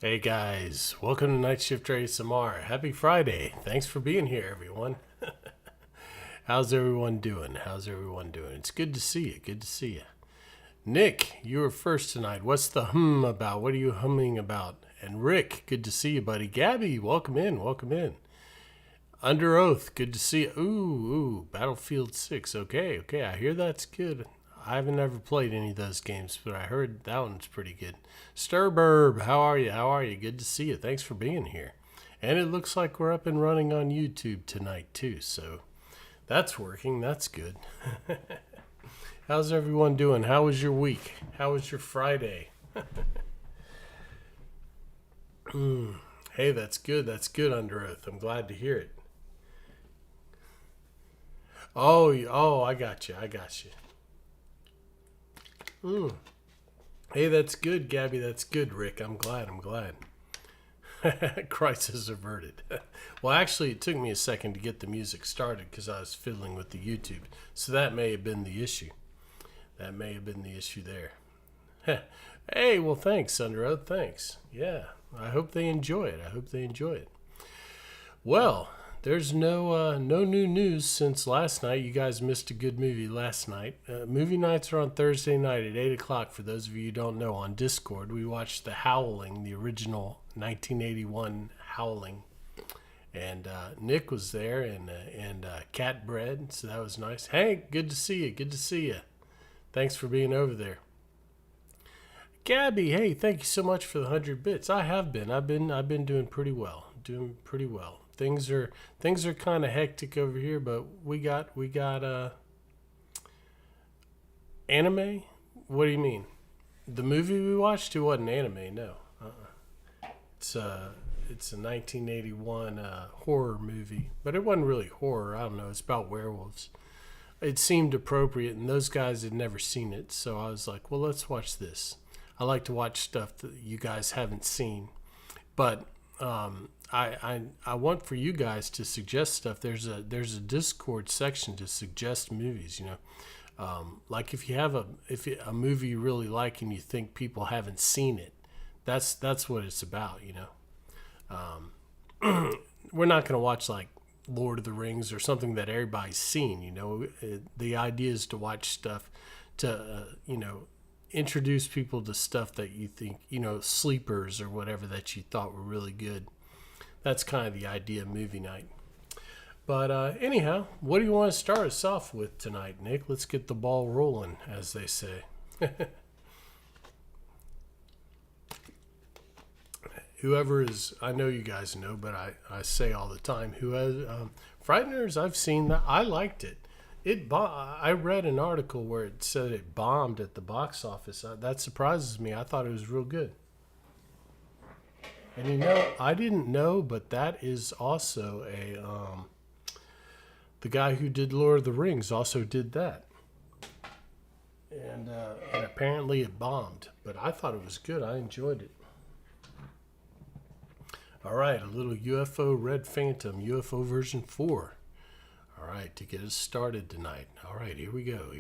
Hey guys, welcome to Night Shift ASMR. Happy Friday. Thanks for being here, everyone. How's everyone doing? It's good to see you. Good to see you. Nick, you were first tonight. What's the about? What are you humming about? And Rick, good to see you, buddy. Gabby, welcome in. Welcome in. Under Oath, good to see you. Ooh, Battlefield 6. Okay, I hear that's good. I haven't ever played any of those games, but I heard that one's pretty good. Sturburb, how are you? Good to see you. Thanks for being here. And it looks like we're up and running on YouTube tonight, too, so that's working. That's good. How's everyone doing? How was your week? How was your Friday? Hey, that's good. That's good, Under Oath. I'm glad to hear it. Oh, I got you. Hey, that's good, Gabby. That's good, Rick. I'm glad. Crisis averted. Well, actually, it took me a second to get the music started because I was fiddling with the YouTube. So that may have been the issue. There. Hey, well, thanks, Under Oath. Thanks. Yeah, I hope they enjoy it. Well, there's no new news since last night. You guys missed a good movie last night. Movie nights are on Thursday night at 8 o'clock. For those of you who don't know, on Discord, we watched The Howling, the original 1981 Howling. And Nick was there and Cat Bread, so that was nice. Hank, good to see you. Thanks for being over there. Gabby, hey, thank you so much for the 100 bits. I've been doing pretty well. Things are kind of hectic over here, but we got anime. What do you mean? The movie we watched, it wasn't anime. No, it's a 1981 horror movie, but it wasn't really horror. I don't know. It's about werewolves. It seemed appropriate, and those guys had never seen it, so I was like, well, let's watch this. I like to watch stuff that you guys haven't seen, but I want for you guys to suggest stuff. There's a Discord section to suggest movies. Like if you have a movie you really like and you think people haven't seen it, that's what it's about. We're not gonna watch like Lord of the Rings or something that everybody's seen. The idea is to watch stuff to introduce people to stuff that you think sleepers or whatever that you thought were really good. That's kind of the idea of movie night. But anyhow, what do you want to start us off with tonight, Nick? Let's get the ball rolling, as they say. Whoever is, I know you guys know, but I say all the time, who has Frighteners, I've seen that. I liked it. I read an article where it said it bombed at the box office. That surprises me. I thought it was real good. And I didn't know, but that is also the guy who did Lord of the Rings also did that. And apparently it bombed, but I thought it was good. I enjoyed it. All right, a little UFO Red Phantom, UFO version 4. All right, to get us started tonight. All right, here we go.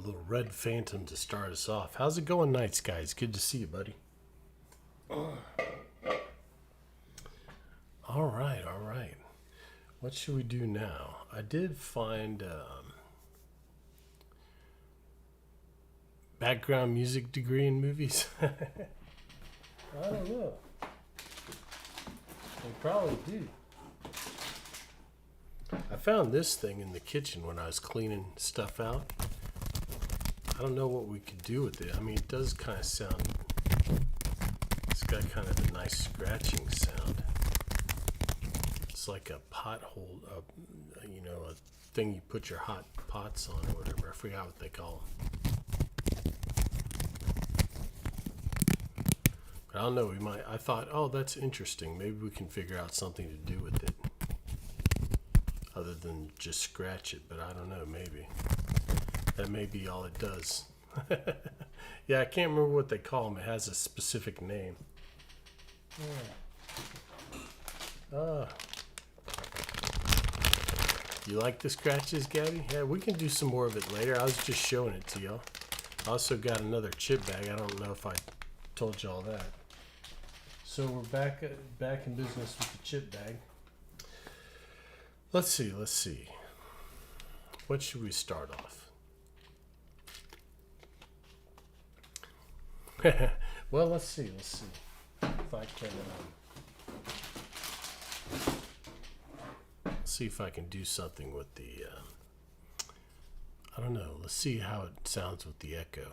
little Red Phantom to start us off. How's it going, Nights, guys? Good to see you, buddy. All right, all right. What should we do now? I did find background music degree in movies. I don't know. They probably do. I found this thing in the kitchen when I was cleaning stuff out. I don't know what we could do with it. I mean, it does kind of sound... It's got kind of a nice scratching sound. It's like a pothole, a thing you put your hot pots on or whatever. I forgot what they call them. But I don't know. I thought, oh, that's interesting. Maybe we can figure out something to do with it. Other than just scratch it, but I don't know, maybe. That may be all it does. Yeah, I can't remember what they call them. It has a specific name. You like the scratches, Gabby? Yeah, we can do some more of it later. I was just showing it to y'all. I also got another chip bag. I don't know if I told y'all that. So we're back in business with the chip bag. Let's see. What should we start off? Well, let's see. If I can see if I can do something with the I don't know. Let's see how it sounds with the echo.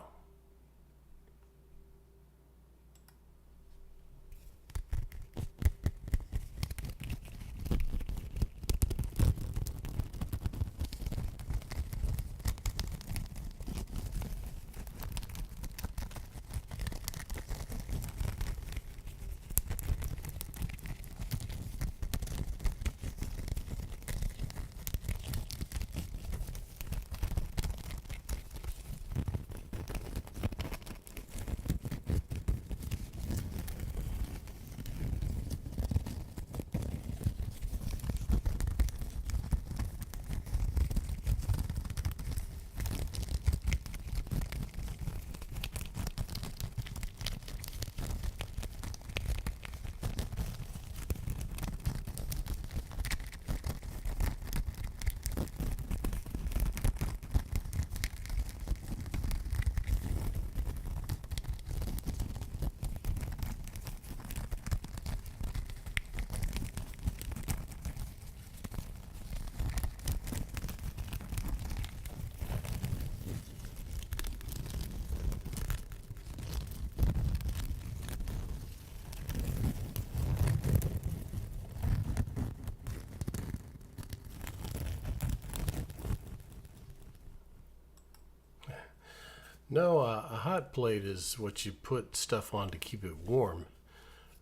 No, a hot plate is what you put stuff on to keep it warm.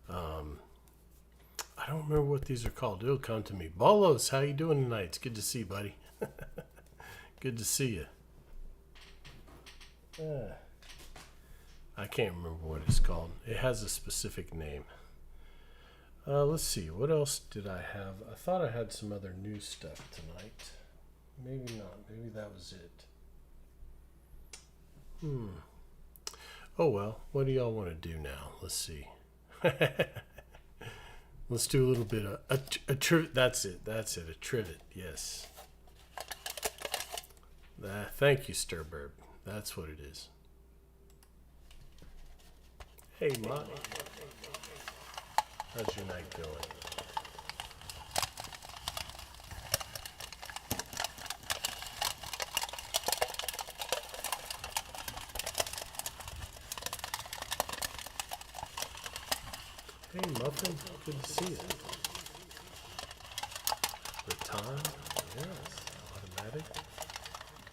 I don't remember what these are called. It'll come to me. Bolos, how you doing tonight? It's good to see you, buddy. Good to see you. I can't remember what it's called. It has a specific name. Let's see. What else did I have? I thought I had some other new stuff tonight. Maybe not. Maybe that was it. Oh well, what do y'all want to do now? Let's see. Let's do a little bit of a trivet. That's it, a trivet, yes. Thank you, Sturburb. That's what it is. Hey, Mom. How's your night going? Hey, Muffin, good to see you. Ratan, yes, automatic.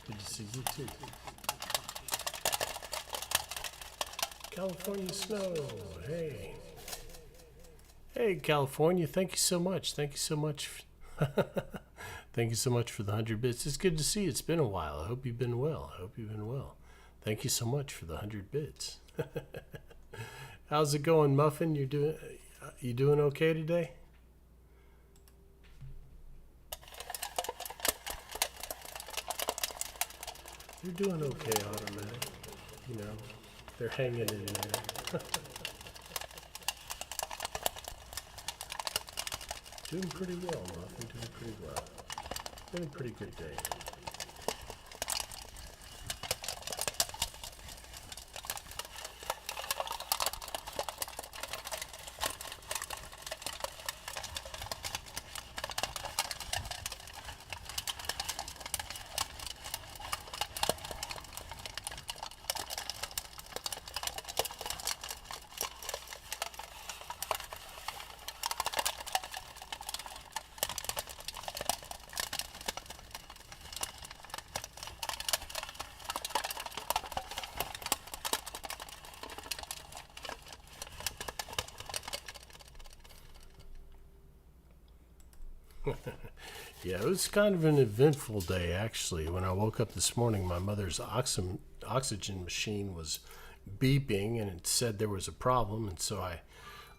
Good to see you too. California snow, hey. Hey, California, thank you so much. Thank you so much. Thank you so much for the 100 bits. It's good to see you. It's been a while. I hope you've been well. Thank you so much for the 100 bits. How's it going, Muffin? You doing okay today? They're doing okay, automatic. You know, they're hanging in there. Doing pretty well, Muff. They're doing pretty well. Been a pretty good day. Yeah, it was kind of an eventful day, actually. When I woke up this morning, my mother's oxygen machine was beeping and it said there was a problem. And so I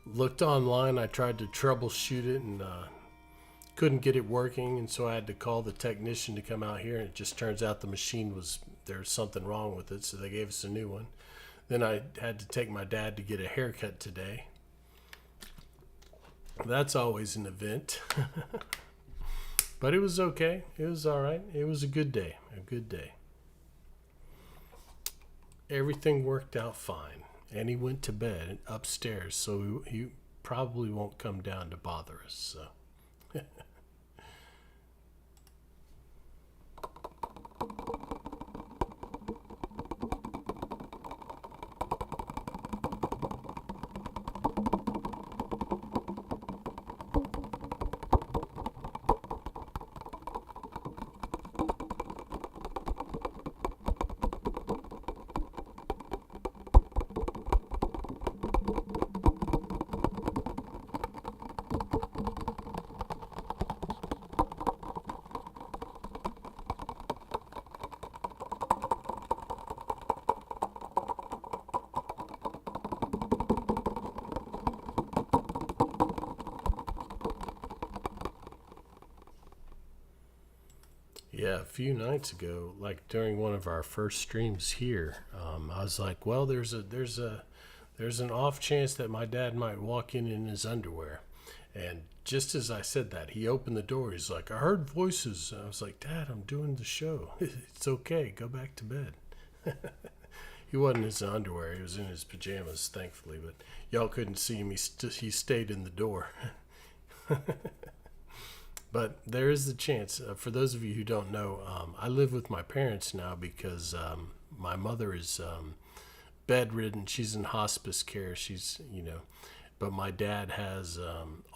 looked online. I tried to troubleshoot it and couldn't get it working. And so I had to call the technician to come out here. And it just turns out the machine there's something wrong with it. So they gave us a new one. Then I had to take my dad to get a haircut today. That's always an event. But it was okay. It was all right. It was a good day. A good day. Everything worked out fine. And he went to bed upstairs, so he probably won't come down to bother us. So. Yeah, a few nights ago, like during one of our first streams here, I was like, "Well, there's an off chance that my dad might walk in his underwear." And just as I said that, he opened the door. He's like, "I heard voices." I was like, "Dad, I'm doing the show. It's okay. Go back to bed." He wasn't in his underwear. He was in his pajamas, thankfully. But y'all couldn't see him. He stayed in the door. But there is the chance. For those of you who don't know, I live with my parents now because my mother is bedridden. She's in hospice care. But my dad has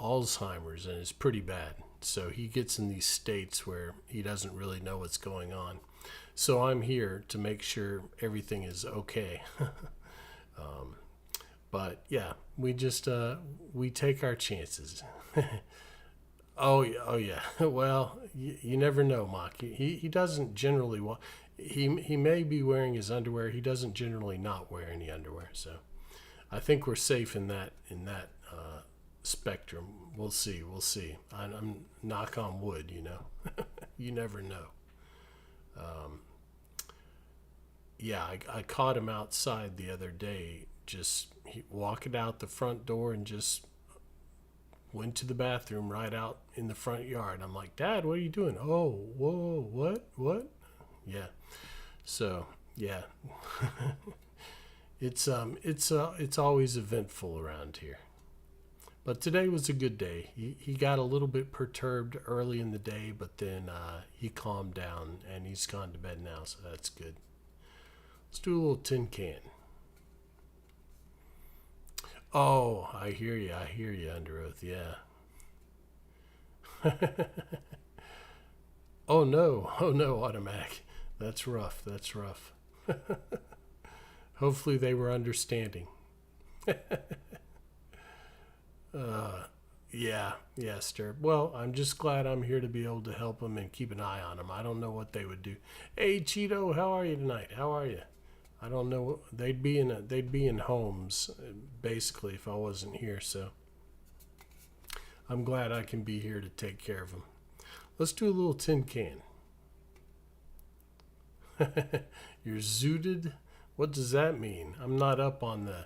Alzheimer's and it's pretty bad. So he gets in these states where he doesn't really know what's going on. So I'm here to make sure everything is okay. But yeah, we take our chances. Oh yeah. Well, you never know, Mock. He doesn't generally he may be wearing his underwear. He doesn't generally not wear any underwear. So I think we're safe in that spectrum. We'll see. I'm knock on wood. You never know. Yeah, I caught him outside the other day, just walking out the front door and just went to the bathroom right out in the front yard. I'm like, "Dad, what are you doing?" "Oh, whoa, what?" Yeah. So, yeah. It's always eventful around here. But today was a good day. He got a little bit perturbed early in the day, but then he calmed down and he's gone to bed now, so that's good. Let's do a little tin can. Oh, I hear you, Under Oath, yeah. Oh no, Automatic. That's rough. Hopefully they were understanding. Yeah, Stir. Well, I'm just glad I'm here to be able to help them and keep an eye on them. I don't know what they would do. Hey, Cheeto, how are you tonight? How are you? I don't know. They'd be in homes basically if I wasn't here. So I'm glad I can be here to take care of them. Let's do a little tin can. You're zooted? What does that mean? I'm not up on the...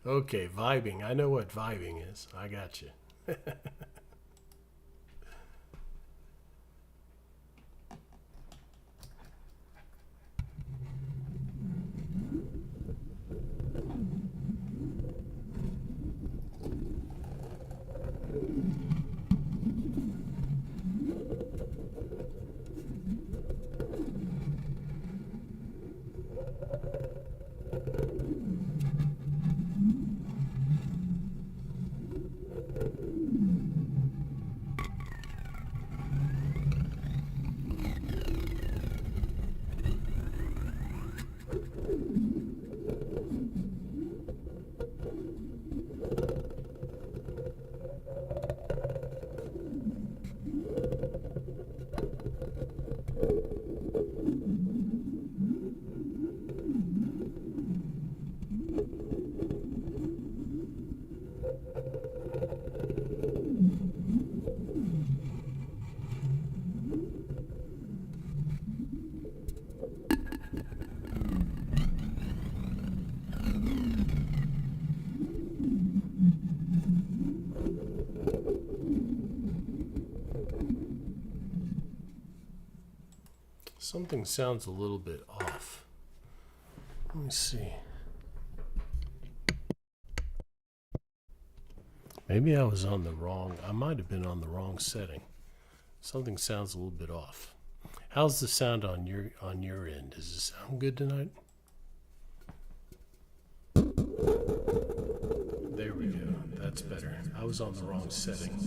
Okay, vibing. I know what vibing is. I got you. Something sounds a little bit off. Let me see. Maybe I was on the wrong, I might have been on the wrong setting. Something sounds a little bit off. How's the sound on your end? Does it sound good tonight? There we go. That's better. I was on the wrong setting.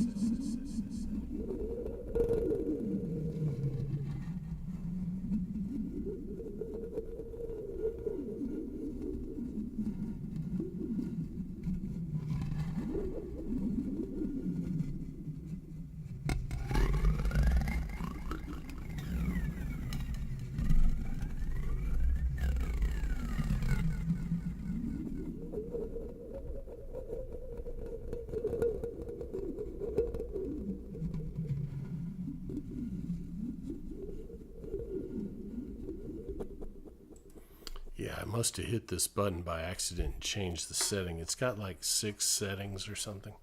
Yeah, I must have hit this button by accident and changed the setting. It's got like 6 settings or something,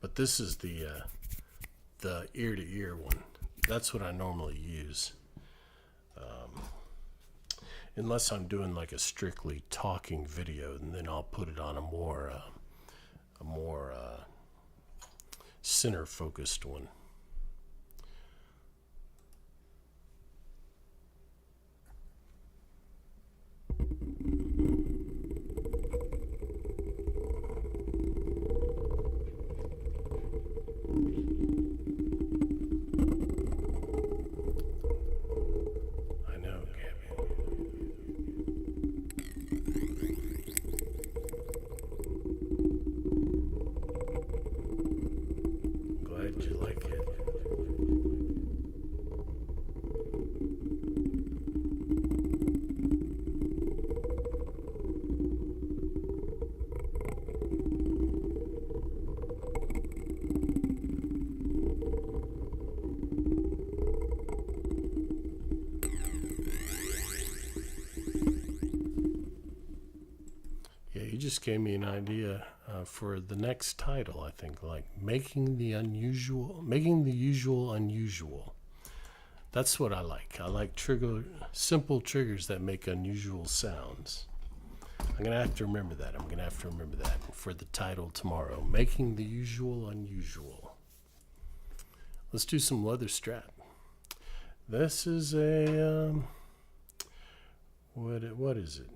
but this is the ear-to-ear one. That's what I normally use, unless I'm doing like a strictly talking video, and then I'll put it on a more center-focused one. Just gave me an idea for the next title. I think like making the usual unusual. That's what I like. I like simple triggers that make unusual sounds. I'm gonna have to remember that. For the title tomorrow. Making the usual unusual. Let's do some leather strap. This is a what is it?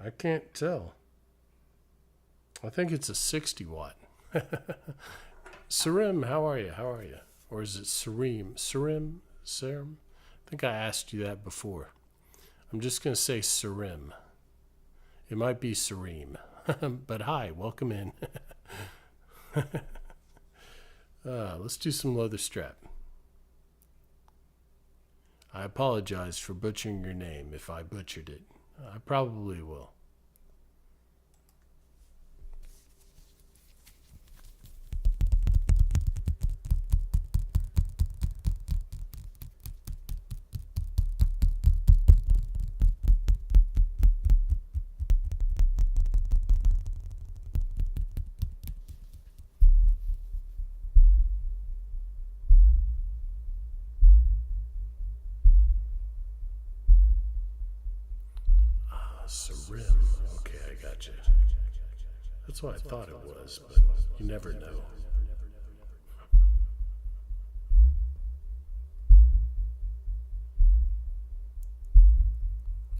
I can't tell. I think it's a 60 watt. Sarim, how are you? Or is it Sarim? Sarim? I think I asked you that before. I'm just going to say Sarim. It might be Sarim. But hi, welcome in. Let's do some leather strap. I apologize for butchering your name if I butchered it. I probably will. Sarim. Okay, I got you. That's what I thought it was, but you never know.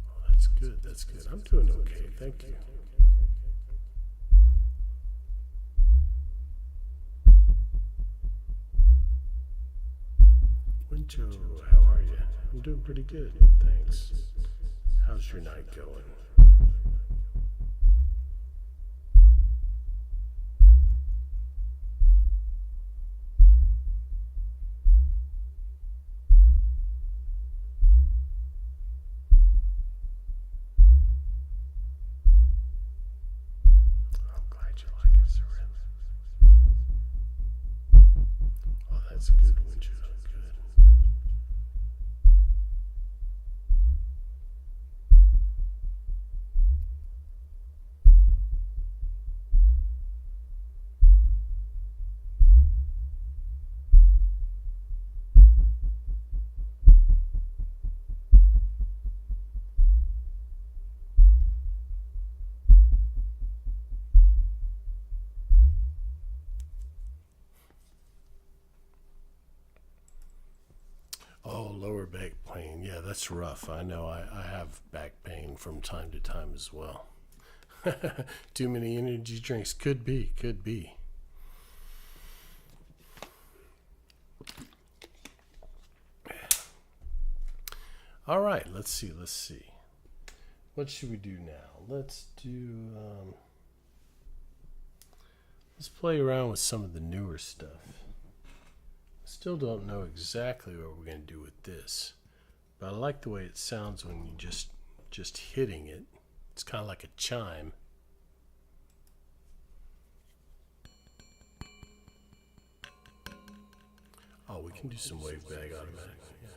Oh, that's good. That's good. I'm doing okay. Thank you. Wincho, how are you? I'm doing pretty good. Thanks. How's your night going? I'm glad you like it, Sarim. Oh, that's good, Wincho. Good. Oh, lower back pain. Yeah, that's rough. I know I have back pain from time to time as well. Too many energy drinks. Could be. Could be. All right, let's see. Let's see. What should we do now? Let's do. Let's play around with some of the newer stuff. Still don't know exactly what we're going to do with this, but I like the way it sounds when you just hitting it. It's kind of like a chime. Oh, we can do some wave bag automatic. Yeah.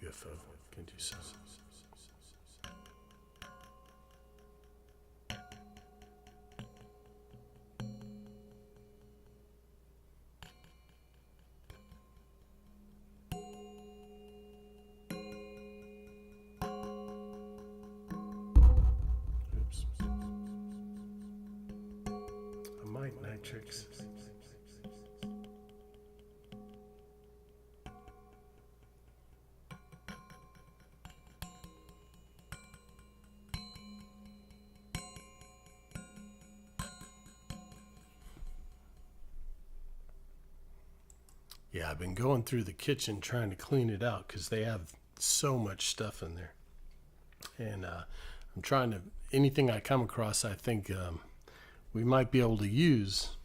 UFO can do some. Oops. I might nitrix. Yeah, I've been going through the kitchen trying to clean it out because they have so much stuff in there. And I'm trying to, anything I come across, I think we might be able to use.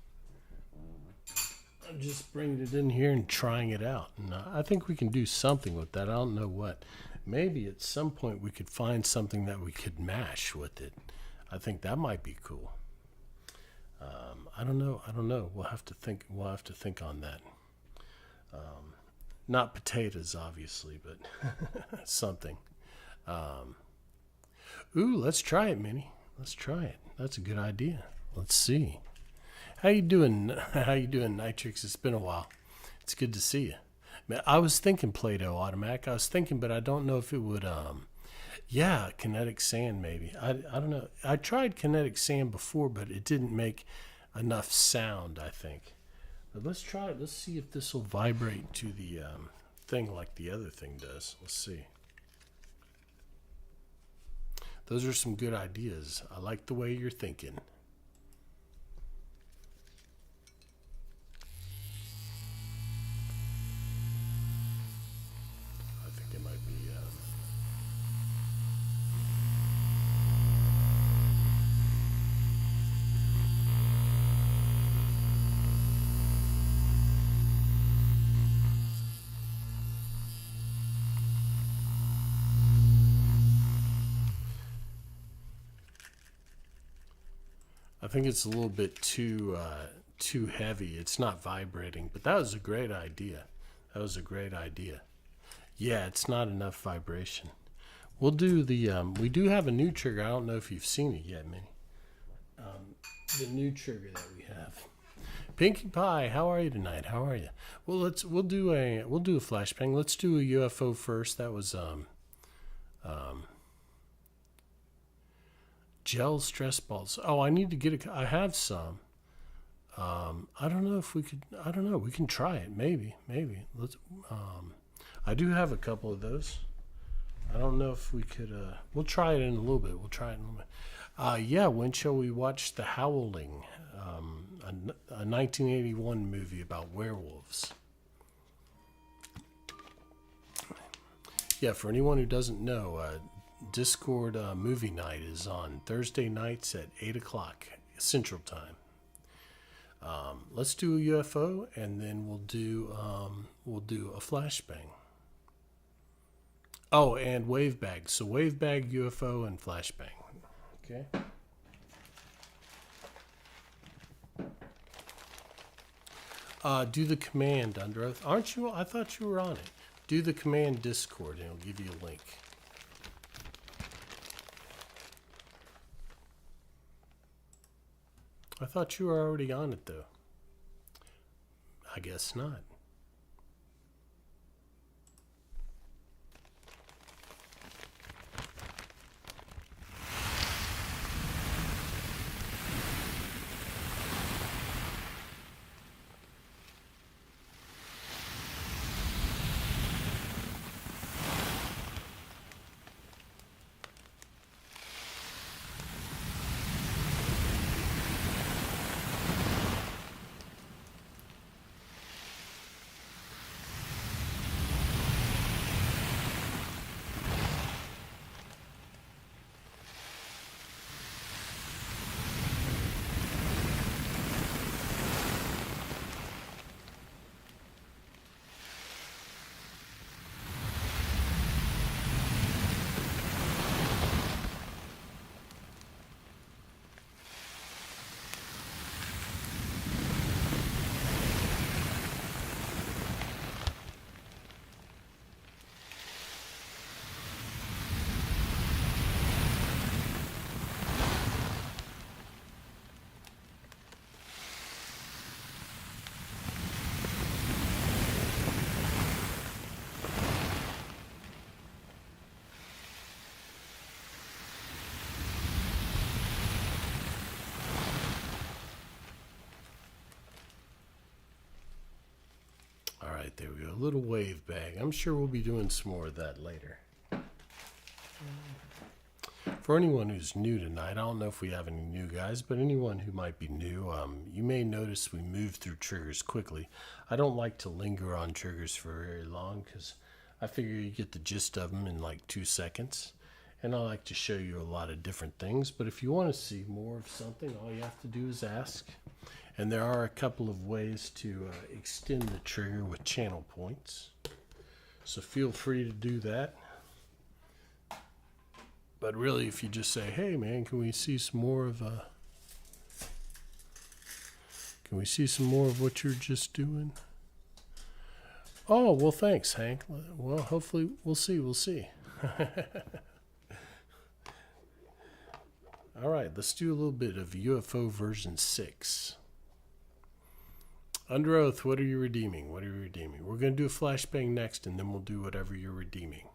I'm just bringing it in here and trying it out. And I think we can do something with that. I don't know what. Maybe at some point we could find something that we could mash with it. I think that might be cool. I don't know. We'll have to think. We'll have to think on that. Not potatoes, obviously, but something. Ooh, let's try it, Minnie. Let's try it. That's a good idea. Let's see. How you doing? How you doing, Nitrix? It's been a while. It's good to see you. Man, I was thinking Play-Doh automatic. I was thinking, but I don't know if it would. Yeah, kinetic sand maybe. I don't know. I tried kinetic sand before, but it didn't make enough sound, I think. But let's try it. Let's see if this will vibrate to the thing like the other thing does. Let's see. Those are some good ideas. I like the way you're thinking. I think it might be. I think it's a little bit too heavy. It's not vibrating, but that was a great idea. That was a great idea. Yeah, it's not enough vibration. We'll do the. We do have a new trigger. I don't know if you've seen it yet, Minnie. The new trigger that we have. Pinkie Pie, how are you tonight? How are you? Well, we'll do a flashbang. Let's do a UFO first. That was gel stress balls. Oh, I need to get I have some. I don't know if we could. I don't know. We can try it. Maybe. Let's. I do have a couple of those. I don't know if we could. We'll try it in a little bit. Yeah. When shall we watch The Howling? A 1981 movie about werewolves. Yeah. For anyone who doesn't know, Discord movie night is on Thursday nights at 8:00 Central Time. Let's do a UFO, and then we'll do a flashbang. Oh, and wave bag. So wave bag, UFO, and flashbang. Okay. Do the command under oath. Aren't you? I thought you were on it. Do the command Discord, and it'll give you a link. I thought you were already on it, though. I guess not. Right, there we go. A little wave bag. I'm sure we'll be doing some more of that later. For anyone who's new tonight, I don't know if we have any new guys, but anyone who might be new, you may notice we move through triggers quickly. I don't like to linger on triggers for very long because I figure you get the gist of them in like 2 seconds. And I like to show you a lot of different things. But if you want to see more of something, all you have to do is ask. And there are a couple of ways to extend the trigger with channel points. So feel free to do that. But really, if you just say, hey man, can we see some more of what you're just doing? Oh, well, thanks, Hank. Well, hopefully we'll see. All right, let's do a little bit of UFO version 6. Under oath, what are you redeeming? We're going to do a flashbang next, and then we'll do whatever you're redeeming.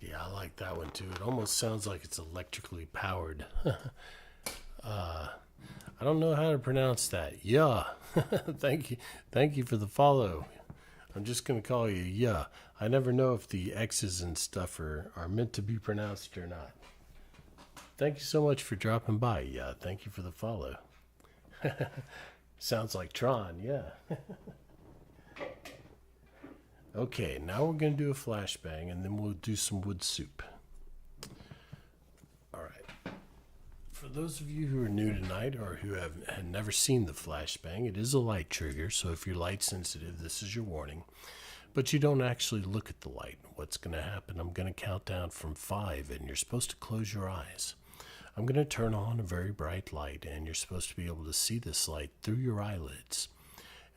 Yeah, I like that one too. It almost sounds like it's electrically powered. I don't know how to pronounce that. Yeah. Thank you. Thank you for the follow. I'm just going to call you Yeah. I never know if the X's and stuff are meant to be pronounced or not. Thank you so much for dropping by. Yeah. Thank you for the follow. Sounds like Tron. Yeah. Okay, now we're going to do a flashbang and then we'll do some wood soup. All right. For those of you who are new tonight or who have never seen the flashbang, it is a light trigger, so if you're light sensitive, this is your warning. But you don't actually look at the light. What's going to happen, I'm going to count down from 5 and you're supposed to close your eyes. I'm going to turn on a very bright light and you're supposed to be able to see this light through your eyelids.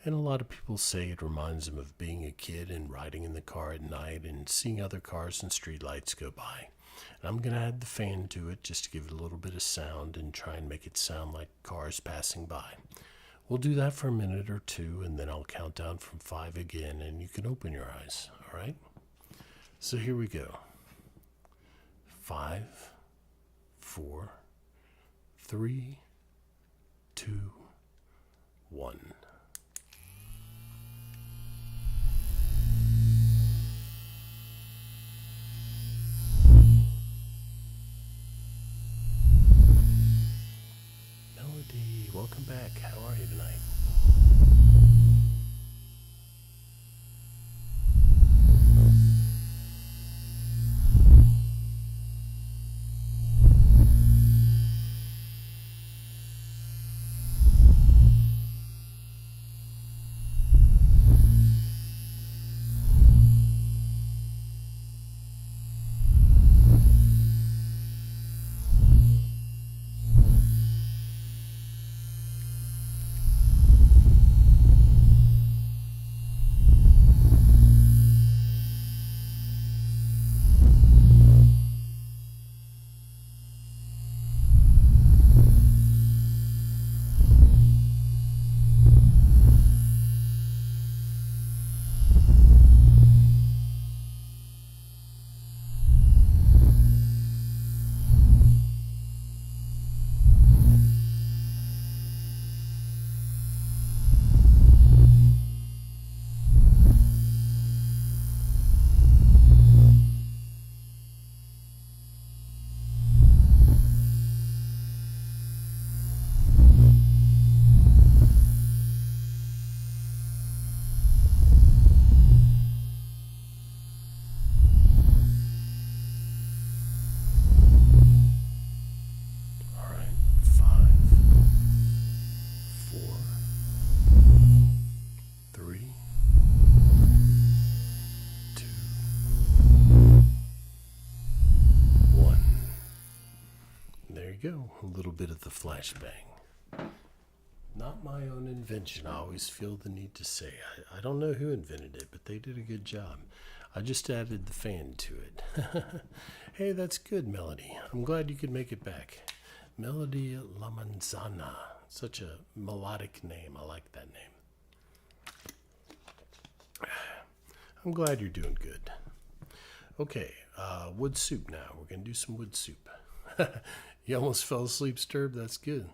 And a lot of people say it reminds them of being a kid and riding in the car at night and seeing other cars and street lights go by. And I'm going to add the fan to it just to give it a little bit of sound and try and make it sound like cars passing by. We'll do that for a minute or two and then I'll count down from 5 again and you can open your eyes, all right? So here we go. 5, 4, 3, 2, 1. Welcome back. How are you tonight? Go. A little bit of the flashbang. Not my own invention. I always feel the need to say. I don't know who invented it, but they did a good job. I just added the fan to it. Hey, that's good, Melody. I'm glad you could make it back. Melody La Manzana. Such a melodic name. I like that name. I'm glad you're doing good. Okay, wood soup now. We're going to do some wood soup. You almost fell asleep, Sturb. That's good.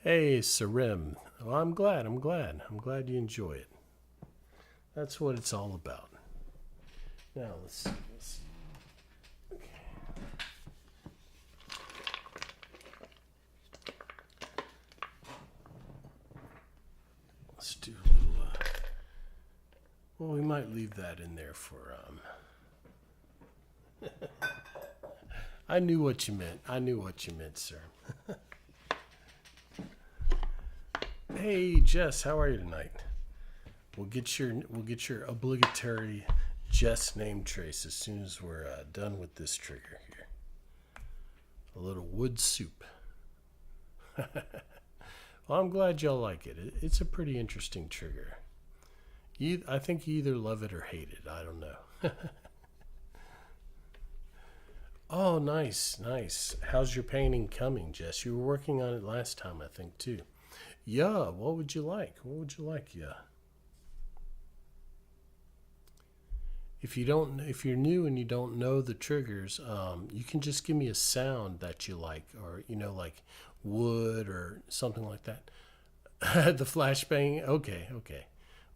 Hey, Sarem. Well, I'm glad. I'm glad you enjoy it. That's what it's all about. Now, let's see. Okay. Let's do a little, well, we might leave that in there for, I knew what you meant, sir. Hey, Jess, how are you tonight? We'll get your obligatory Jess name trace as soon as we're done with this trigger here. A little wood soup. Well, I'm glad y'all like it. It's a pretty interesting trigger. I think you either love it or hate it. I don't know. Oh, nice, nice. How's your painting coming, Jess? You were working on it last time, I think, too. Yeah, what would you like? What would you like? Yeah. If you're new and you don't know the triggers, you can just give me a sound that you like, or like wood or something like that. The flashbang. Okay, okay.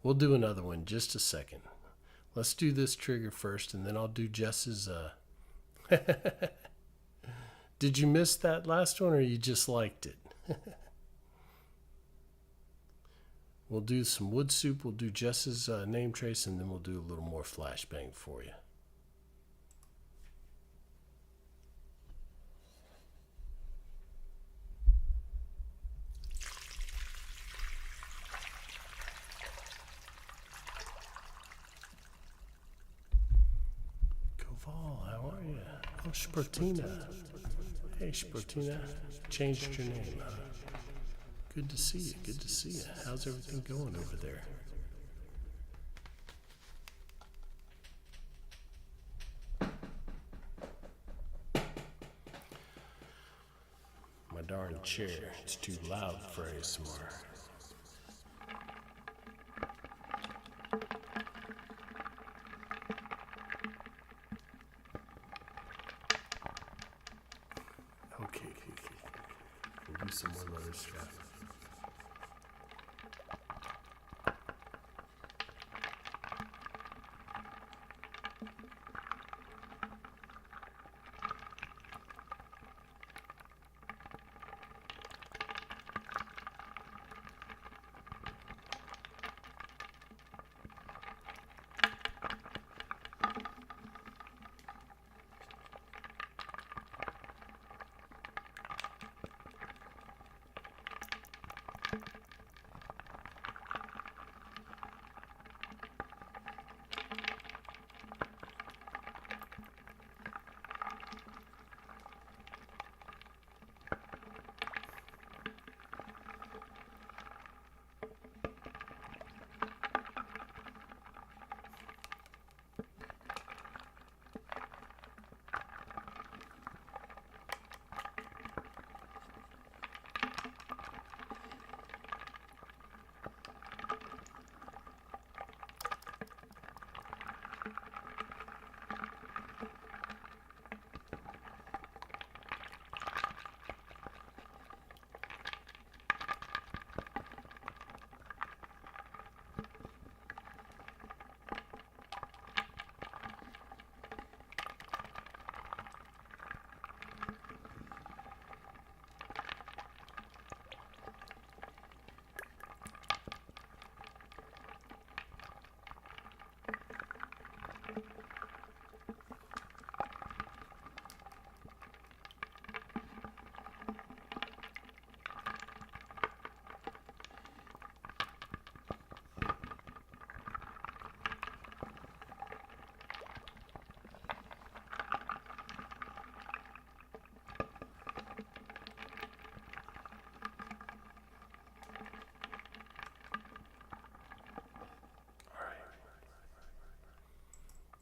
We'll do another one. Just a second. Let's do this trigger first, and then I'll do Jess's. Did you miss that last one, or you just liked it? We'll do some wood soup. We'll do Jess's name trace, and then we'll do a little more flashbang for you. Koval, how are you? Oh, Sportina. Hey, Sportina. Changed your name, huh? Good to see you. Good to see you. How's everything going over there? My darn chair. It's too loud for ASMR. Okay. We'll do some more leather strap.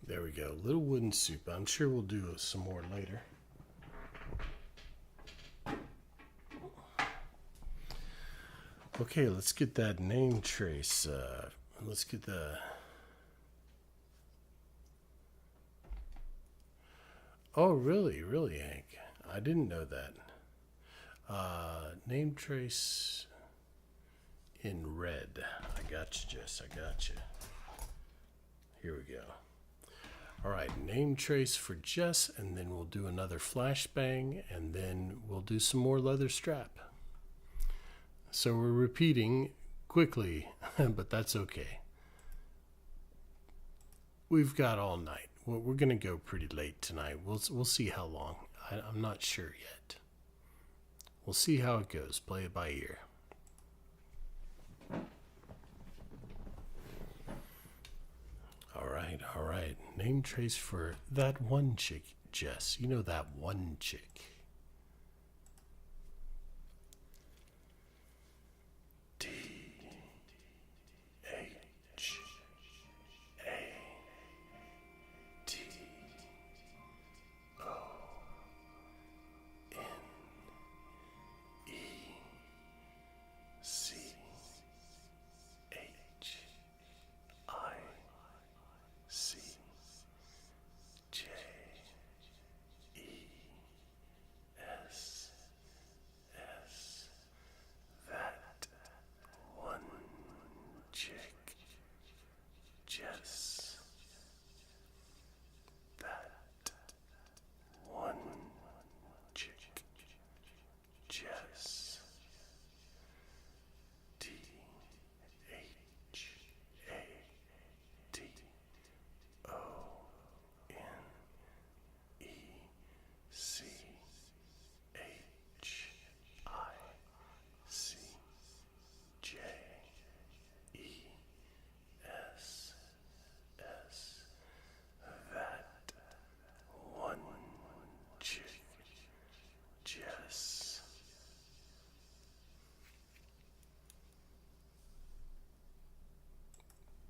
There we go. Little wooden soup. I'm sure we'll do some more later. Okay, let's get that name trace. Let's get the... Oh, really? Really, Hank? I didn't know that. Name trace in red. I got you, Jess. I got you. Here we go. All right, name trace for Jess, and then we'll do another flashbang, and then we'll do some more leather strap. So we're repeating quickly, but that's okay. We've got all night. We're going to go pretty late tonight. We'll see how long. I'm not sure yet. We'll see how it goes. Play it by ear. All right. Name trace for that one chick, Jess. You know that one chick. D H A T O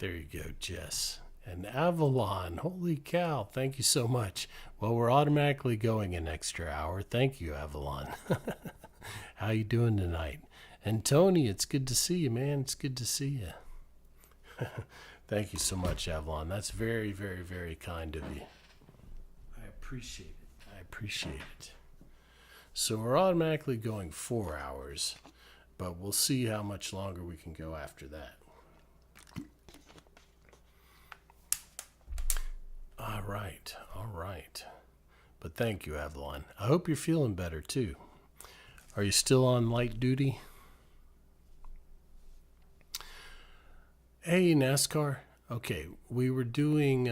There you go, Jess. And Avalon, holy cow, thank you so much. Well, we're automatically going an extra hour. Thank you, Avalon. How you doing tonight? And Tony, it's good to see you, man. It's good to see you. Thank you so much, Avalon. That's very, very, very kind of you. I appreciate it. I appreciate it. So we're automatically going 4 hours, but we'll see how much longer we can go after that. All right, all right. But thank you, Avalon. I hope you're feeling better, too. Are you still on light duty? Hey, NASCAR. Okay, we were doing,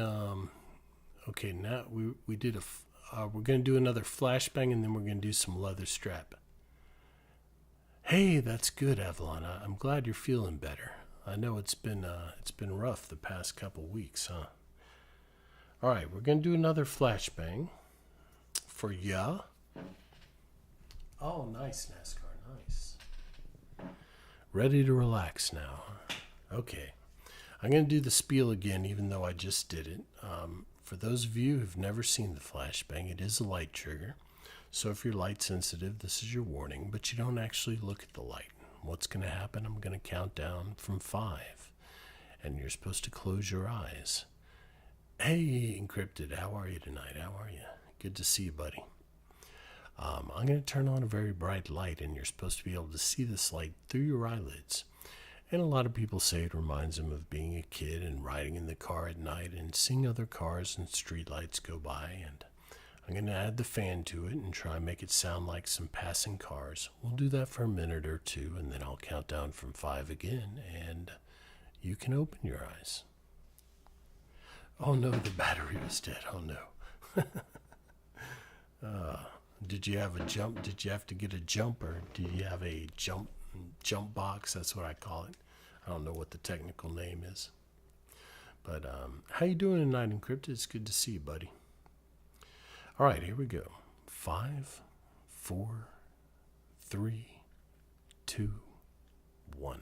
okay, now we did we're going to do another flashbang, and then we're going to do some leather strap. Hey, that's good, Avalon. I'm glad you're feeling better. I know it's been rough the past couple weeks, huh? All right, we're going to do another flashbang for ya. Oh, nice, NASCAR, nice. Ready to relax now. Okay, I'm going to do the spiel again, even though I just did it. For those of you who've never seen the flashbang, it is a light trigger. So if you're light sensitive, this is your warning, but you don't actually look at the light. What's going to happen? I'm going to count down from 5, and you're supposed to close your eyes. Hey, Encrypted, how are you tonight? How are you? Good to see you, buddy. I'm going to turn on a very bright light, and you're supposed to be able to see this light through your eyelids. And a lot of people say it reminds them of being a kid and riding in the car at night and seeing other cars and street lights go by. And I'm going to add the fan to it and try and make it sound like some passing cars. We'll do that for a minute or two, and then I'll count down from 5 again, and you can open your eyes. Oh no, the battery was dead. Oh no. Did you have a jump? Did you have to get a jump, or do you have a jump box? That's what I call it. I don't know what the technical name is. But how you doing tonight, Encrypted? It's good to see you, buddy. All right, here we go. 5, 4, 3, 2, 1.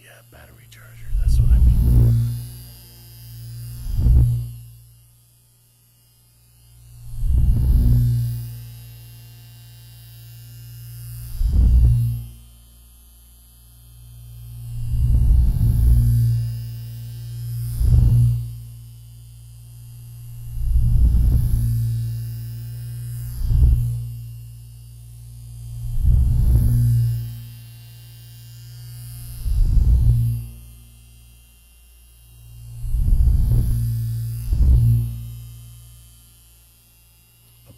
Yeah, battery charger. That's what I mean.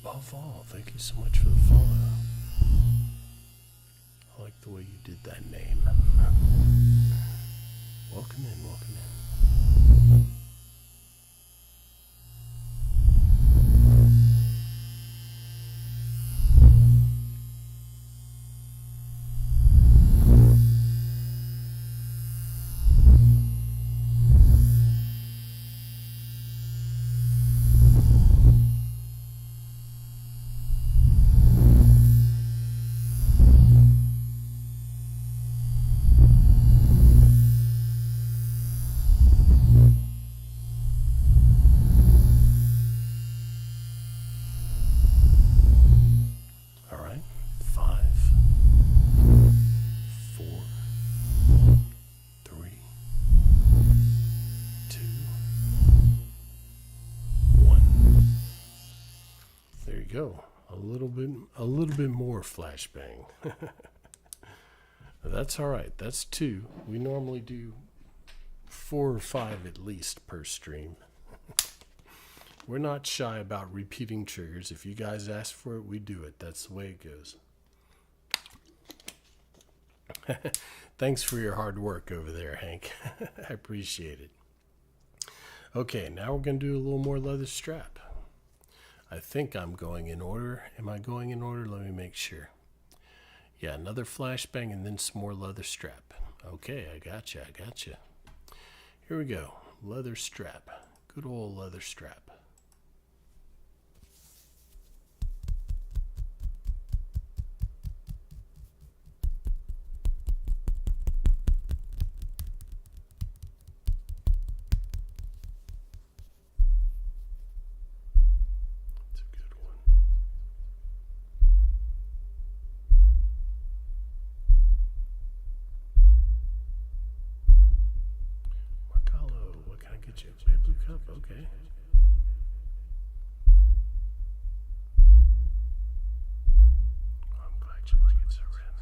Above all, thank you so much for the follow. I like the way you did that name. Welcome in, welcome in. Go a little bit more flashbang. That's all right. That's 2. We normally do 4 or 5 at least per stream. We're not shy about repeating triggers. If you guys ask for it, we do it. That's the way it goes. Thanks for your hard work over there, Hank. I appreciate it. Okay, now we're going to do a little more leather strap. I think I'm going in order. Am I going in order? Let me make sure. Yeah, another flashbang and then some more leather strap. Okay, I gotcha. Here we go. Leather strap. Good old leather strap. at you. Bamboo cup, okay. I'm glad you like it, Seren.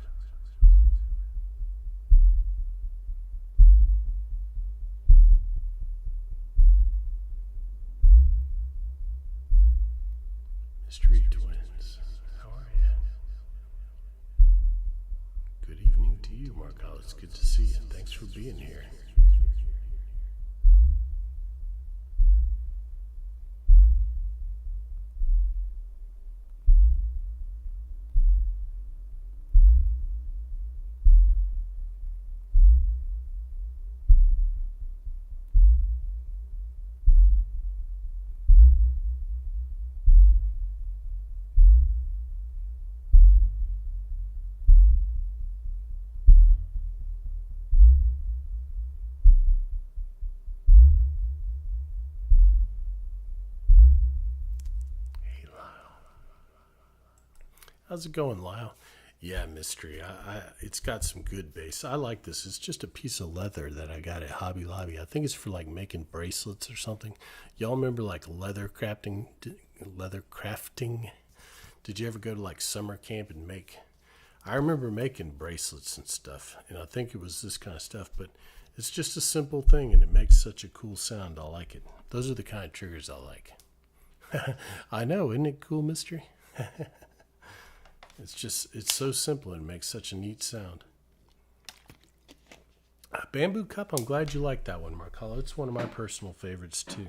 Mystery Twins, how are you? Good evening to you, Markal. It's good to see you. Thanks for being here. Hey, Lyle. How's it going, Lyle? Yeah, Mystery. It's got some good bass. I like this. It's just a piece of leather that I got at Hobby Lobby. I think it's for like making bracelets or something. Y'all remember like leather crafting? Leather crafting? Did you ever go to like summer camp and make? I remember making bracelets and stuff, and I think it was this kind of stuff. But it's just a simple thing, and it makes such a cool sound. I like it. Those are the kind of triggers I like. I know, isn't it cool, Mystery? It's so simple and makes such a neat sound. Bamboo cup, I'm glad you like that one, Marcelo. It's one of my personal favorites, too.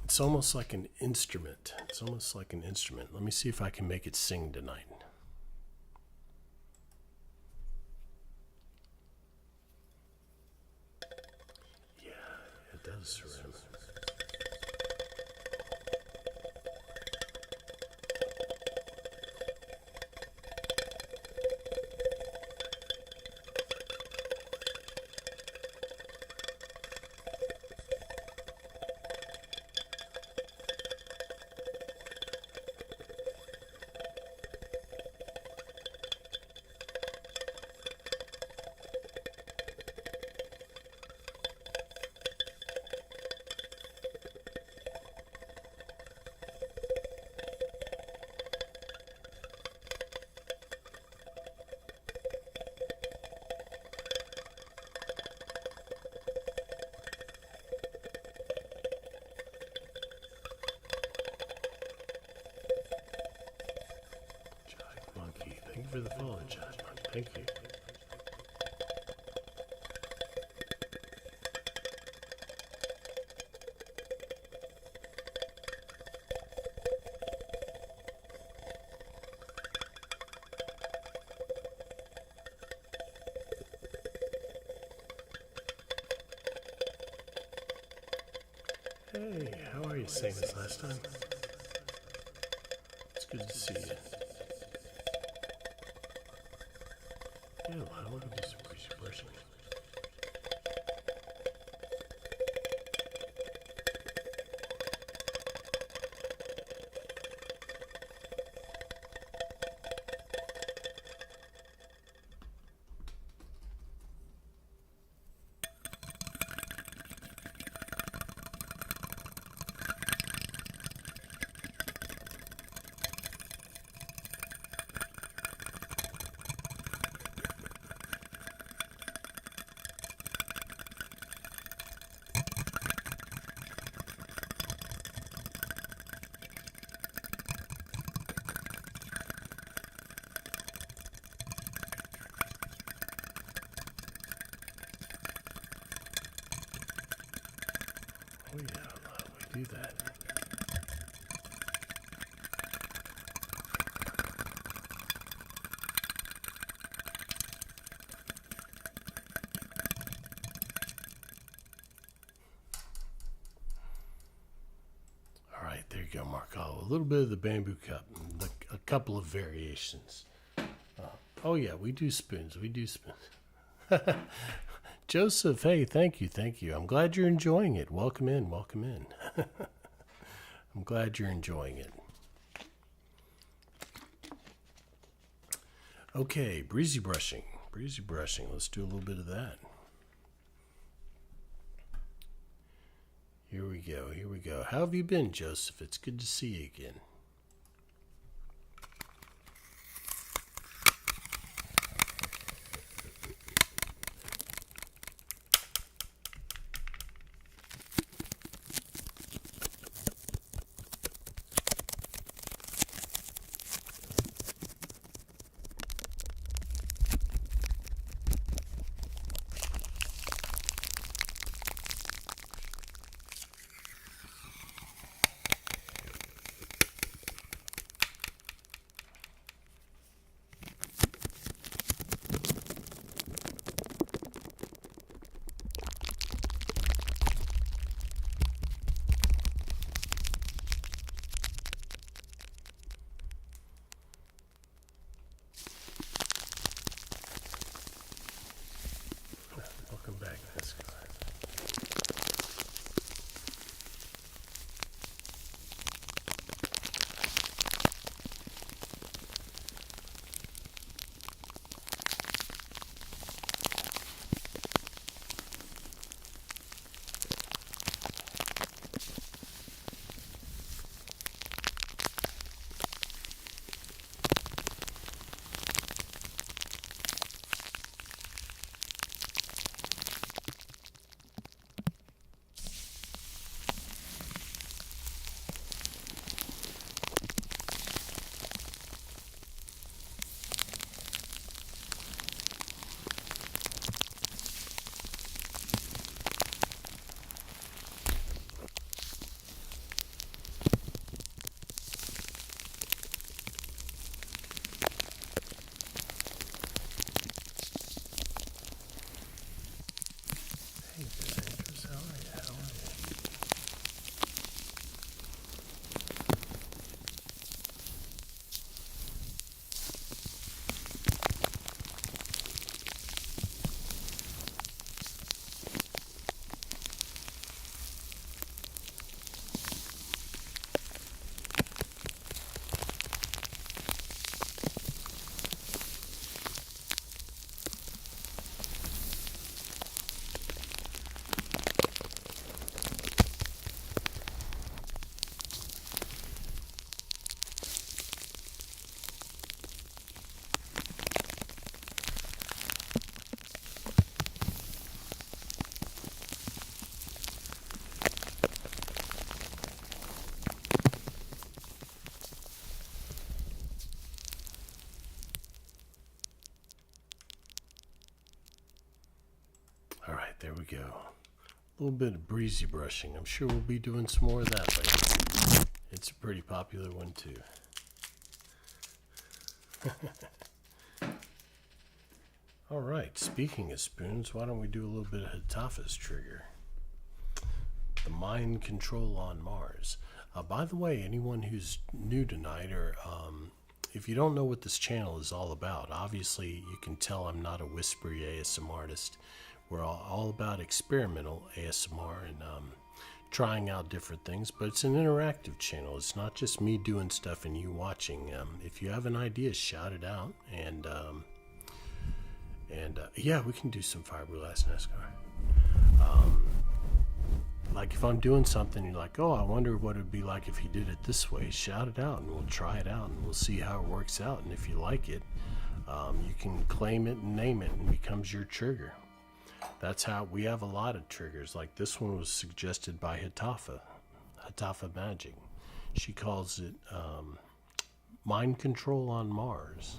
It's almost like an instrument. It's almost like an instrument. Let me see if I can make it sing tonight. Yeah, it does, Seren. Thank you for the follow, John. Thank you. Hey, how are you? Sang this last time. It's good to see you. Yeah, I want to do some greasy brushing. Oh yeah, we do that. All right, there you go, Marco. A little bit of the bamboo cup, a couple of variations. Oh yeah, we do spoons. We do spoons. Joseph, hey, thank you. I'm glad you're enjoying it. Welcome in. I'm glad you're enjoying it. Okay, breezy brushing. Let's do a little bit of that. Here we go. Here we go. How have you been, Joseph? It's good to see you again. Welcome back, Nescar. Hey, Cassandra, how are you? How are you? All right, there we go. A little bit of breezy brushing. I'm sure we'll be doing some more of that later. It's a pretty popular one, too. All right, speaking of spoons, why don't we do a little bit of Hatafa's trigger? The mind control on Mars. By the way, anyone who's new tonight, or if you don't know what this channel is all about, obviously you can tell I'm not a whispery ASMR artist. We're all about experimental ASMR and trying out different things, but it's an interactive channel. It's not just me doing stuff and you watching. If you have an idea, shout it out, and yeah, we can do some fiberglass NASCAR. Like if I'm doing something, you're like, oh, I wonder what it'd be like if he did it this way. Shout it out, and we'll try it out, and we'll see how it works out. And if you like it, you can claim it and name it, and it becomes your trigger. That's how we have a lot of triggers. Like this one was suggested by Hatafa Magic. She calls it mind control on Mars.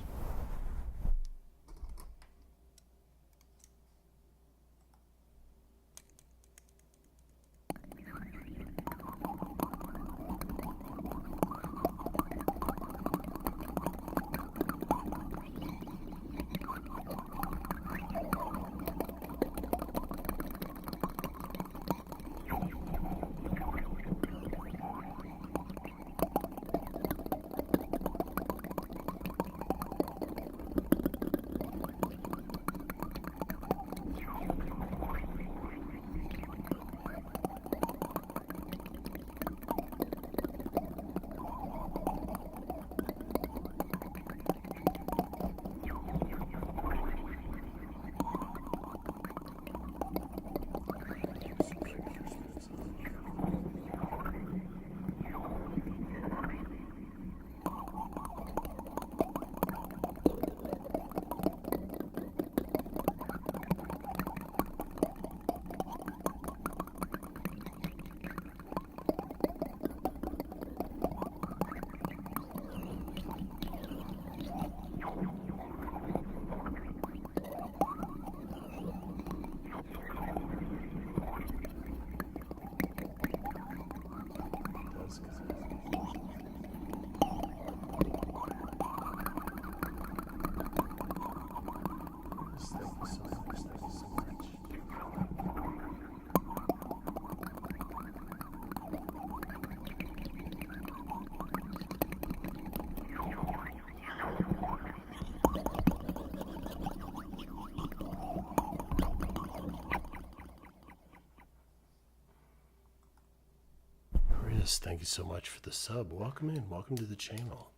Travis, thank you so much for the sub. Welcome in. Welcome to the channel.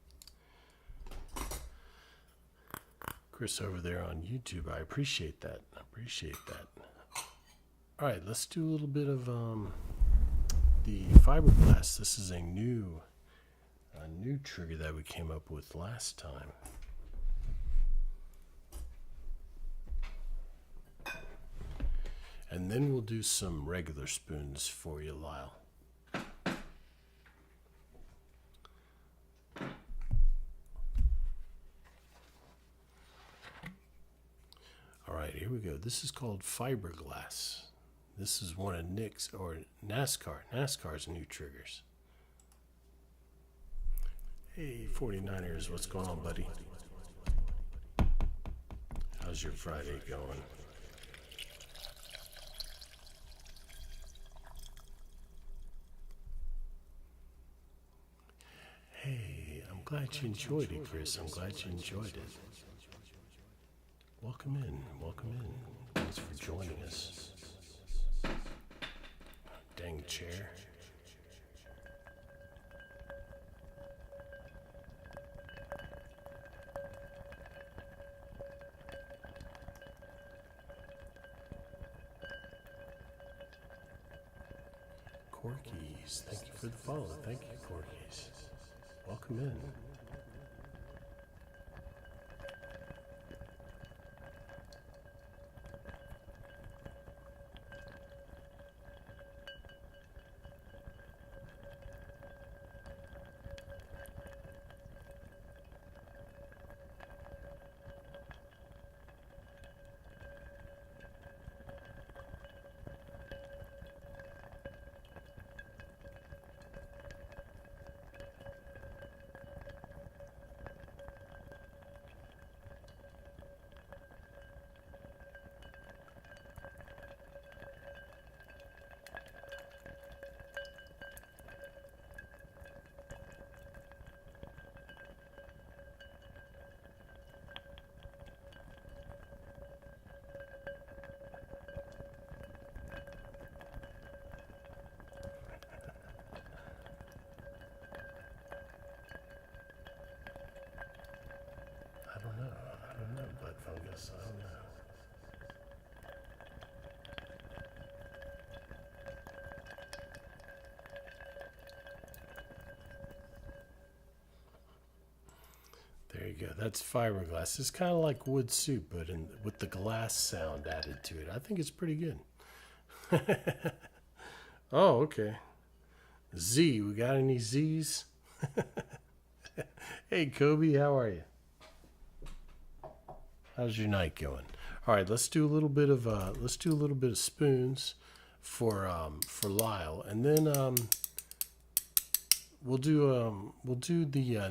Chris over there on YouTube, I appreciate that. I appreciate that. All right, let's do a little bit of the fiberglass. This is a new trigger that we came up with last time. And then we'll do some regular spoons for you, Lyle. All right, here we go. This is called fiberglass. This is one of Nick's or NASCAR's new triggers. Hey, 49ers, what's going on, buddy? How's your Friday going? Hey, I'm glad you enjoyed it, Chris. I'm glad you enjoyed it. Welcome in. Welcome in. Thanks for joining us. Dang chair. Corkies, thank you for the follow. Thank you, Corkies. Welcome in. I don't know, Bud Fungus. I don't know. There you go. That's fiberglass. It's kind of like wood soup, but with the glass sound added to it. I think it's pretty good. Oh, okay. Z, we got any Z's? Hey, Kobe, how are you? How's your night going? All right, let's do a little bit of spoons for Lyle, and then we'll do the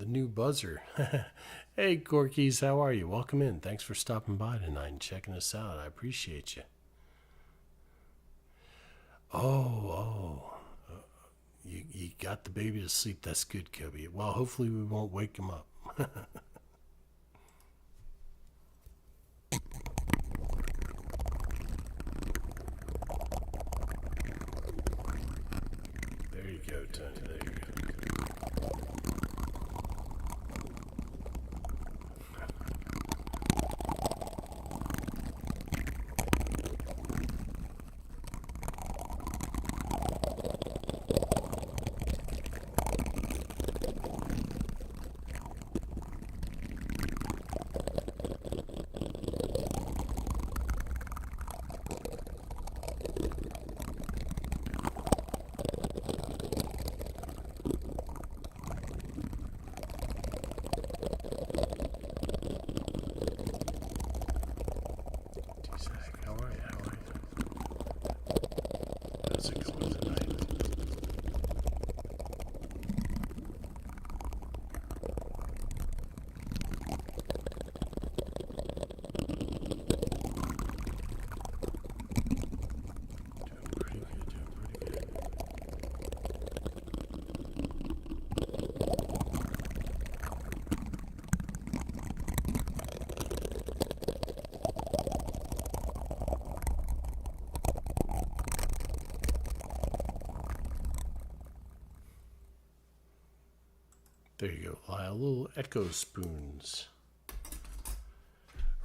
new buzzer. Hey, Corkies, how are you? Welcome in. Thanks for stopping by tonight and checking us out. I appreciate you. You got the baby to sleep. That's good, Kobe. Well, hopefully we won't wake him up. There you go, Tony. There you go. There you go, Lyle. Little echo spoons.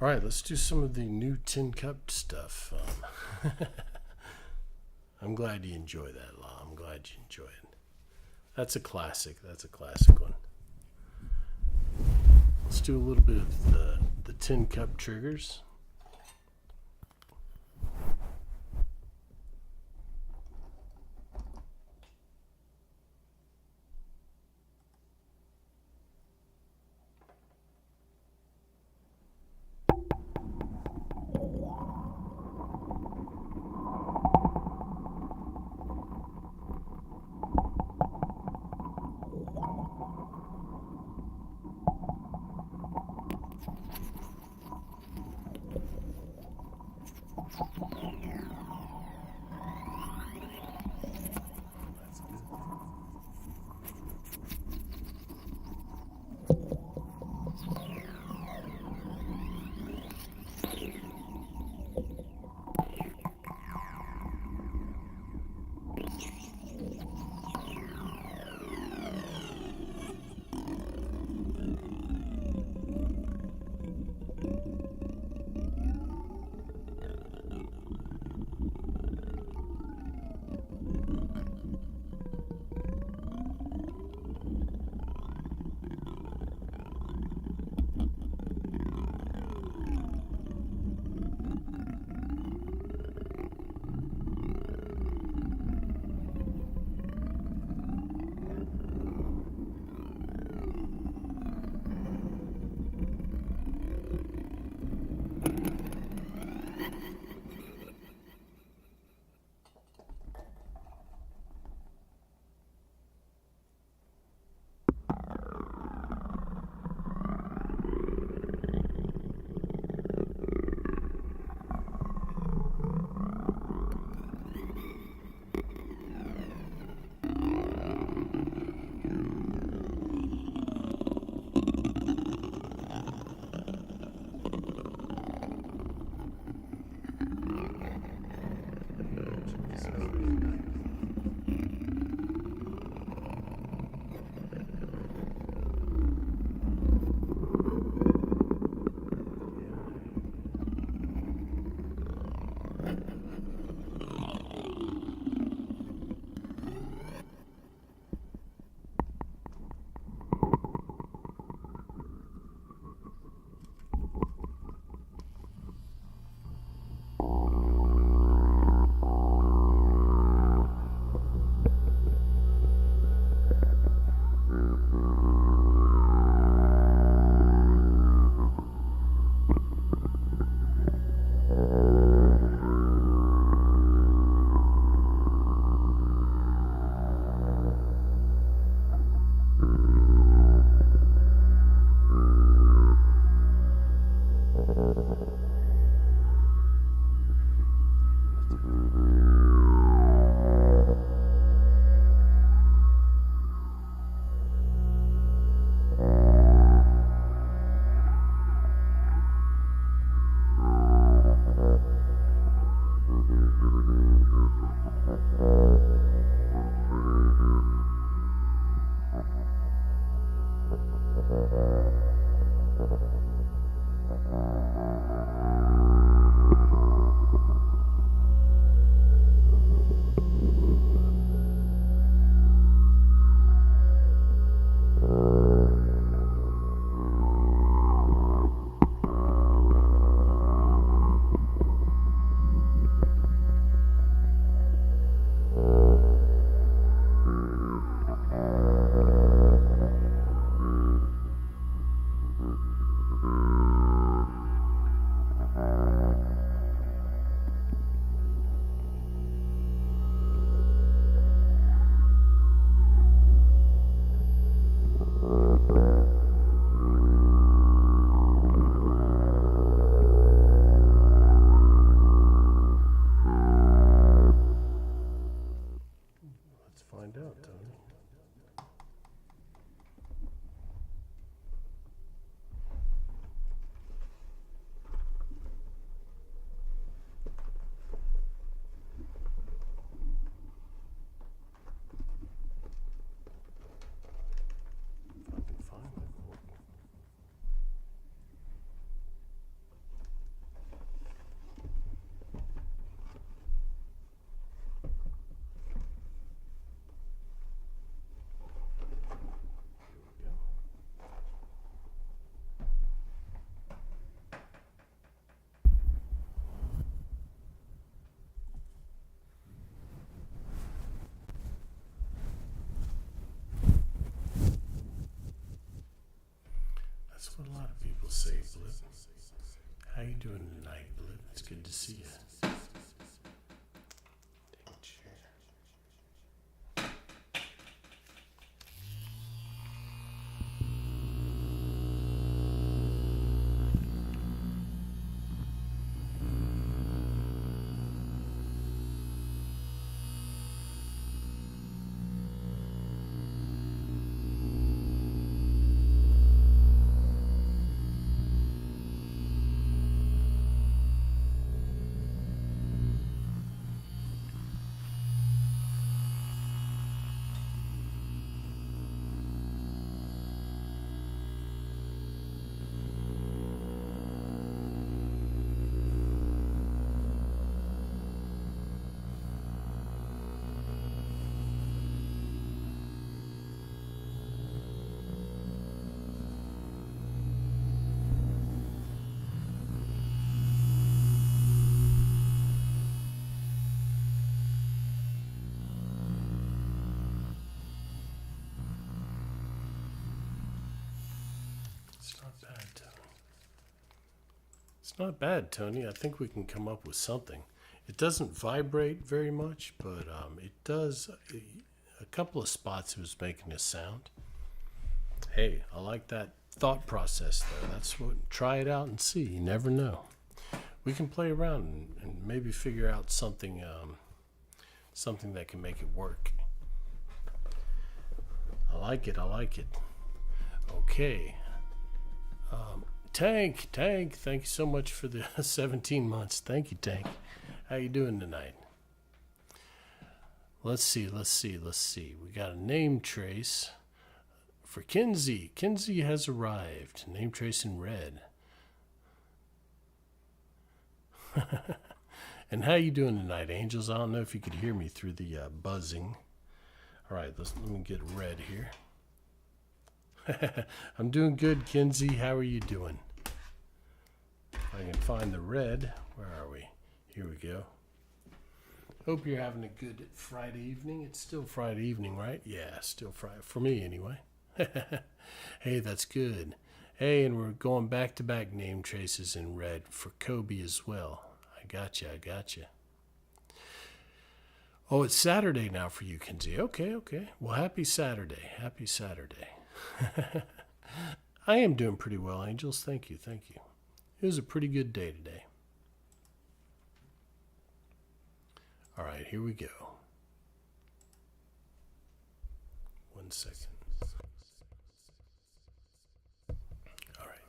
All right, let's do some of the new Tin Cup stuff. I'm glad you enjoy that, Lyle. I'm glad you enjoy it. That's a classic. That's a classic one. Let's do a little bit of the Tin Cup triggers. That's what a lot of people say, Blip. How you doing tonight, Blip? It's good to see you. Take a chair. It's not bad, Tony. It's not bad, Tony. I think we can come up with something. It doesn't vibrate very much, but it does. A couple of spots it was making a sound. Hey, I like that thought process though. That's what. Try it out and see. You never know. We can play around and maybe figure out something, something that can make it work. I like it. I like it. Okay. Tank, thank you so much for the 17 months. Thank you, Tank. How you doing tonight? Let's see. We got a name trace for Kinsey. Kinsey has arrived. Name trace in red. And how you doing tonight, Angels? I don't know if you could hear me through the buzzing. All right, let me get red here. I'm doing good, Kinsey. How are you doing? If I can find the red. Where are we? Here we go. Hope you're having a good Friday evening. It's still Friday evening, right? Yeah, still Friday. For me, anyway. Hey, that's good. Hey, and we're going back-to-back name traces in red for Kobe as well. I got you. Oh, it's Saturday now for you, Kinsey. Okay. Well, happy Saturday. I am doing pretty well, Angels. Thank you. It was a pretty good day today. All right, here we go. 1 second. All right.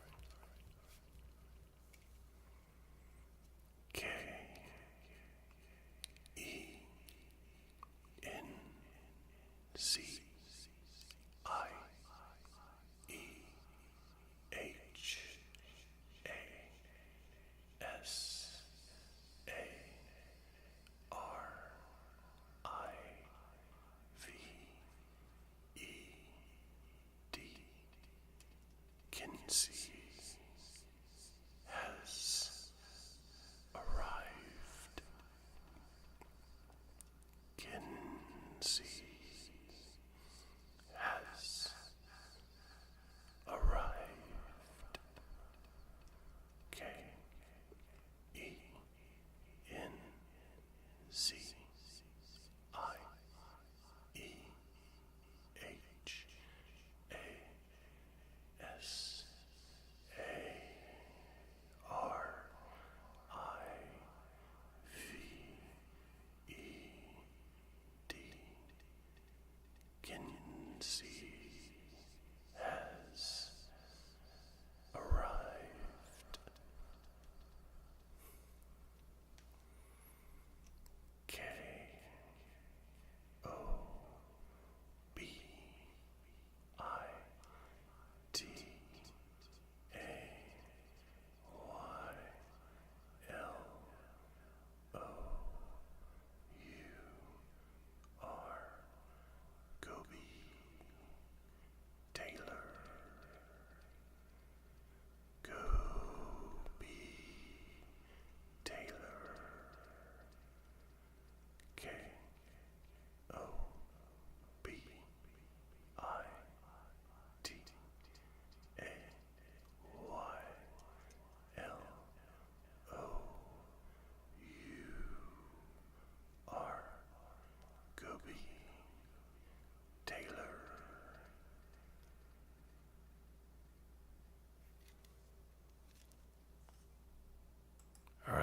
K E N C I E H A S A R I V E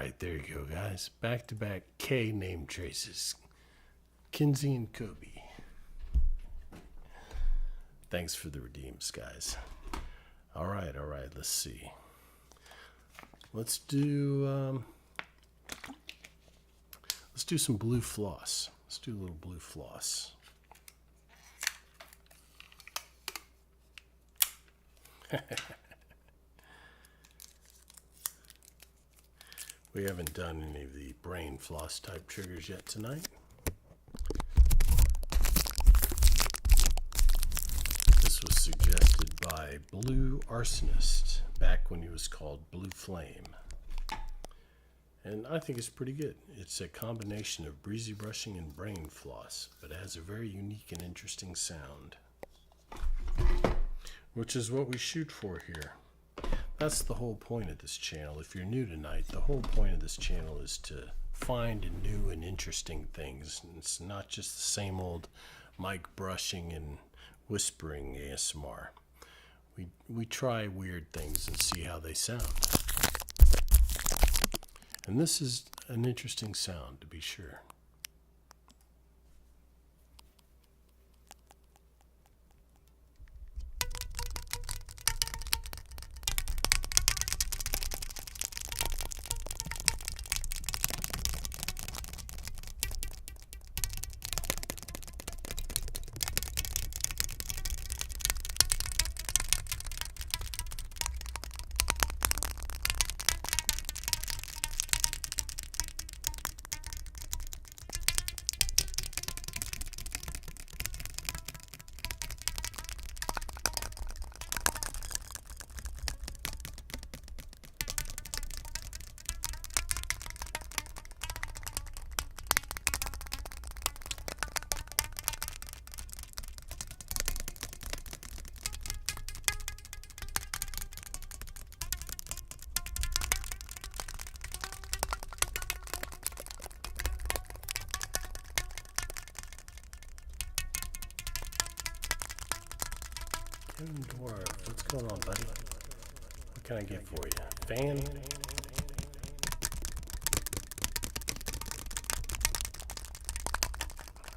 right, there you go, guys. Back-to-back K name traces. Kinsey and Kobe. Thanks for the redeems, guys. All right, let's see. Let's do some blue floss. Let's do a little blue floss. We haven't done any of the brain floss type triggers yet tonight. This was suggested by Blue Arsonist back when he was called Blue Flame. And I think it's pretty good. It's a combination of breezy brushing and brain floss, but it has a very unique and interesting sound, which is what we shoot for here. That's the whole point of this channel. If you're new tonight, the whole point of this channel is to find new and interesting things. And it's not just the same old mic brushing and whispering ASMR. We try weird things and see how they sound. And this is an interesting sound, to be sure. Dwarf, what's going on, buddy? What can I get for you? Fan?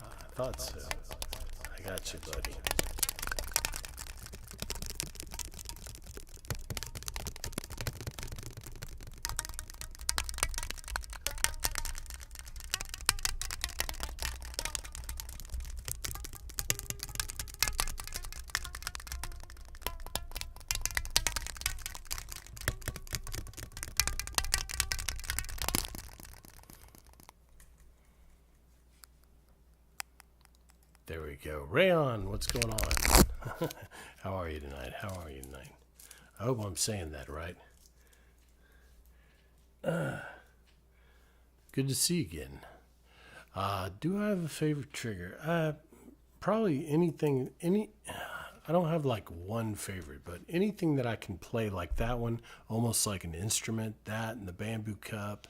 I thought so. I got you, buddy. There we go. Rayon, what's going on? How are you tonight? I hope I'm saying that right. Good to see you again. Do I have a favorite trigger? Probably anything, I don't have like one favorite, but anything that I can play like that one, almost like an instrument, that and the bamboo cup.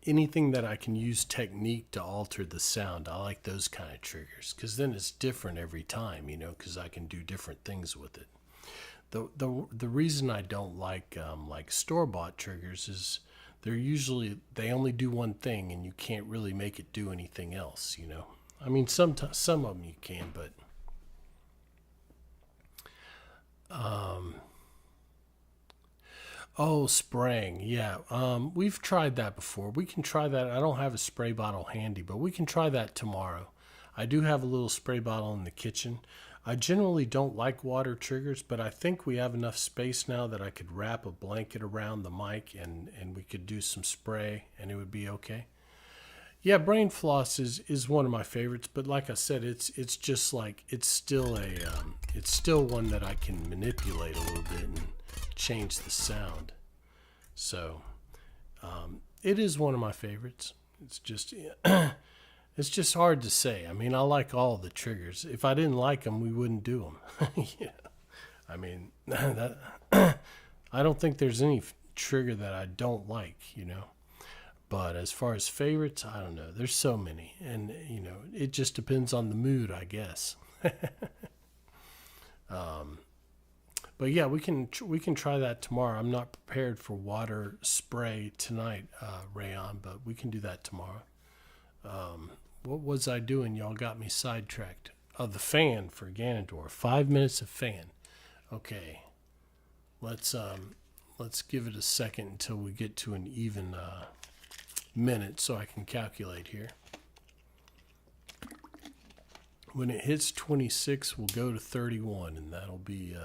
Anything that I can use technique to alter the sound, I like those kind of triggers, because then it's different every time, because I can do different things with it. The reason I don't like store-bought triggers is they only do one thing, and you can't really make it do anything else. I mean, some of them you can, but oh, spraying. Yeah. We've tried that before. We can try that. I don't have a spray bottle handy, but we can try that tomorrow. I do have a little spray bottle in the kitchen. I generally don't like water triggers, but I think we have enough space now that I could wrap a blanket around the mic and we could do some spray and it would be okay. Yeah, brain floss is one of my favorites, but like I said, it's just like it's still one that I can manipulate a little bit and change the sound. So it is one of my favorites. It's just hard to say. I mean, I like all the triggers. If I didn't like them, we wouldn't do them. Yeah. I mean, I don't think there's any trigger that I don't like, But as far as favorites, I don't know. There's so many. And, it just depends on the mood, I guess. But But yeah, we can try that tomorrow. I'm not prepared for water spray tonight, Rayon, but we can do that tomorrow. What was I doing? Y'all got me sidetracked. Oh, the fan for Ganondorf. 5 minutes of fan. Okay, let's give it a second until we get to an even minute so I can calculate here. When it hits 26, we'll go to 31, and that'll be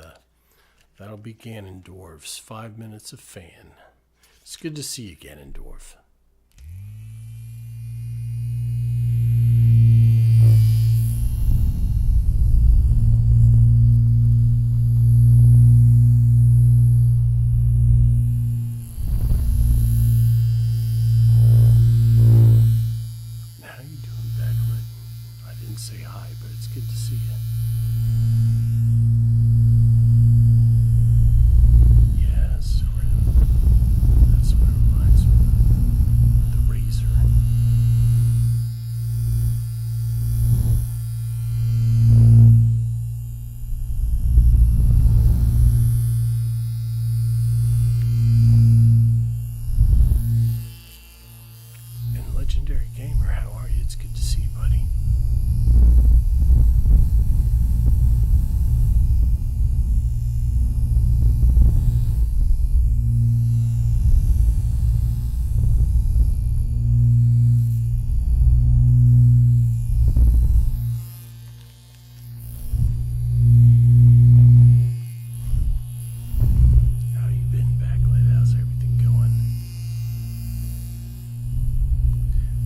Ganondorf's 5 minutes of fan. It's good to see you, Ganondorf. How you doing, Backlit? I didn't say hi, but it's good to see you. Yes, that's what reminds me. The razor. And Legendary Gamer, how are you? It's good to see you, buddy. How you been, Backlit? How's everything going?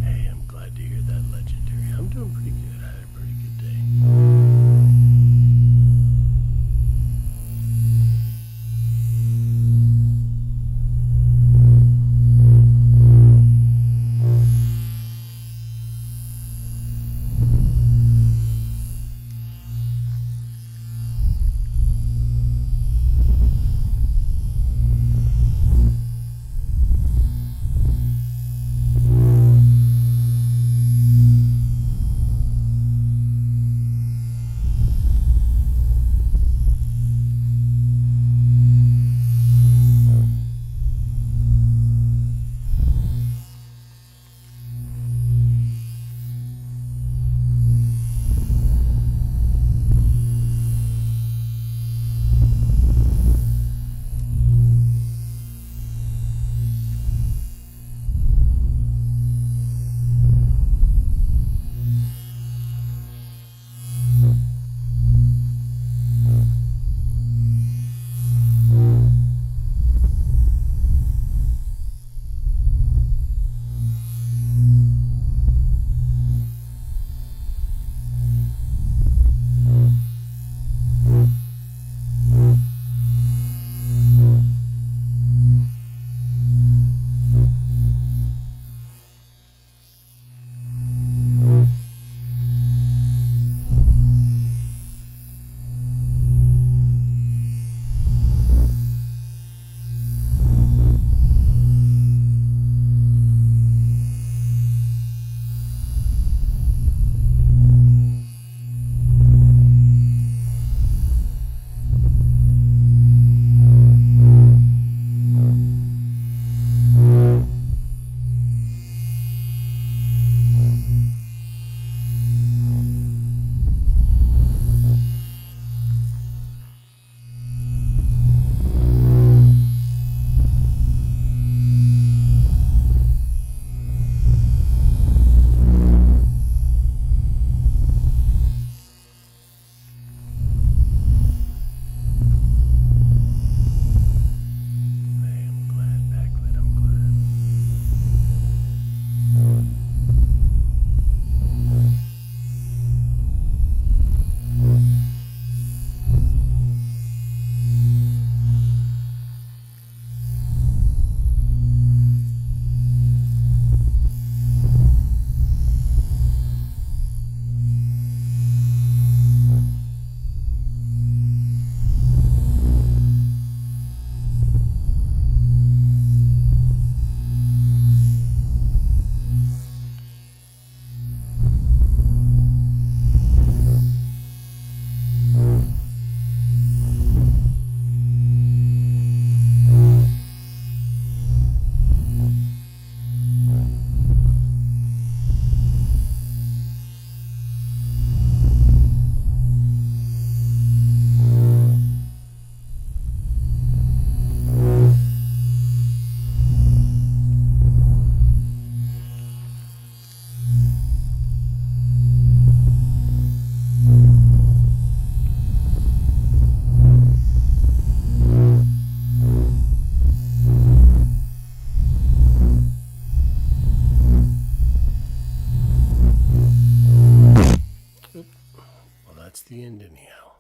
Hey, I'm glad to hear that, Legendary. I'm doing pretty good. I had a pretty good day. the end anyhow.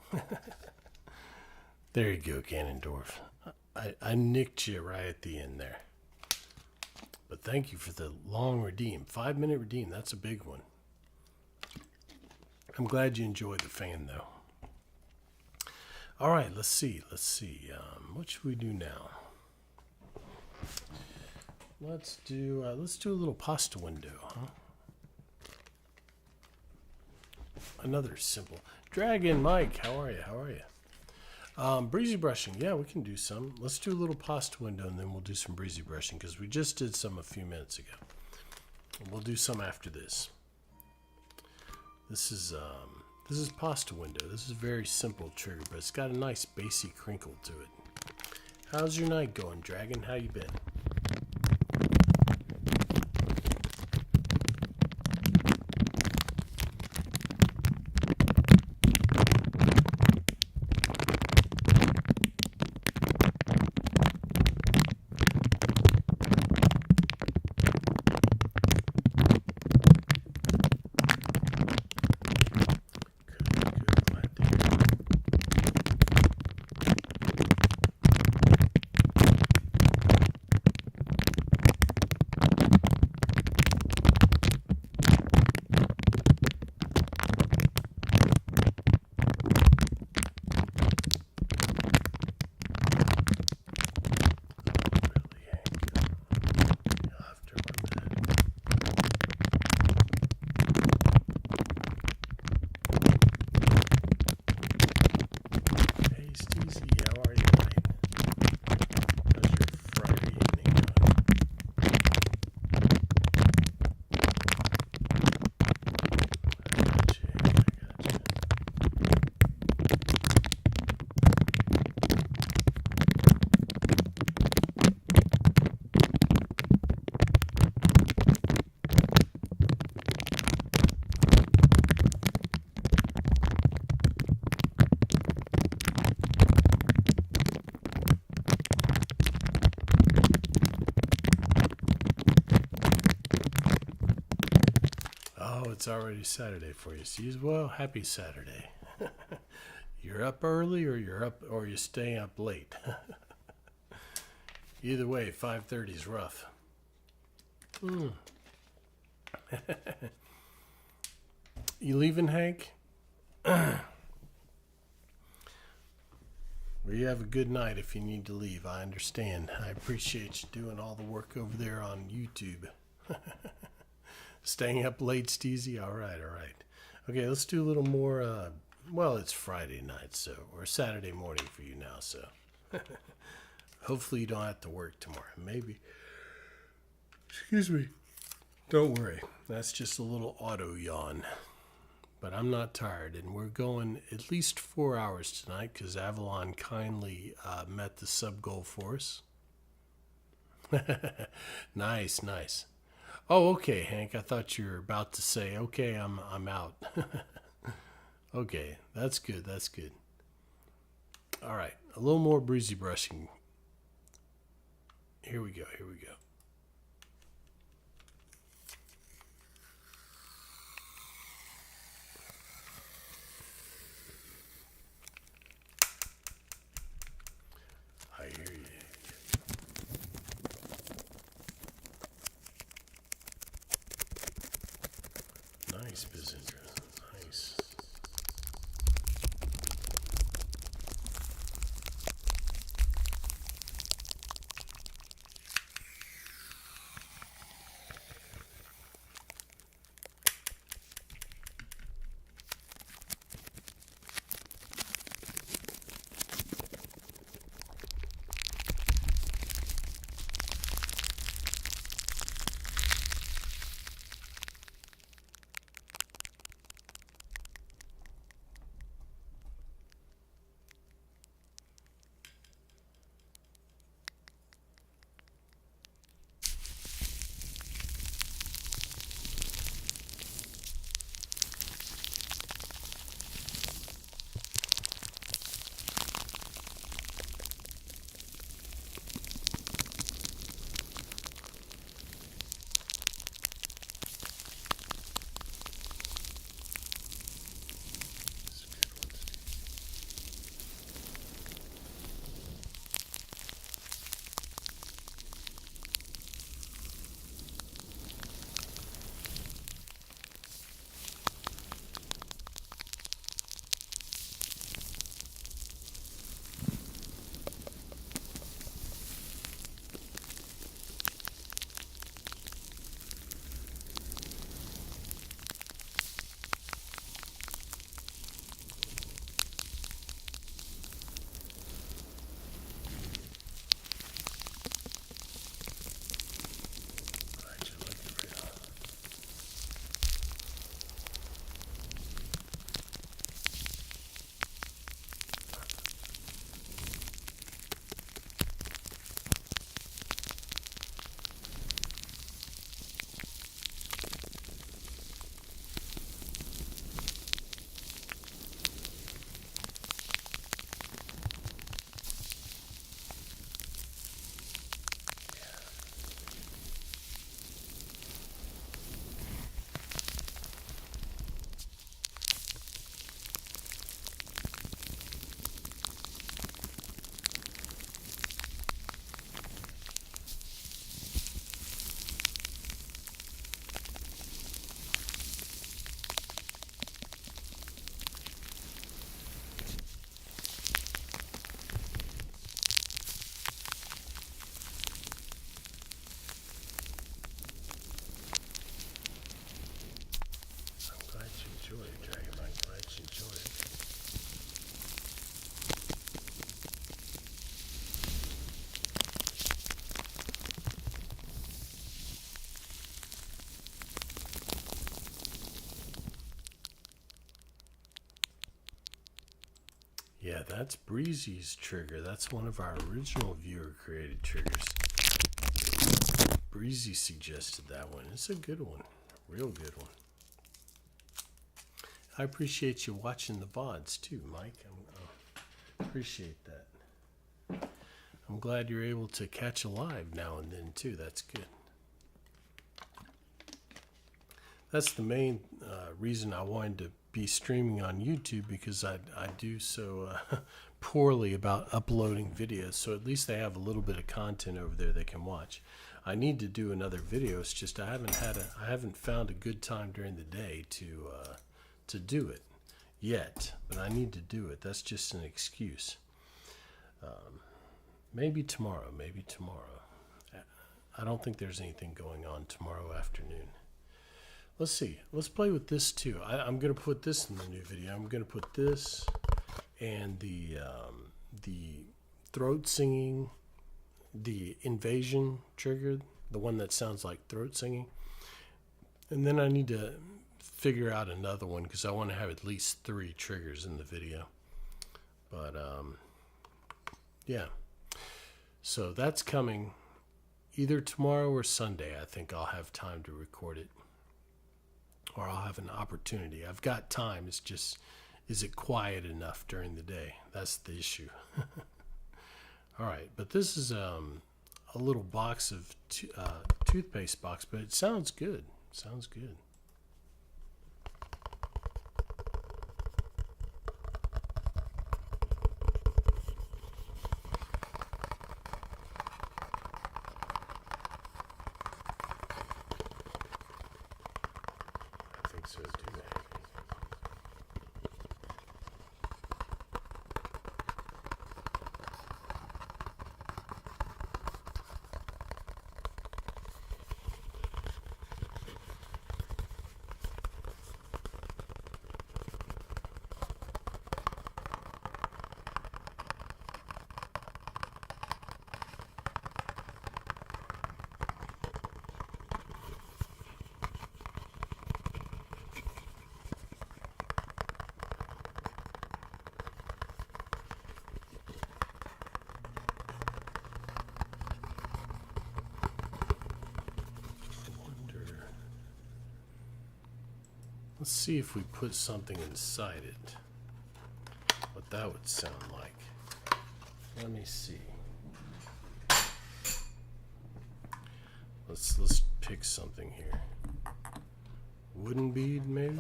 There you go, Ganondorf. I nicked you right at the end there. But thank you for the long redeem. 5-minute redeem. That's a big one. I'm glad you enjoyed the fan, though. All right, let's see. What should we do now? Let's do a little pasta window, huh? Another simple. Dragon Mike, how are you? Breezy brushing. Yeah, we can do some. Let's do a little pasta window, and then we'll do some breezy brushing because we just did some a few minutes ago. We'll do some after this. This is pasta window. This is a very simple trigger, but it's got a nice bassy crinkle to it. How's your night going, Dragon? How you been? It's already Saturday for you. See, well, happy Saturday. You're up early or you're staying up late. Either way, 5:30 is rough. You leaving, Hank? Well, you have a good night if you need to leave. I understand. I appreciate you doing all the work over there on YouTube. Staying up late, Steezy? All right. Okay, let's do a little more. Well, it's Friday night, or Saturday morning for you now, so. Hopefully you don't have to work tomorrow. Maybe. Excuse me. Don't worry. That's just a little auto yawn. But I'm not tired, and we're going at least 4 hours tonight because Avalon kindly met the sub-goal for us. Nice. Oh, okay, Hank. I thought you were about to say, okay, I'm out. Okay, that's good. All right, a little more breezy brushing. Here we go. I hear you. Nice business. Nice. that's Breezy's trigger. That's one of our original viewer created triggers. Breezy suggested that one. It's a good one. Real good one. I appreciate you watching the VODs too, Mike. I appreciate that. I'm glad you're able to catch a live now and then too. That's good. That's the main reason I wanted to be streaming on YouTube, because I do so poorly about uploading videos. So at least they have a little bit of content over there they can watch. I need to do another video. It's just I haven't found a good time during the day to do it yet, but I need to do it. That's just an excuse. Maybe tomorrow. I don't think there's anything going on tomorrow afternoon. Let's see. Let's play with this too. I'm going to put this in the new video. I'm going to put this and the throat singing, the invasion trigger, the one that sounds like throat singing. And then I need to figure out another one because I want to have at least 3 triggers in the video. But yeah. So that's coming either tomorrow or Sunday. I think I'll have time to record it. Or I'll have an opportunity. I've got time. It's just, is it quiet enough during the day? That's the issue. All right, but this is a little box of toothpaste box, but it sounds good. Sounds good. So too. Let's see if we put something inside it, what that would sound like. Let me see. Let's pick something here. Wooden bead, maybe?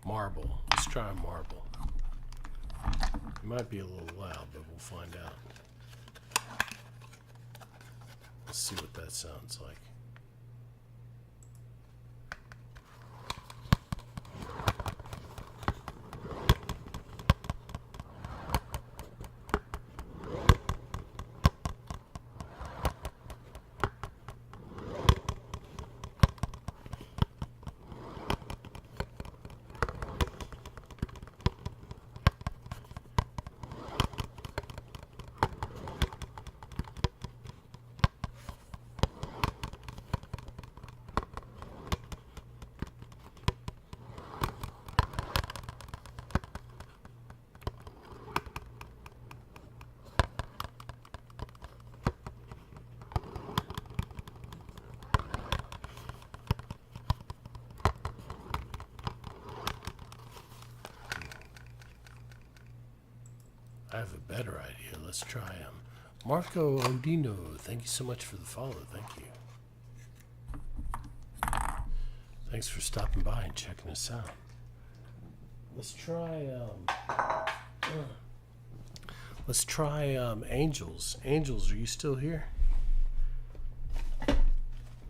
Marble. Let's try marble. It might be a little loud, but we'll find out. Let's see what that sounds like. I have a better idea. Let's try Marco Odino. Thank you so much for the follow. Thank you. Thanks for stopping by and checking us out. Let's try Angels. Angels, are you still here?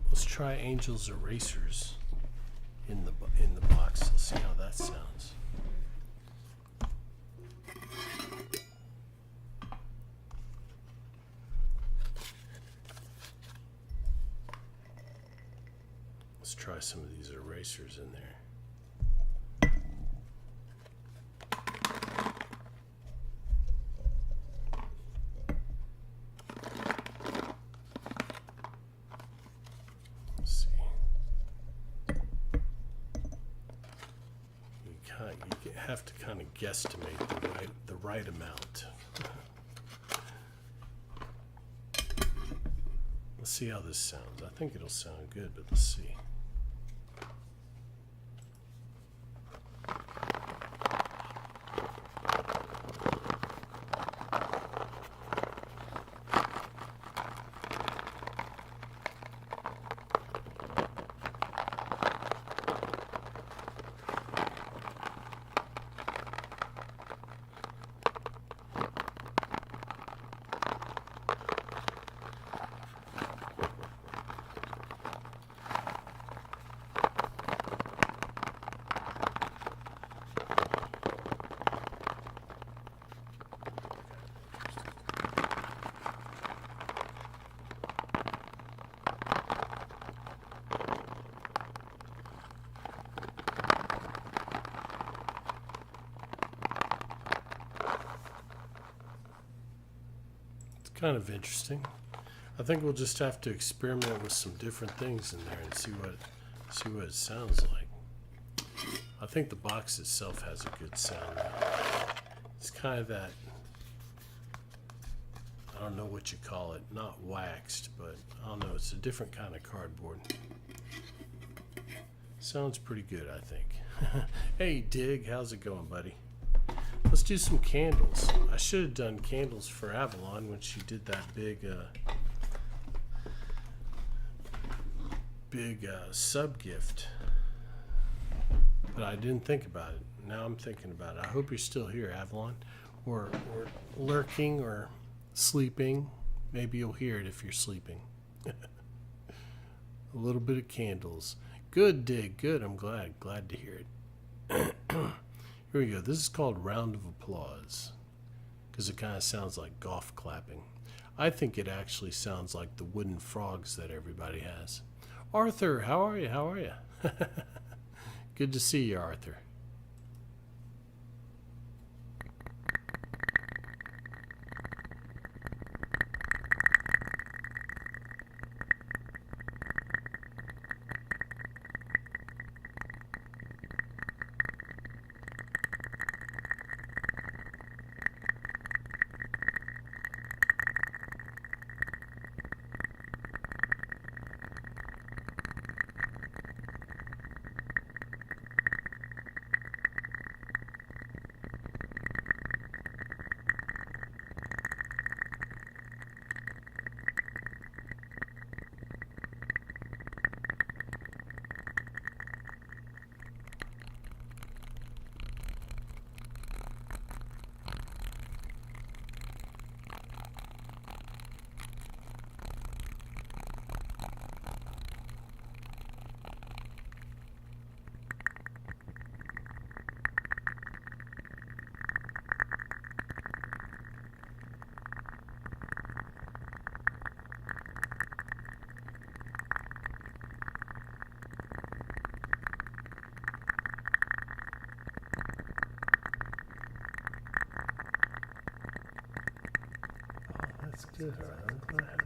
Let's try Angels Erasers in the box. Let's see how that sounds. Let's try some of these erasers in there. Let's see. We got you have to kind of guesstimate the right amount. Let's see how this sounds. I think it'll sound good, but let's see. Kind of interesting. I think we'll just have to experiment with some different things in there and see what it sounds like. I think the box itself has a good sound. It's kind of that, I don't know what you call it, not waxed, but I don't know, it's a different kind of cardboard. Sounds pretty good, I think. Hey Dig, how's it going, buddy? Let's do some candles. I should have done candles for Avalon when she did that big sub gift, but I didn't think about it. Now I'm thinking about it. I hope you're still here, Avalon, or lurking or sleeping. Maybe you'll hear it if you're sleeping. A little bit of candles. Good, Dig. Good. I'm glad to hear it. Here we go. This is called Round of Applause because it kind of sounds like golf clapping. I think it actually sounds like the wooden frogs that everybody has. Arthur, how are you? How are you? Good to see you, Arthur. That's good. I'm glad.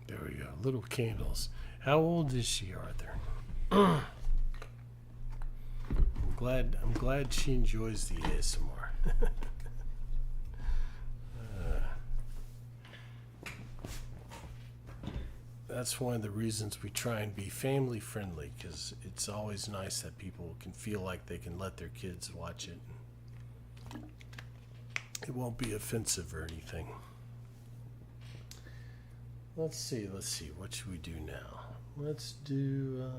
There we go. Little candles. How old is she, Arthur? I'm glad she enjoys the ASMR. That's one of the reasons we try and be family friendly, because it's always nice that people can feel like they can let their kids watch it. It won't be offensive or anything. Let's see. What should we do now? Let's do.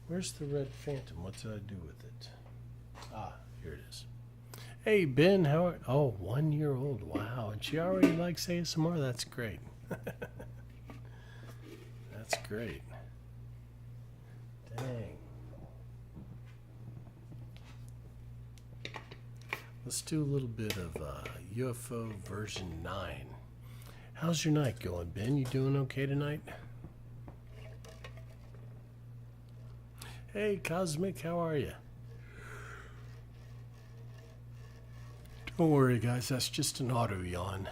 Where's the Red Phantom? What did I do with it? Ah, here it is. Hey, Ben, how are... Oh, 1 year old. Wow. And she already likes ASMR? That's great. That's great. Dang. Let's do a little bit of UFO version 9. How's your night going, Ben? You doing okay tonight? Hey, Cosmic, how are you? Don't worry, guys. That's just an auto yawn.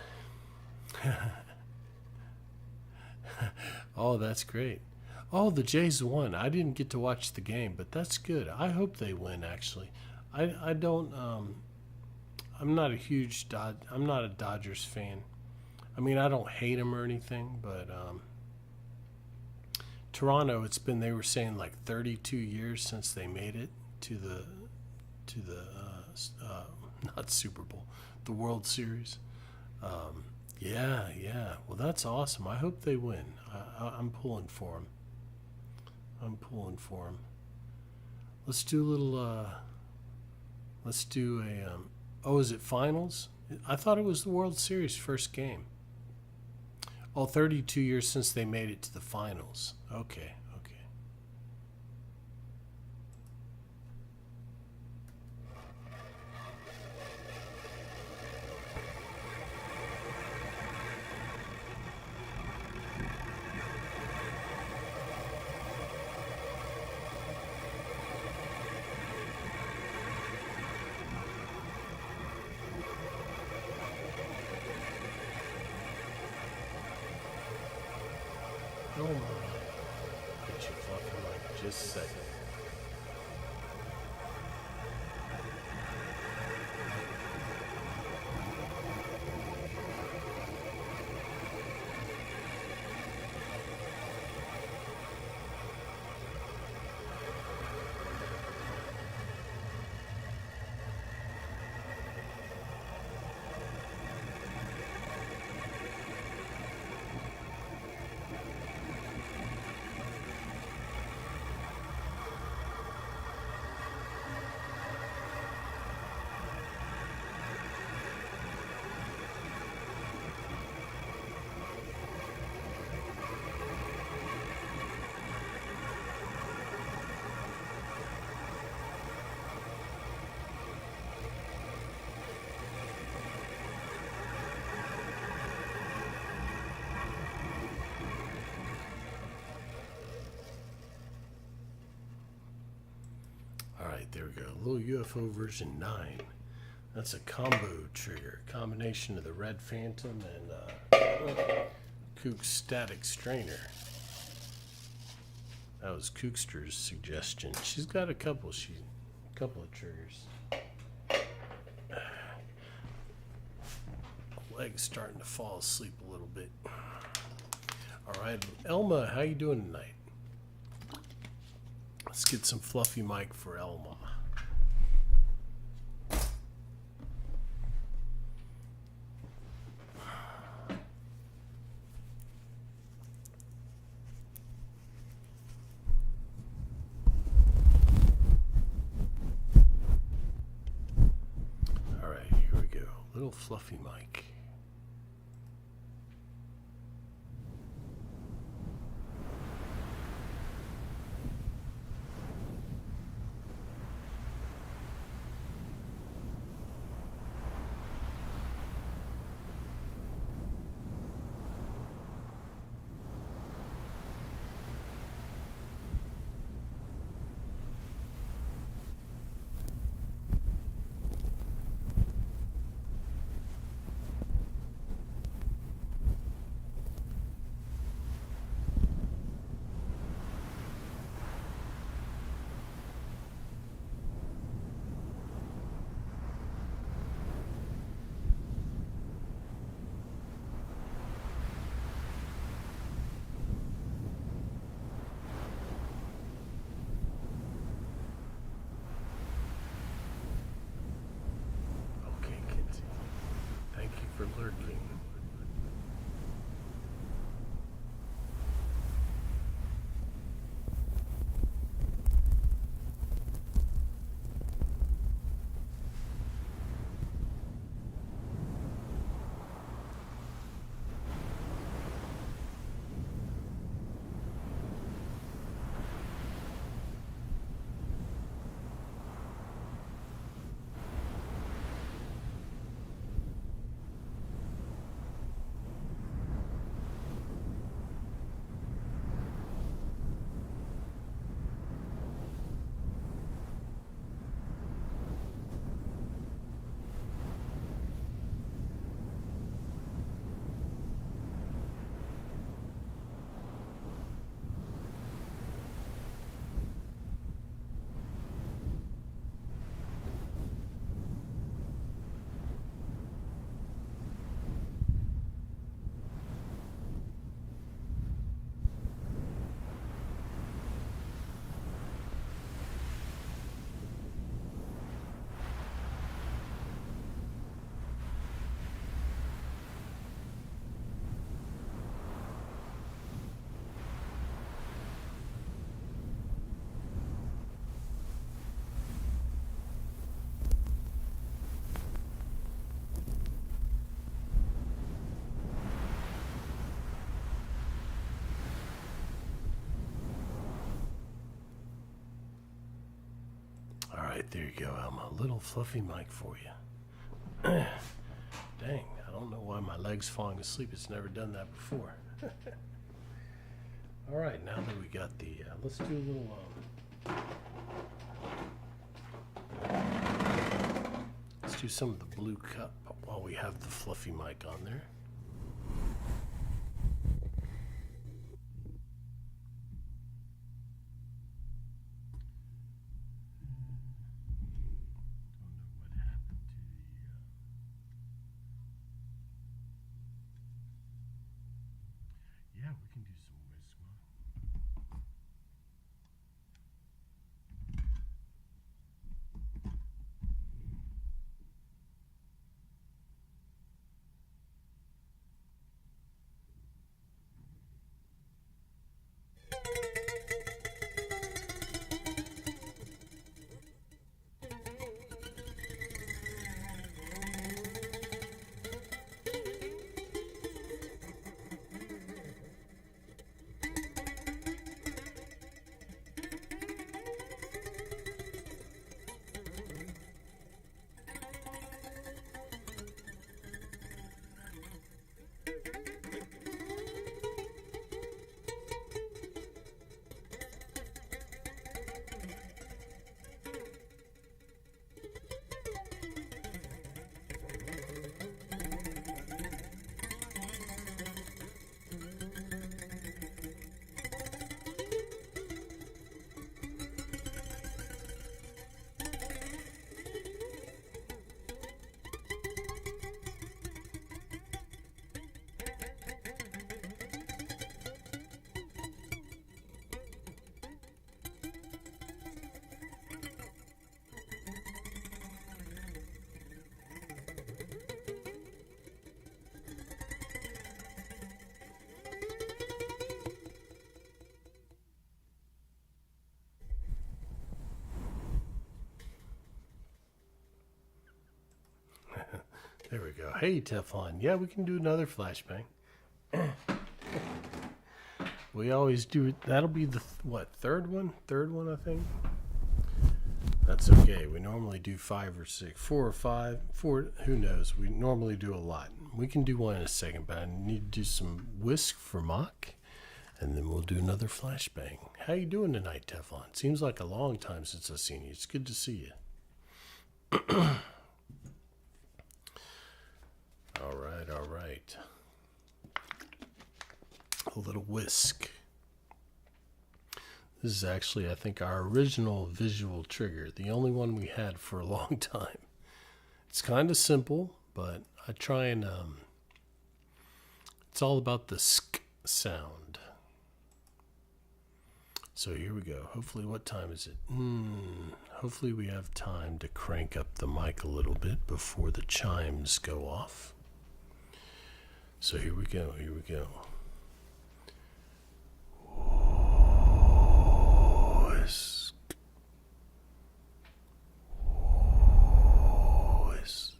Oh, that's great. Oh, the Jays won. I didn't get to watch the game, but that's good. I hope they win, actually. I don't... I'm not a Dodgers fan. I mean, I don't hate them or anything, but Toronto, they were saying like 32 years since they made it to the not Super Bowl, the World Series. Yeah. Well, that's awesome. I hope they win. I'm pulling for them. Let's do a little. Let's do a. Oh, is it finals? I thought it was the World Series first game. Oh, 32 years since they made it to the finals. Okay. Oh my. Get your fucking mic just a second. There we go. A little UFO version 9. That's a combo trigger. Combination of the Red Phantom and Kook's Static Strainer. That was Kookster's suggestion. She's got a couple of triggers. Leg's starting to fall asleep a little bit. All right, Elma, how you doing tonight? Let's get some fluffy mic for Elma. All right, here we go. Little fluffy mic. there you go, Elma. A little fluffy mic for you. Dang, I don't know why my leg's falling asleep. It's never done that before. All right, now that we got the, let's do a little, let's do some of the blue cup while we have the fluffy mic on there. Yeah, we can do some Wisma. There we go. Hey, Teflon. Yeah, we can do another flashbang. We always do it. That'll be the, third one? Third one, I think. That's okay. We normally do 5 or 6. 4 or 5. 4, who knows? We normally do a lot. We can do one in a second, but I need to do some whisk for mock, and then we'll do another flashbang. How you doing tonight, Teflon? Seems like a long time since I've seen you. It's good to see you. All right, all right. A little whisk. This is actually, I think, our original visual trigger, the only one we had for a long time. It's kind of simple, but I try and, it's all about the sk sound. So here we go. Hopefully, what time is it? Hopefully we have time to crank up the mic a little bit before the chimes go off. So here we go, here we go. Whisk. Whisk.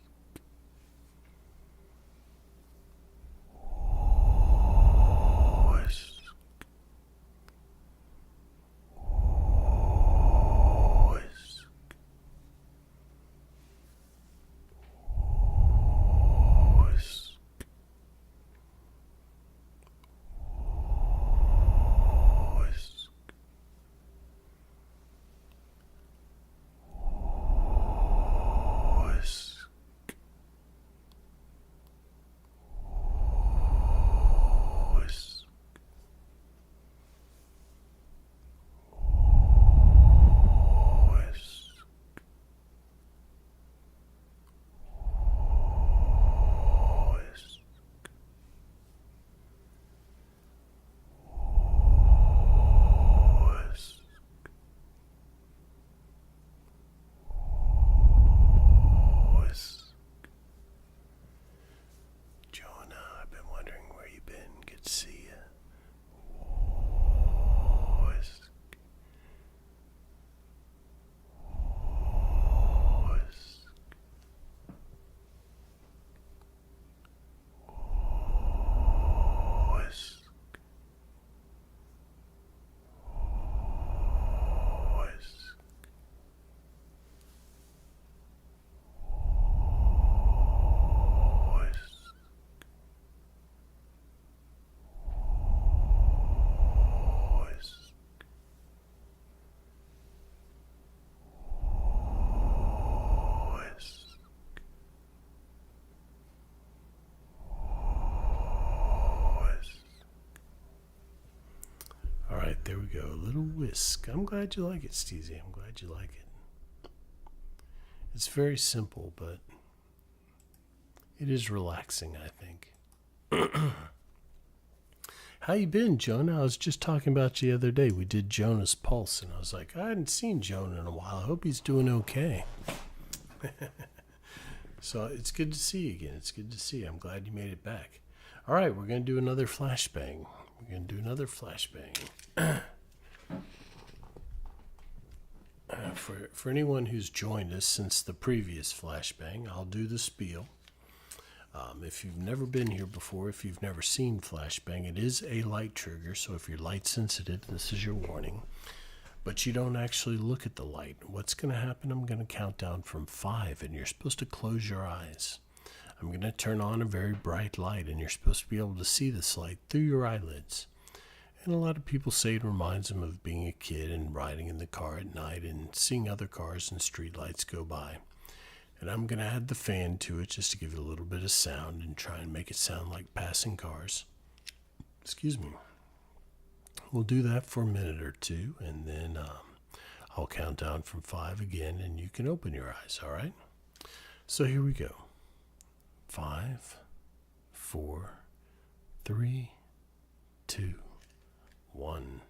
Whisk. go. A little whisk. I'm glad you like it, Steezy. I'm glad you like it. It's very simple, but it is relaxing, I think. How you been, Jonah? I was just talking about you the other day. We did Jonah's Pulse, and I was like, I hadn't seen Jonah in a while. I hope he's doing okay. So it's good to see you again. It's good to see you. I'm glad you made it back. All right, we're going to do another flashbang. For anyone who's joined us since the previous flashbang, I'll do the spiel. If you've never been here before, if you've never seen flashbang, it is a light trigger, so if you're light sensitive, this is your warning. But you don't actually look at the light. What's going to happen, I'm going to count down from 5, and you're supposed to close your eyes. I'm going to turn on a very bright light, and you're supposed to be able to see this light through your eyelids. And a lot of people say it reminds them of being a kid and riding in the car at night and seeing other cars and street lights go by. And I'm going to add the fan to it just to give it a little bit of sound and try and make it sound like passing cars. Excuse me. We'll do that for a minute or two, and then I'll count down from 5 again, and you can open your eyes, all right? So here we go. 5, 4, 3, 2, 1.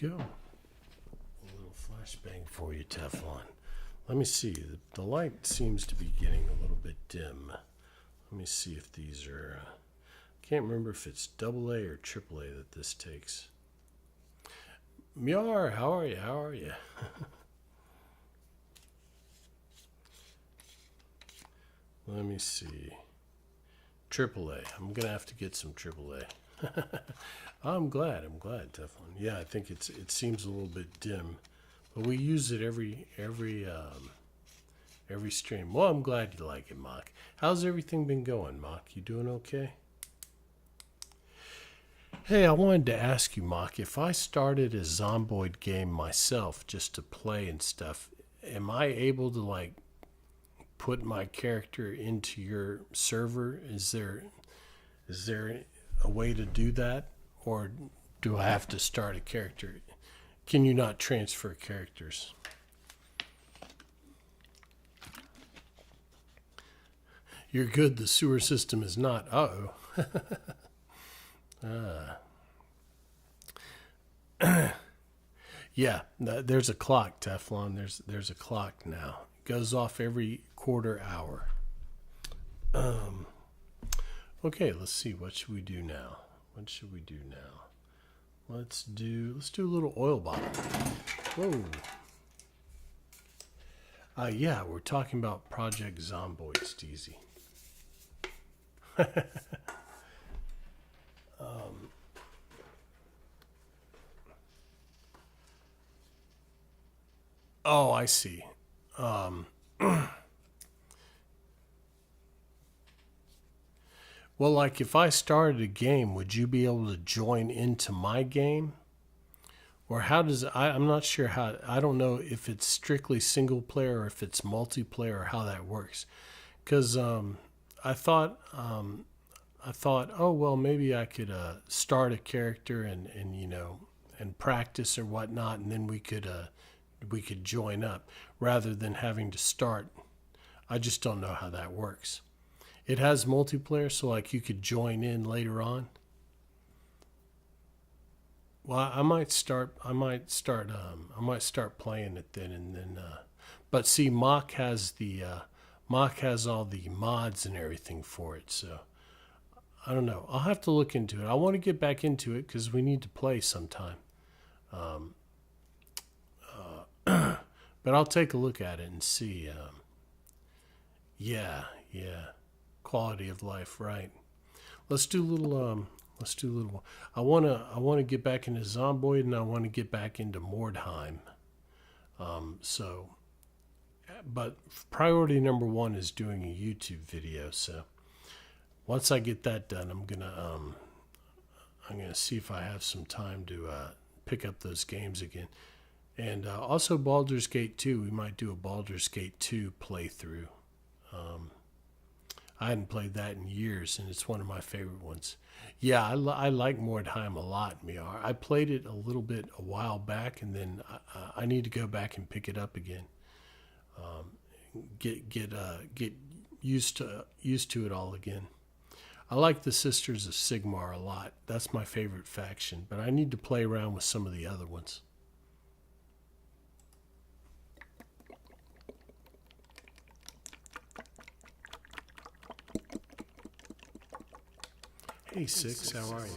Go. A little flashbang for you, Teflon. Let me see. The light seems to be getting a little bit dim. Let me see if these are... can't remember if it's AA or AAA that this takes. Myar, how are you? How are you? Let me see. AAA. I'm going to have to get some AAA. I'm glad, Teflon. Yeah, I think it seems a little bit dim, but we use it every stream. Well, I'm glad you like it, Mock. How's everything been going, Mock? You doing okay? Hey, I wanted to ask you, Mock, if I started a Zomboid game myself just to play and stuff, am I able to like put my character into your server? Is there a way to do that? Or do I have to start a character? Can you not transfer characters? You're good, the sewer system is not. Uh-oh. Yeah, there's a clock, Teflon. There's a clock now. It goes off every quarter hour. Okay, let's see. What should we do now? Let's do a little oil bottle. Whoa. Yeah, we're talking about Project Zomboid, Steezy. Oh, I see. Well, like if I started a game, would you be able to join into my game? Or how does I'm not sure how, I don't know if it's strictly single player or if it's multiplayer or how that works. Because I thought I thought, oh well, maybe I could start a character and and practice or whatnot, and then we could join up rather than having to start. I just don't know how that works. It has multiplayer, so like you could join in later on. Well, I might start. I might start playing it then, and then. But see, Mock has all the mods and everything for it, so I don't know. I'll have to look into it. I want to get back into it because we need to play sometime. Um, but I'll take a look at it and see. Yeah, yeah, quality of life, right? Let's do a little. Let's do a little. I wanna get back into Zomboid and I want to get back into Mordheim. So, but priority number one is doing a YouTube video. So once I get that done, I'm gonna see if I have some time to pick up those games again. And also Baldur's Gate 2. We might do a Baldur's Gate 2 playthrough. Um, I hadn't played that in years, and it's one of my favorite ones. Yeah, I like Mordheim a lot, Miar. I played it a little bit a while back, and then I need to go back and pick it up again. Um, get used to it all again. I like the Sisters of Sigmar a lot. That's my favorite faction, but I need to play around with some of the other ones. Hey, Six, how are you?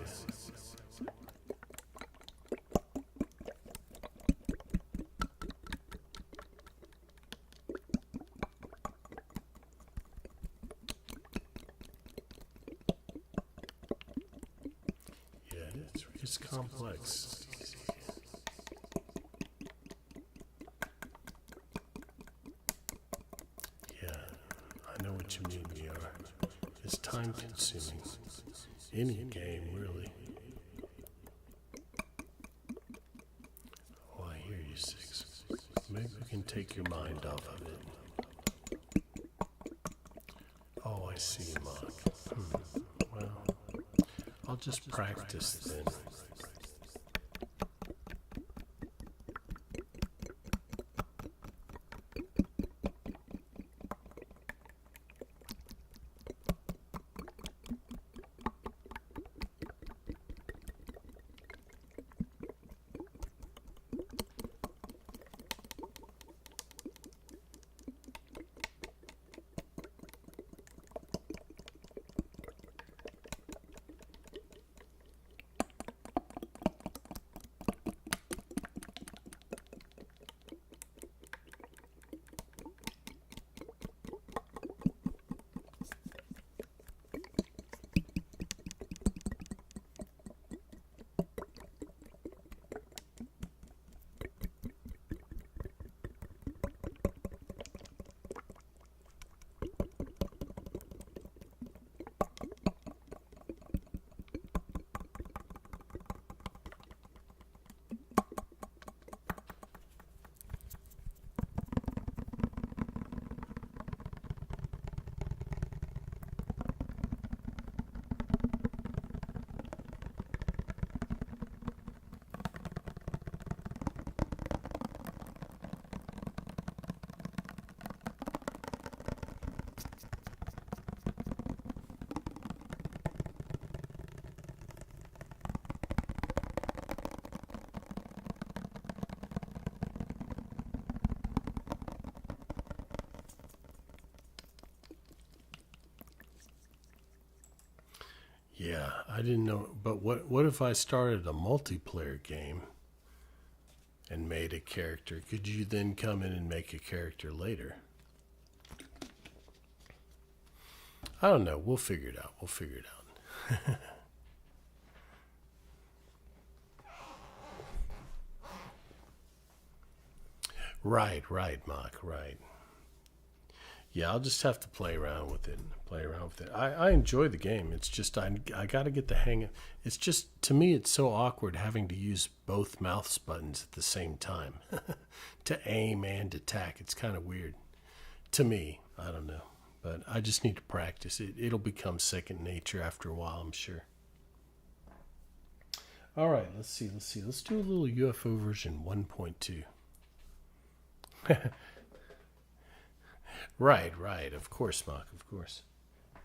Yeah, it's complex. Yeah, I know what you mean, VR. It's time consuming. Any game, really. Oh, I hear you, Six. Maybe we can take your mind off of it. Oh, I see, Mark. Well, I'll just practice then. Yeah, I didn't know. But what if I started a multiplayer game and made a character? Could you then come in and make a character later? I don't know. We'll figure it out. We'll figure it out. Right, right, Mark, right. Yeah, I'll just have to play around with it. Play around with it. I enjoy the game. It's just I got to get the hang of. It's just to me it's so awkward having to use both mouse buttons at the same time to aim and attack. It's kind of weird to me. I don't know, but I just need to practice it. It'll become second nature after a while, I'm sure. All right, let's see. Let's see. Let's do a little UFO version 1.2. Right, right. Of course, Mark. Of course.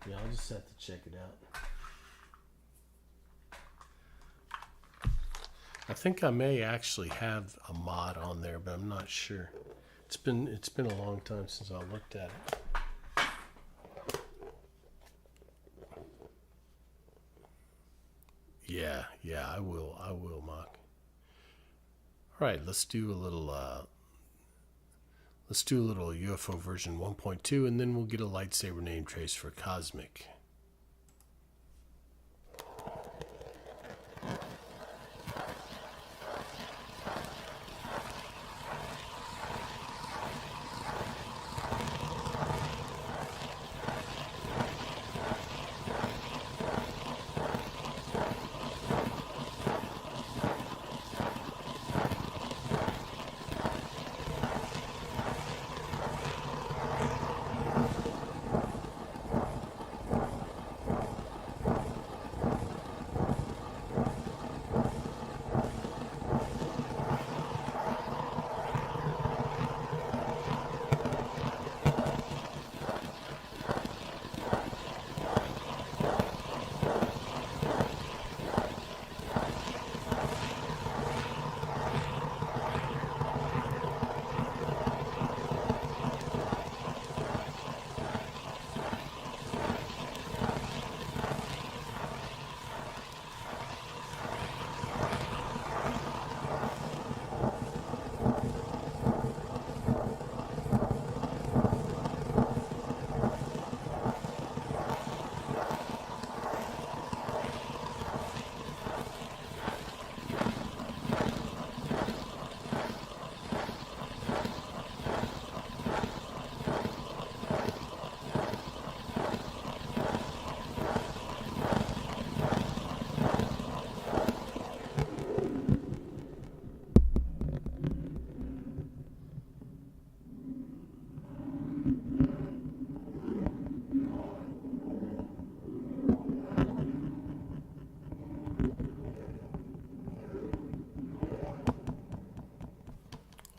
Yeah, I'll just have to check it out. I think I may actually have a mod on there, but I'm not sure. It's been a long time since I looked at it. Yeah, yeah, I will, Mark. All right, let's do a little UFO version 1.2, and then we'll get a lightsaber name trace for Cosmic.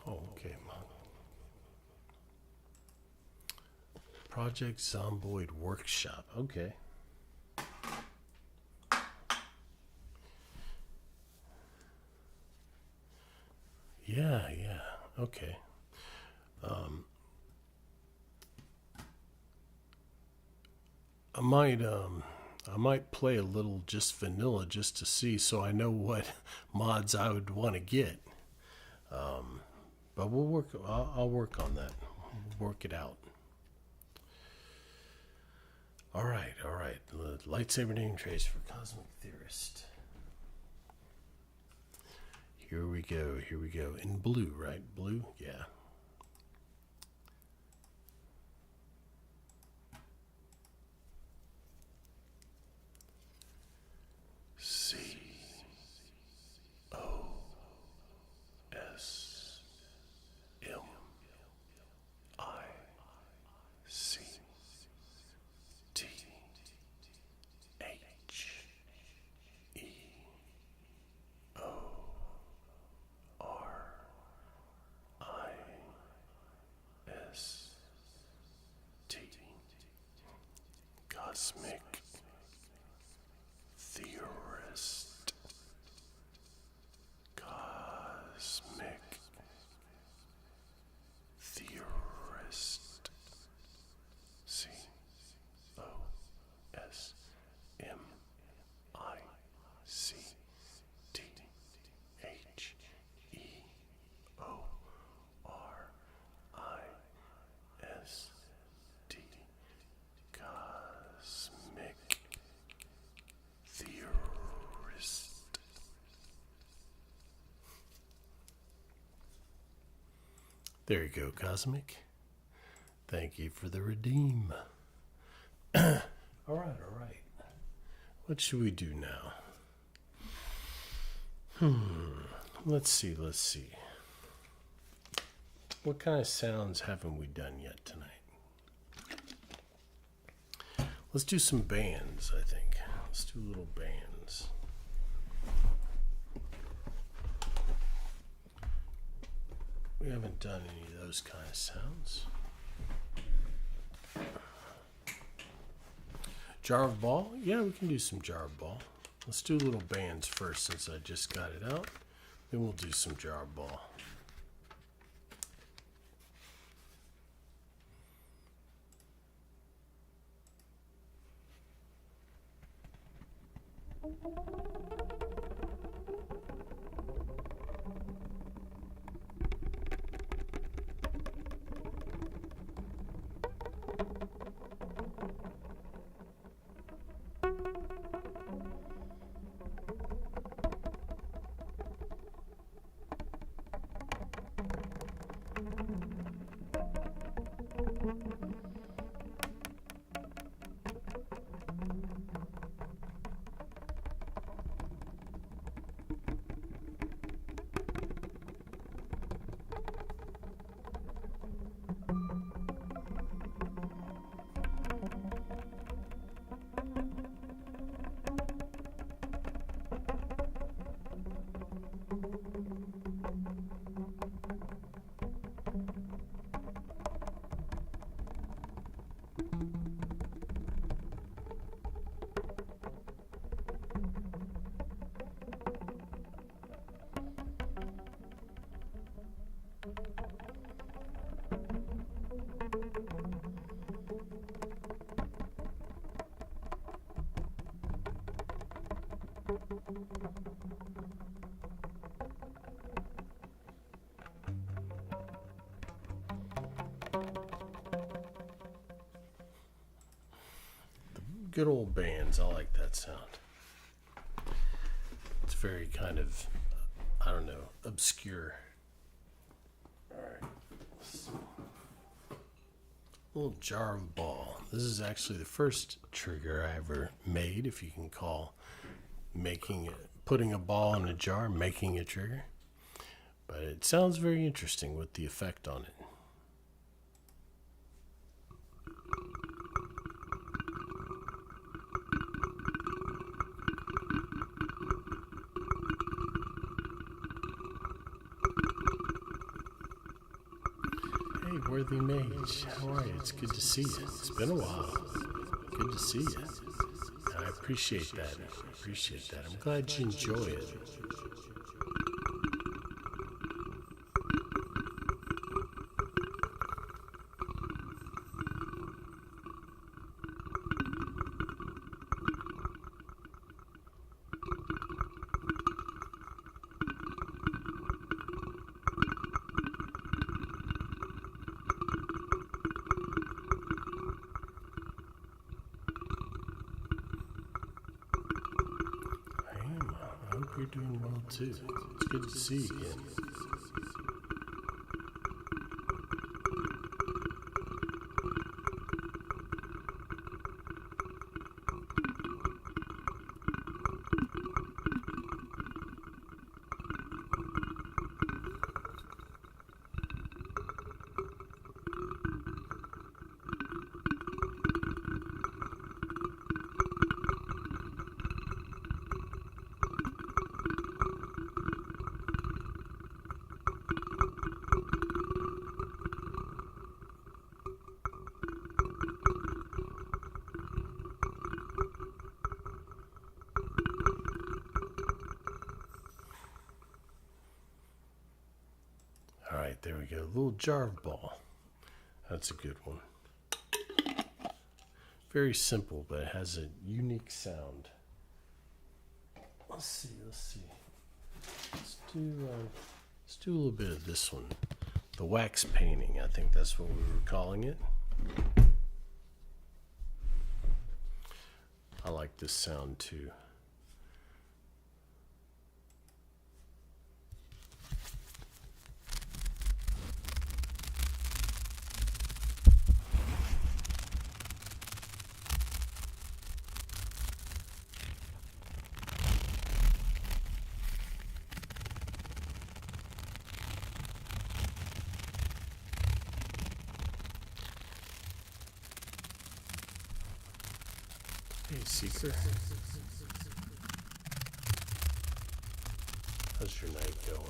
Oh, okay, Mark. Project Zomboid Workshop. Okay. Yeah, yeah. Okay. Um, I might I might play a little just vanilla just to see so I know what mods I would want to get. Um, but I'll work on that. We'll work it out. All right, all right. The lightsaber name trace for Cosmic Theorist. Here we go. Here we go. In blue, right? Blue? Yeah. C O S M I C T H E O R I S T. Cosmic Theorist. Cosmic Theorist. C O S M I C T H E O R I S T. Cosmic There you go, Cosmic. Thank you for the redeem. All right. What should we do now? Let's see. What kind of sounds haven't we done yet tonight? Let's do some bands, I think. Let's do little bands. We haven't done any of those kind of sounds. Jar of Ball? Yeah, we can do some Jar of Ball. Let's do little bands first since I just got it out. Then we'll do some Jar of Ball. Good old bands. I like that sound. It's very kind of, I don't know, obscure. All right. Little Jar of Ball. This is actually the first trigger I ever made, if you can call putting a ball in a jar making a trigger. But it sounds very interesting with the effect on it. Worthy Mage, how are you? It's good to see you. It's been a while. Good to see you. I appreciate that. I'm glad you enjoy it. You're doing well too. It's good to see you again. Alright, there we go. A little Jar of Ball. That's a good one. Very simple, but it has a unique sound. Let's see. Let's do a little bit of this one. The wax painting, I think that's what we were calling it. I like this sound too. Hey, Seeker. How's your night going?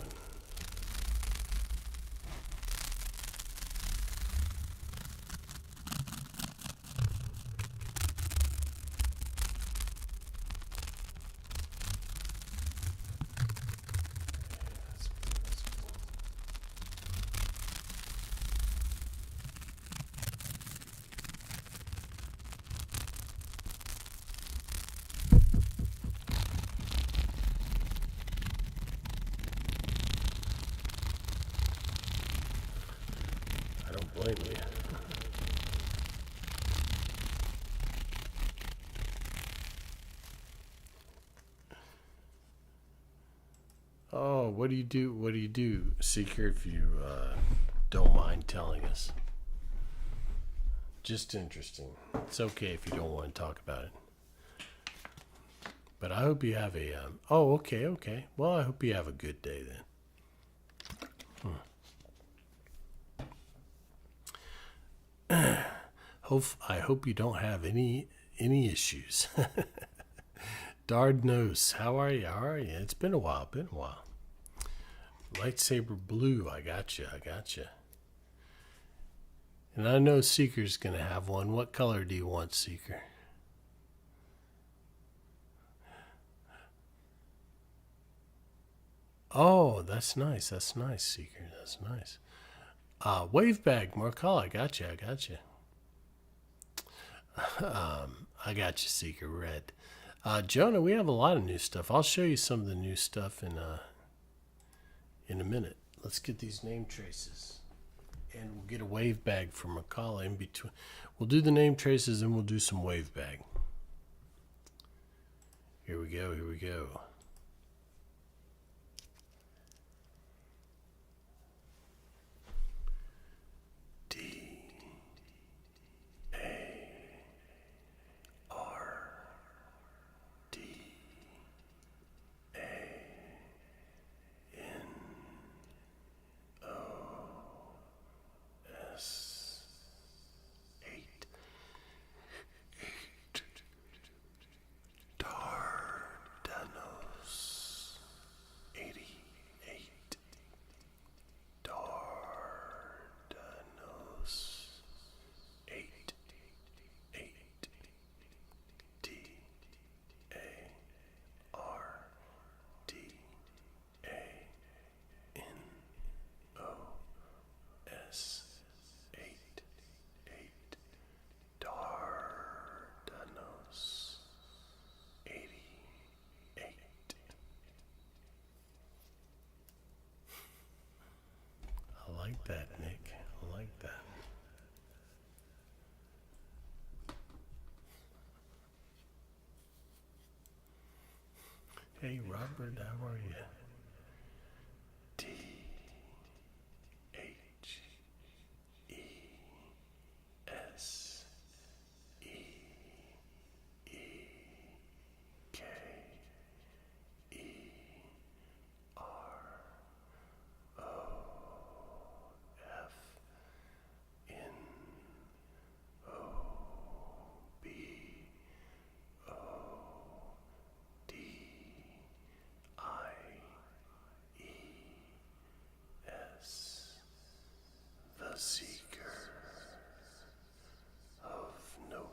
I don't blame you. Oh, what do you do? What do you do, Seeker, if you don't mind telling us? Just interesting. It's okay if you don't want to talk about it. But I hope you have a. Oh, okay, okay. Well, I hope you have a good day then. I hope you don't have any issues. Darnos, how are you? How are you? It's been a while. Been a while. Lightsaber blue. I got you. I got you. And I know Seeker's gonna have one. What color do you want, Seeker? Oh, that's nice. That's nice, Seeker. That's nice. Wave bag, Markall. I got you. I got you. I got you, Seeker. Red. Jonah, we have a lot of new stuff. I'll show you some of the new stuff in a minute. Let's get these name traces. And we'll get a wave bag from Markall in between. We'll do the name traces and we'll do some wave bag. Here we go. Here we go. I like that, Nick. I like that. Hey, Robert, how are you? D H E S E E K E R O F N O B O D I E S, the seeker of nobodies,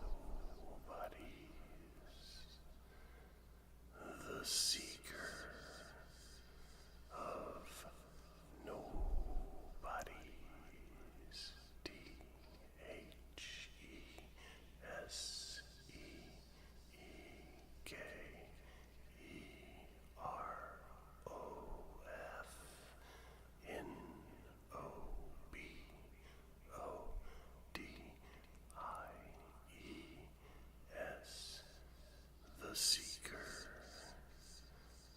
the seeker of nobodies, D H E S E E K E R O F N O B O D I E S, the seeker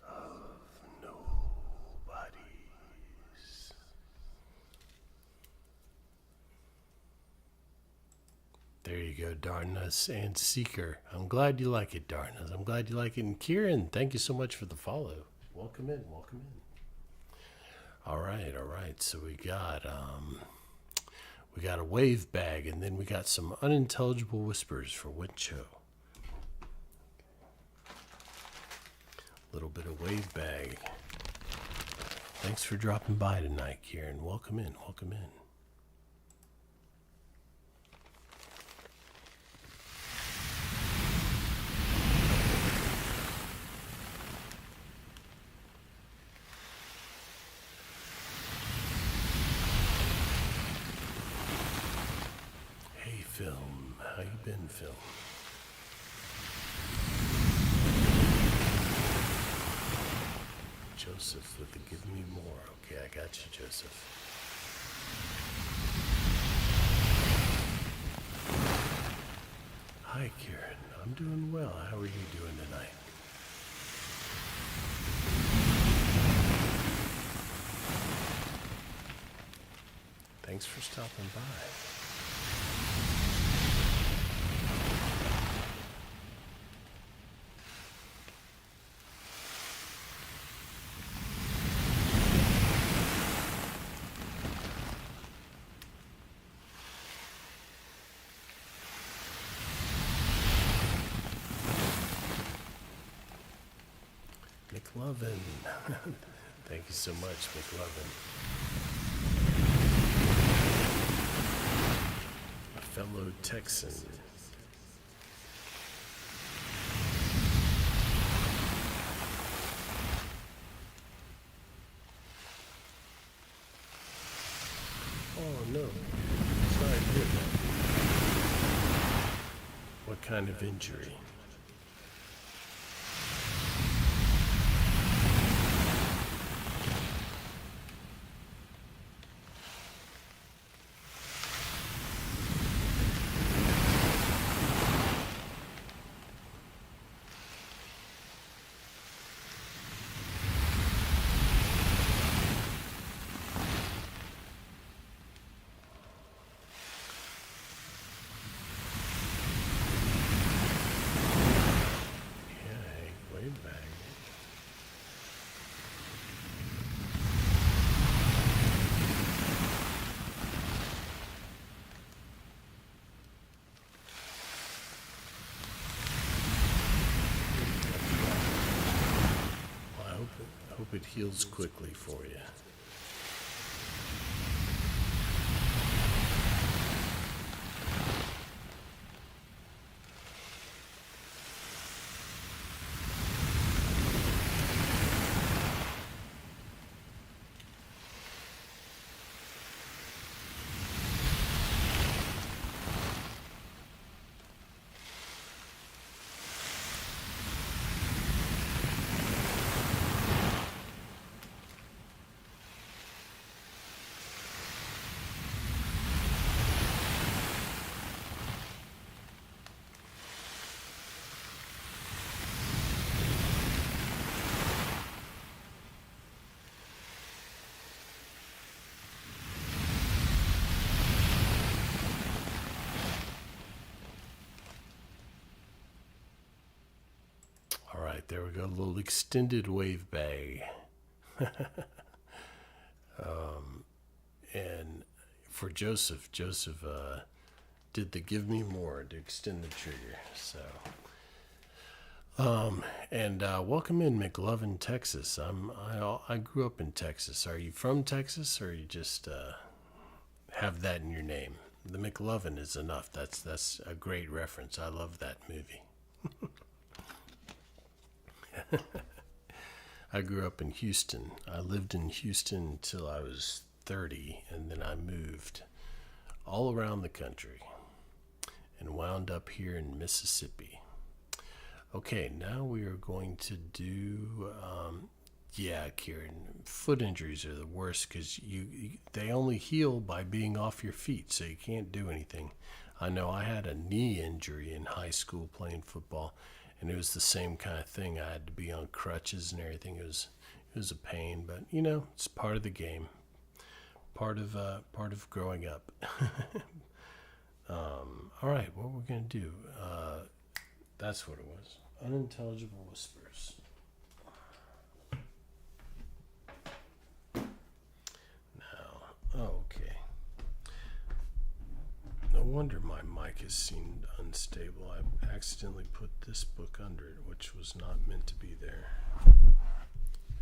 of nobodies. There you go, Darkness and Seeker. I'm glad you like it, Darkness. I'm glad you like it. And Kieran, thank you so much for the follow. Welcome in, welcome in. All right, all right. So we got a wave bag, and then we got some unintelligible whispers for Wincho. Little bit of wave bag. Thanks for dropping by tonight, Kieran. Welcome in, welcome in. Hey, Film. How you been, Film? Joseph with the Give Me More. Okay, I got you, Joseph. Hi, Kieran. I'm doing well. How are you doing tonight? Thanks for stopping by. McLovin. Thank you so much, McLovin. A fellow Texan. Oh no. Sorry to hear that. What kind of injury? Hope it heals quickly for you. All right, there we go. A little extended wave bag. And for Joseph did the Give Me More to extend the trigger. So, welcome in McLovin, Texas. I grew up in Texas. Are you from Texas, or you just have that in your name? The McLovin is enough. That's a great reference. I love that movie. I grew up in Houston. I lived in Houston until I was 30, and then I moved all around the country and wound up here in Mississippi. Okay, now we are going to do, Kieran, foot injuries are the worst because they only heal by being off your feet, so you can't do anything. I know I had a knee injury in high school playing football, and it was the same kind of thing. I had to be on crutches and everything. It was a pain, but it's part of the game, part of growing up. All right, what we're gonna do? That's what it was. Unintelligible whispers. Now, okay. No wonder my mic has seemed unstable. I accidentally put this book under it, which was not meant to be there.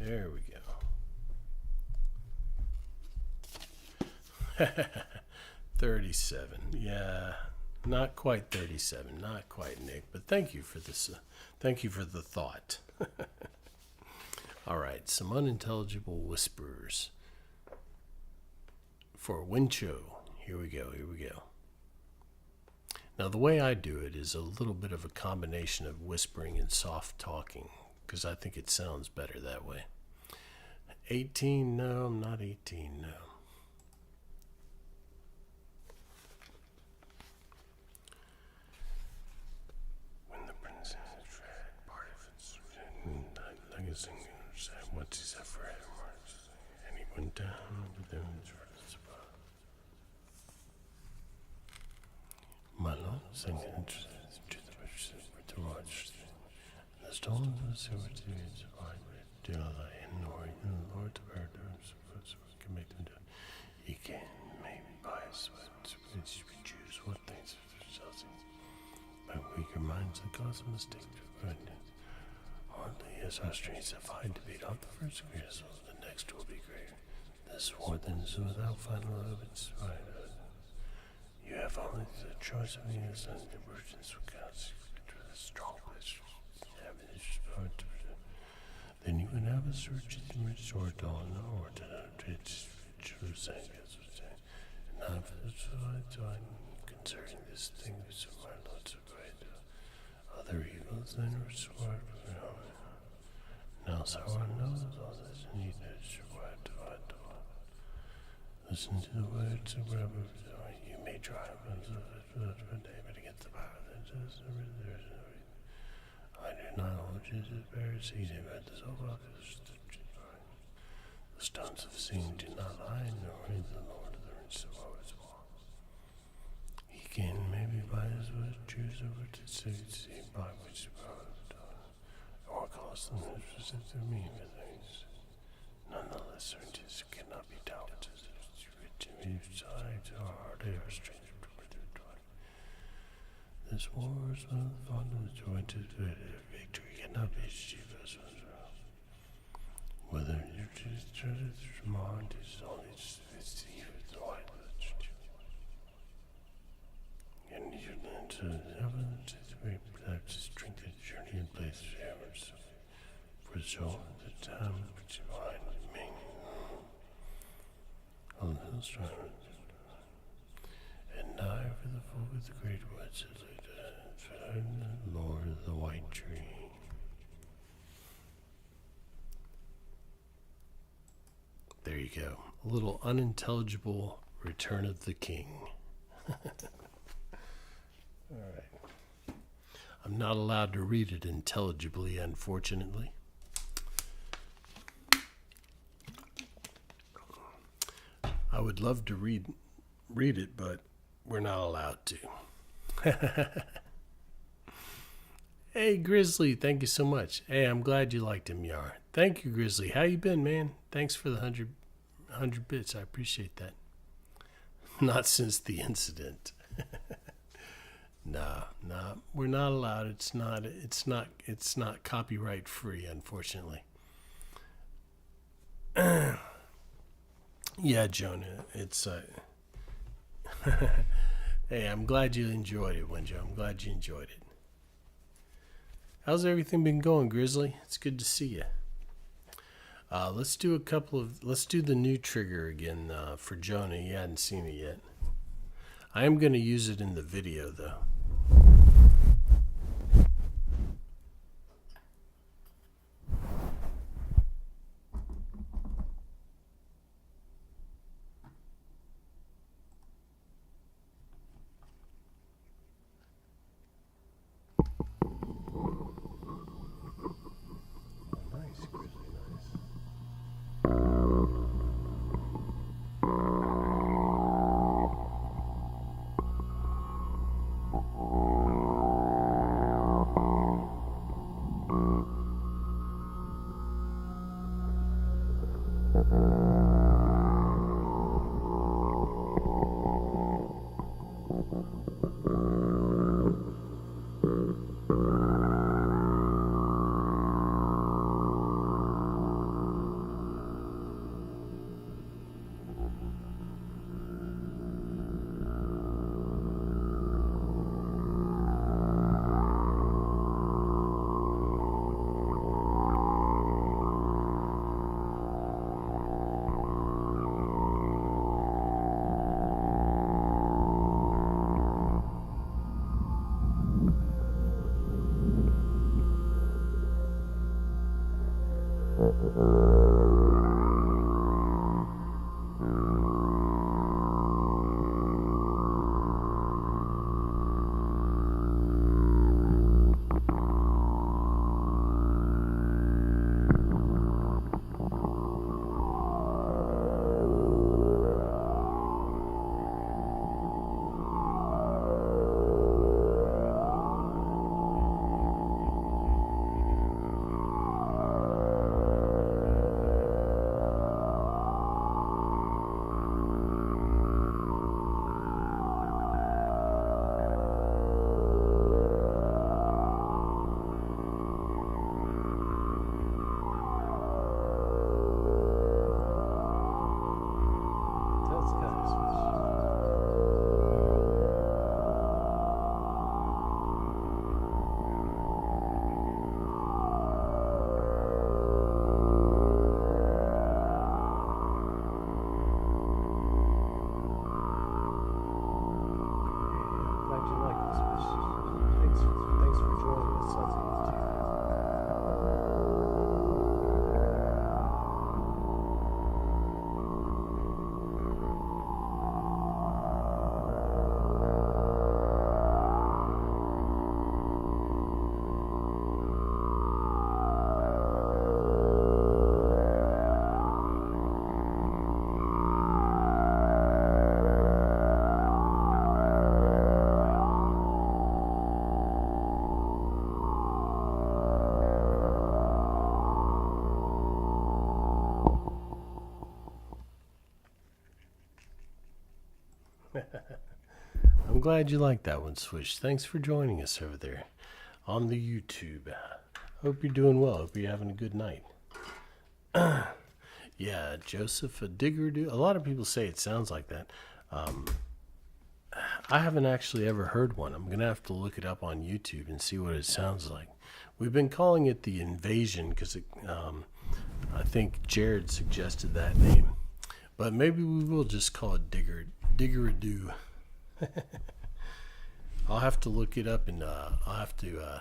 There we go. 37. Yeah, not quite 37. Not quite, Nick. But thank you for this. Thank you for the thought. All right, some unintelligible whispers for Wincho. Here we go. Here we go. Now, the way I do it is a little bit of a combination of whispering and soft talking, because I think it sounds better that way. 18? No, I'm not 18. No. When the princess read part of its legacy, what is that for? And he went down with them. My lord sang to the bushes to watch. The stones of silver to its wide do not lie in nor in the Lord the paradise can make them do. He can maybe buy us which we choose what things shall see. By weaker minds the cause of mistake to find it. Hardly as our streets have high to beat off the first greater soul, the next will be greater. This war then is without final of its right. You have only the choice of me as an emergence with God's strong pleasure. Then you can have a search in the short dawn or to Jerusalem. And I have concerning this thing which my Lord's afraid of. Other evils than restored. Now someone knows all this and you know what to find. Listen to the words of Rabbi. You may try for a day, but against the power that says there is no reason. I do not hold you to the Pharisees, but the soul of the stones of sin do not lie, nor is the Lord of the rich of always wall. He can maybe by his word choose over to see by which or cause them to present to me with things. Nonetheless, certainties cannot be doubted. Sides are they are strange to this war is one of the fond joy to victory cannot be achieved as well. Whether you try to remind is only deceive the white. And you learn to have a strength and journey in place for so the time which you find me. On the hill strand, and now for the folk of the great woods, Lord of the white tree. There you go. A little unintelligible Return of the King. All right. I'm not allowed to read it intelligibly, unfortunately. I would love to read it, but we're not allowed to. Hey, Grizzly, thank you so much. Hey, I'm glad you liked him, Yar. Thank you, Grizzly. How you been, man? Thanks for the 100 bits. I appreciate that. Not since the incident. Nah, we're not allowed. It's not copyright free, unfortunately. Yeah, Jonah, it's hey, I'm glad you enjoyed it, Winjo. I'm glad you enjoyed it. How's everything been going, Grizzly? It's good to see you. Let's do the new trigger again for Jonah. He hadn't seen it yet. I am going to use it in the video, though. I'm glad you liked that one, Swish. Thanks for joining us over there on the YouTube. Hope you're doing well. Hope you're having a good night. Yeah, Joseph, a digger do. A lot of people say it sounds like that. I haven't actually ever heard one. I'm going to have to look it up on YouTube and see what it sounds like. We've been calling it the Invasion because I think Jared suggested that name. But maybe we will just call it Diggeradoo. I'll have to look it up and I'll have to.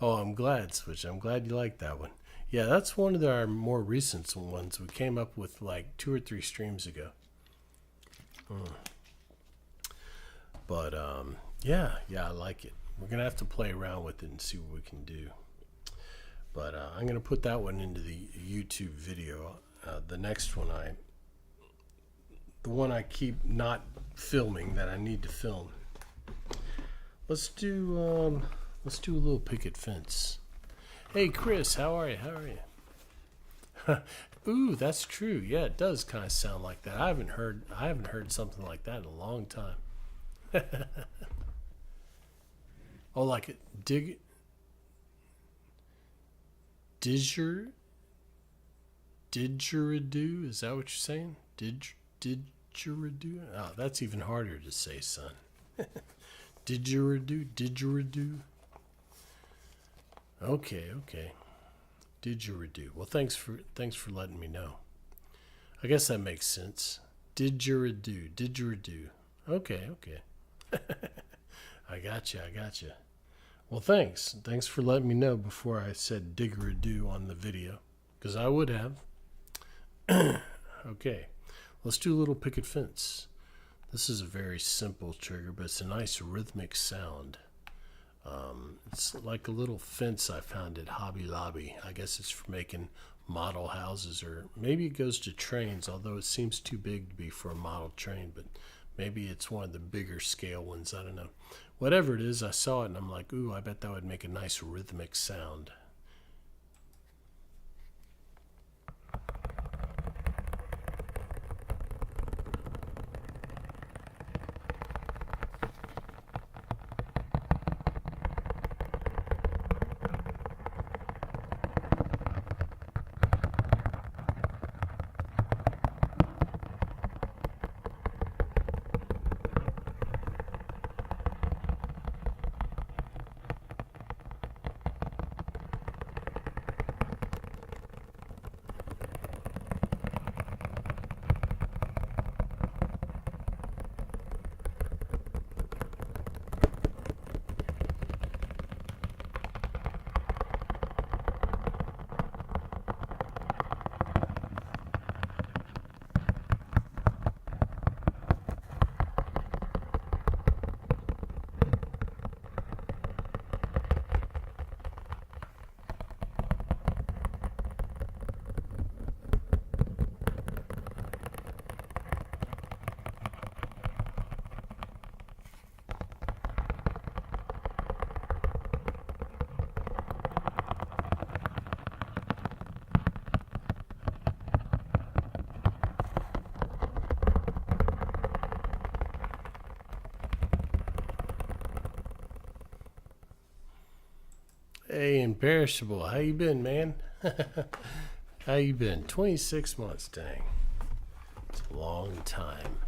Oh, I'm glad, Switch. I'm glad you like that one. Yeah, that's one of our more recent ones we came up with like 2 or 3 streams ago. But yeah, I like it. We're gonna have to play around with it and see what we can do. But I'm gonna put that one into the YouTube video. The next one, the one I keep not filming that I need to film. Let's do a little picket fence. Hey Chris, how are you? Ooh, that's true. Yeah, it does kind of sound like that. I haven't heard something like that in a long time. Oh, like it didgeridoo? Is that what you're saying? Didgeridoo? Oh, that's even harder to say, son. Didgeridoo. Okay. Didgeridoo. Well, thanks for letting me know. I guess that makes sense. Didgeridoo. Okay. I gotcha. Well, thanks. Thanks for letting me know before I said diggeridoo on the video, because I would have. Okay, let's do a little picket fence. This is a very simple trigger, but it's a nice rhythmic sound. It's like a little fence I found at Hobby Lobby. I guess it's for making model houses, or maybe it goes to trains, although it seems too big to be for a model train, but maybe it's one of the bigger scale ones. I don't know. Whatever it is, I saw it and I'm like, ooh, I bet that would make a nice rhythmic sound. Hey, Imperishable, how you been, man? How you been? 26 months, dang. It's a long time.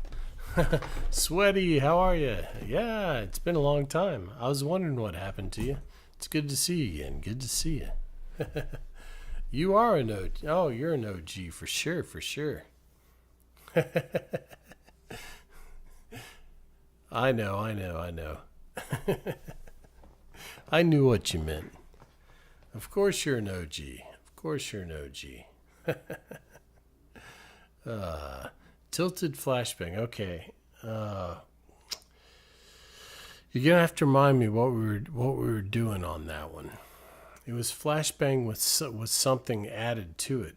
Sweaty, how are you? Yeah, it's been a long time. I was wondering what happened to you. It's good to see you again. Good to see you. You are an OG. Oh, you're an OG for sure, for sure. I know, I know, I know. I knew what you meant. Of course you're an OG. Of course you're an OG. Tilted flashbang. Okay. You're gonna have to remind me what we were doing on that one. It was flashbang with something added to it.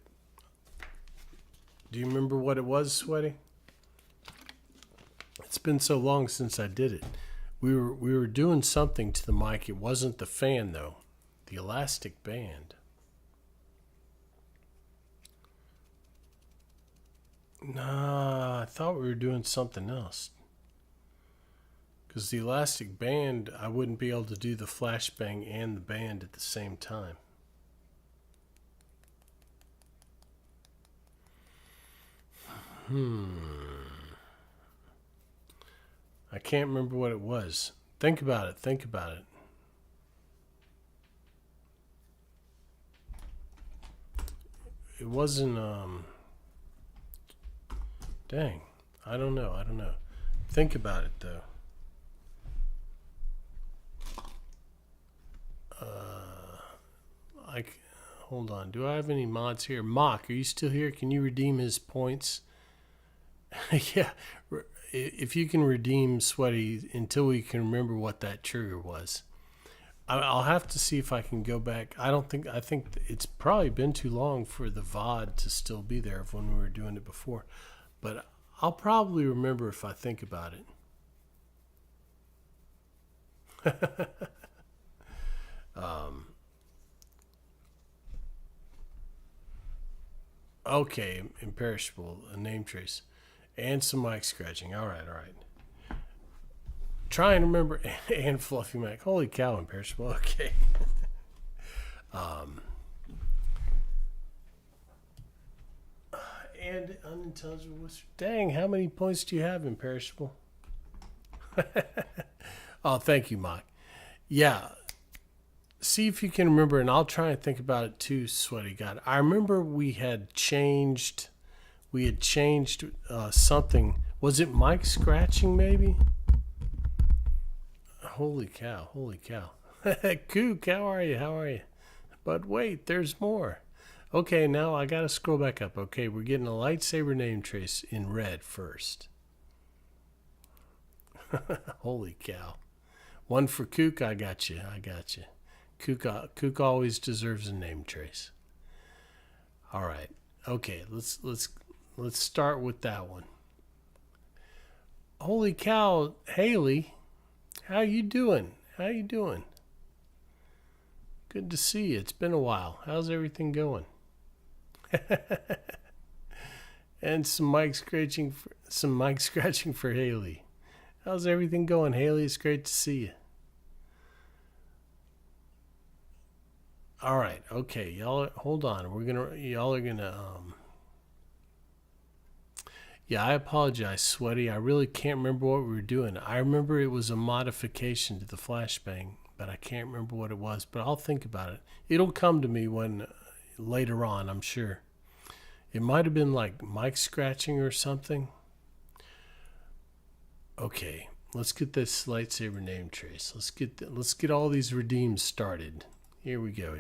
Do you remember what it was, Sweaty? It's been so long since I did it. We were doing something to the mic. It wasn't the fan though. The elastic band. Nah, I thought we were doing something else. Because the elastic band, I wouldn't be able to do the flashbang and the band at the same time. I can't remember what it was. Think about it. Think about it. It wasn't, dang. I don't know. I don't know. Think about it, though. Hold on. Do I have any mods here? Mock, are you still here? Can you redeem his points? Yeah. If you can redeem Sweaty until we can remember what that trigger was. I'll have to see if I can go back. I think it's probably been too long for the VOD to still be there of when we were doing it before. But I'll probably remember if I think about it. Okay, Imperishable, a name trace. And some mic scratching. All right, all right. Try and remember. And Fluffy Mac. Holy cow, Imperishable. Okay. And unintelligible whisper. Dang, how many points do you have, Imperishable? Oh, thank you, Mock. Yeah. See if you can remember, and I'll try and think about it too, Sweaty God. I remember we had changed something. Was it mic scratching maybe? Holy cow, holy cow. Kook, how are you? But wait, there's more. Okay, now I gotta scroll back up. Okay, we're getting a lightsaber name trace in red first. Holy cow. One for Kook, I got you. Kook always deserves a name trace. All right. Okay, let's start with that one. Holy cow, Haley, how you doing? Good to see you. It's been a while. How's everything going? And some mic scratching for Haley. How's everything going, Haley? It's great to see you. All right, okay, y'all. Hold on. Y'all are gonna. Yeah, I apologize, Sweaty. I really can't remember what we were doing. I remember it was a modification to the flashbang, but I can't remember what it was. But I'll think about it. It'll come to me when later on, I'm sure. It might have been like mic scratching or something. Okay, let's get this lightsaber name trace. Let's get all these redeems started. Here we go.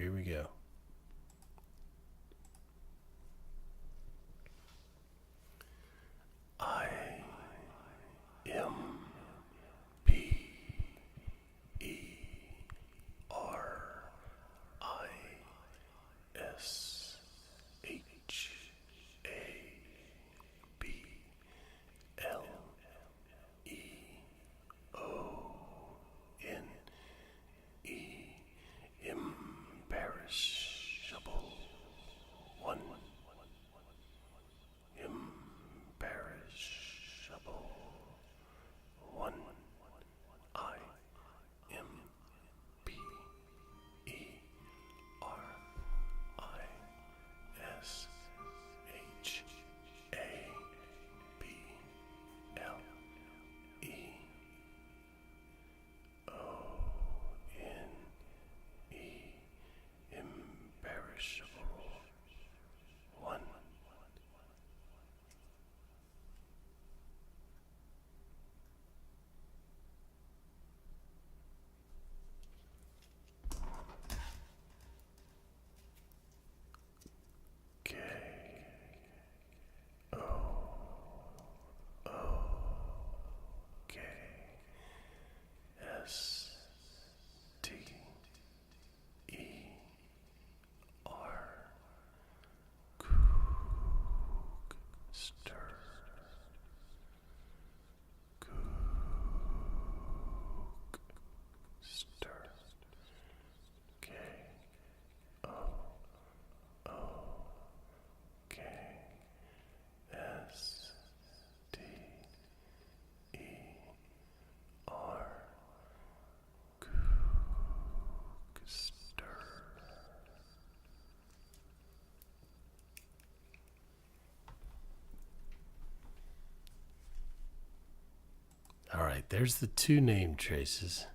there's the two name traces.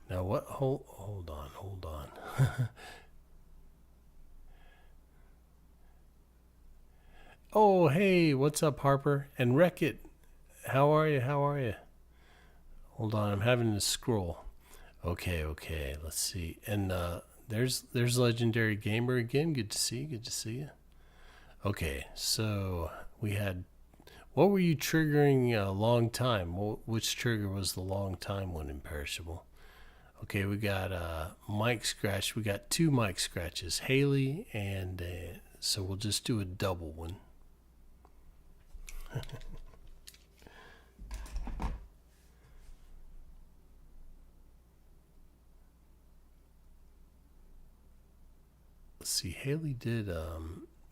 Now what? Hold on. Oh, hey, what's up, Harper? And Wreck-It, how are you? Hold on, I'm having to scroll. Okay, let's see. And there's Legendary Gamer again. Good to see you. Okay, so we had, what were you triggering a long time? Which trigger was the long time one, Imperishable? Okay, we got mic scratch. We got two mic scratches, Haley, and so we'll just do a double one. Let's see, Haley did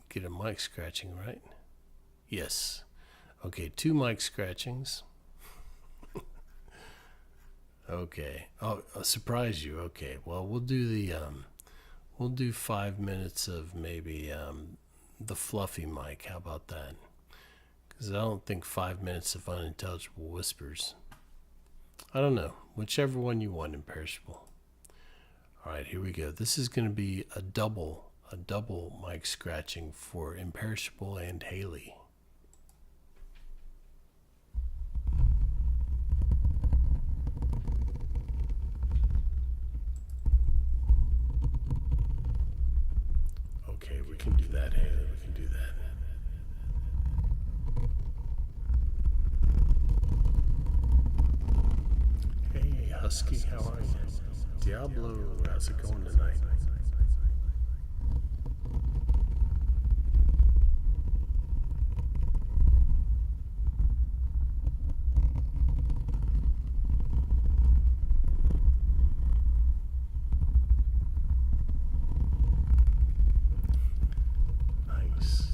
get a mic scratching, right? Yes. Okay, two mic scratchings. Okay. Oh, I'll surprise you. Okay. Well, we'll do 5 minutes of maybe the fluffy mic. How about that? Because I don't think 5 minutes of unintelligible whispers. I don't know. Whichever one you want, Imperishable. All right, here we go. This is going to be a double mic scratching for Imperishable and Haley. Okay, we can do that, Haley. We can do that. Hey, Husky, how are you? Diablo, how's it going tonight? Nice.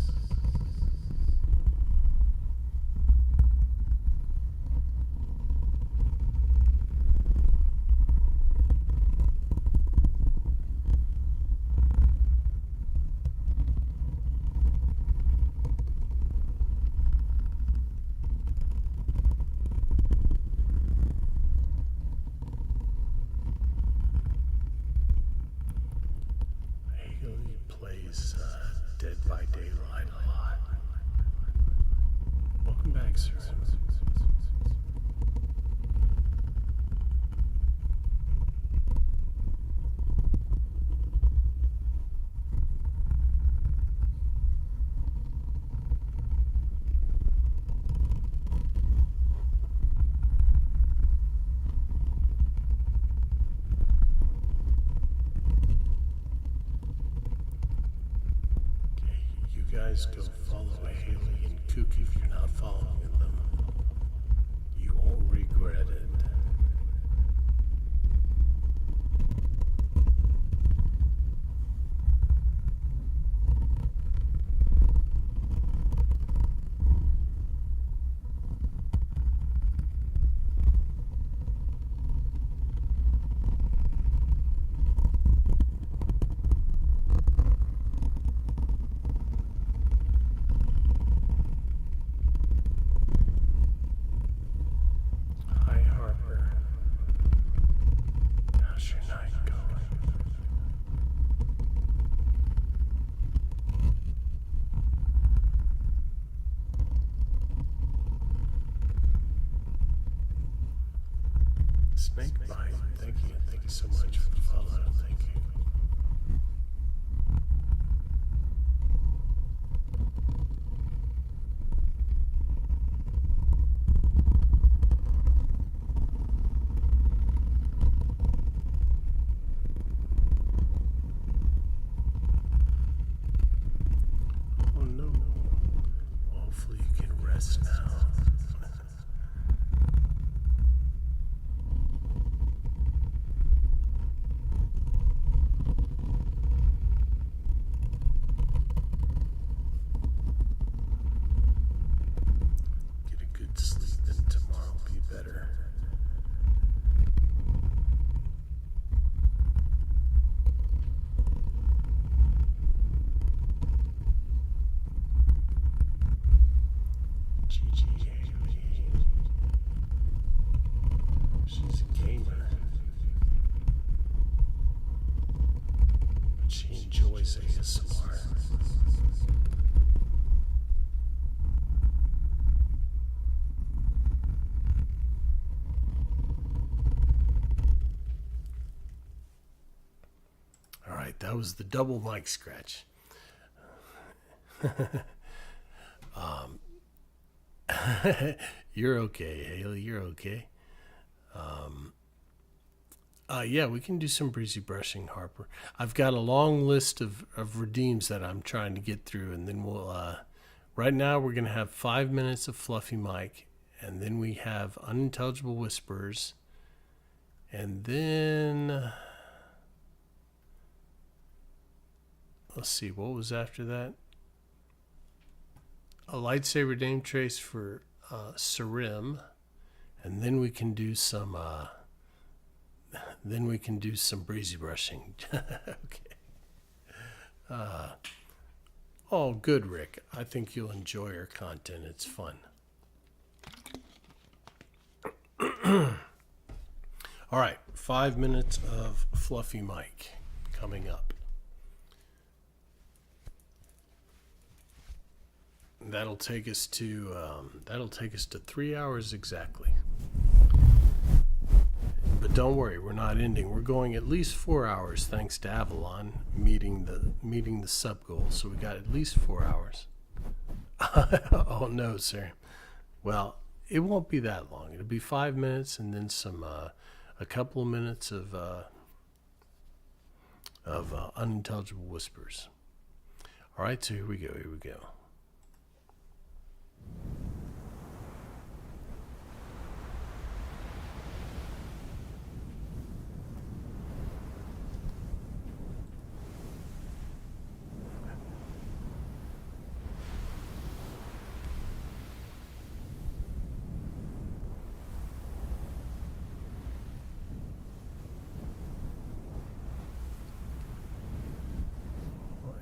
Haley plays Dead by Daylight a lot. Welcome back, sir. You guys go follow Haley and Kook if you're not following them. You won't regret it. Hi, Harper. How's your night going? Snakebite, thank you. Thank you so much for the follow. Thank you. Oh no. Well, hopefully you can rest now. Get a good sleep and tomorrow will be better. GG. that was the double mic scratch. You're okay, Haley. You're okay. Yeah, we can do some breezy brushing, Harper. I've got a long list of redeems that I'm trying to get through, and then we'll. Right now, we're going to have 5 minutes of Fluffy Mike, and then we have Unintelligible Whispers, and then. Let's see, what was after that? A lightsaber name trace for Sarim, and then we can do some. Then we can do some breezy brushing. Okay. Oh, good, Rick. I think you'll enjoy our content. It's fun. All right, 5 minutes of Fluffy Mike coming up. That'll take us to 3 hours exactly. But don't worry, we're not ending. We're going at least 4 hours, thanks to Avalon meeting the sub goal. So we got at least 4 hours. Oh no, sir. Well, it won't be that long. It'll be 5 minutes, and then some a couple of minutes of Unintelligible Whispers. All right, so here we go.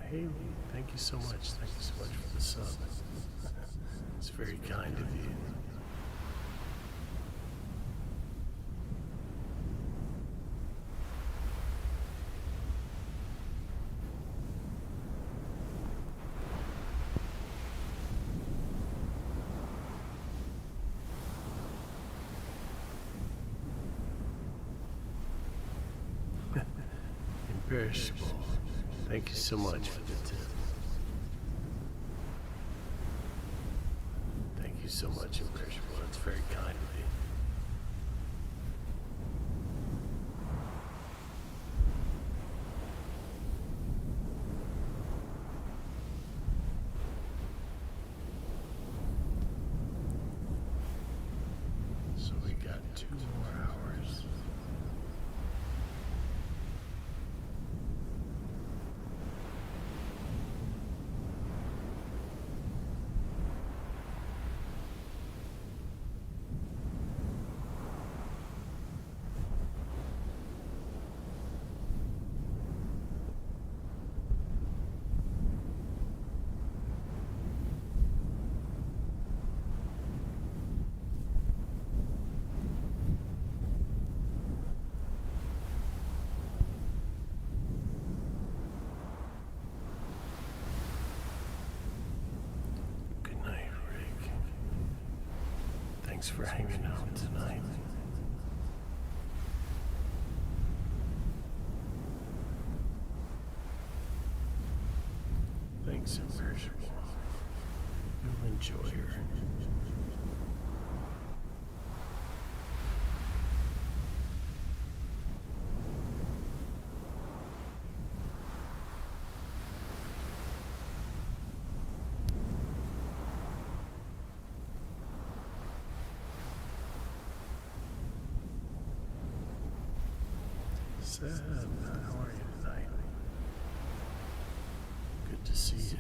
Haley, thank you so much. Thank you so much for the sub. It's very kind of you. Imperishable. Thank you so much for the tip. Thank you so much, Imperishable. That's very kind of you. So we got 2 more hours. Thanks for hanging out tonight. Thanks, Imperishable. You'll enjoy her. Seb, how are you tonight? Good to see you.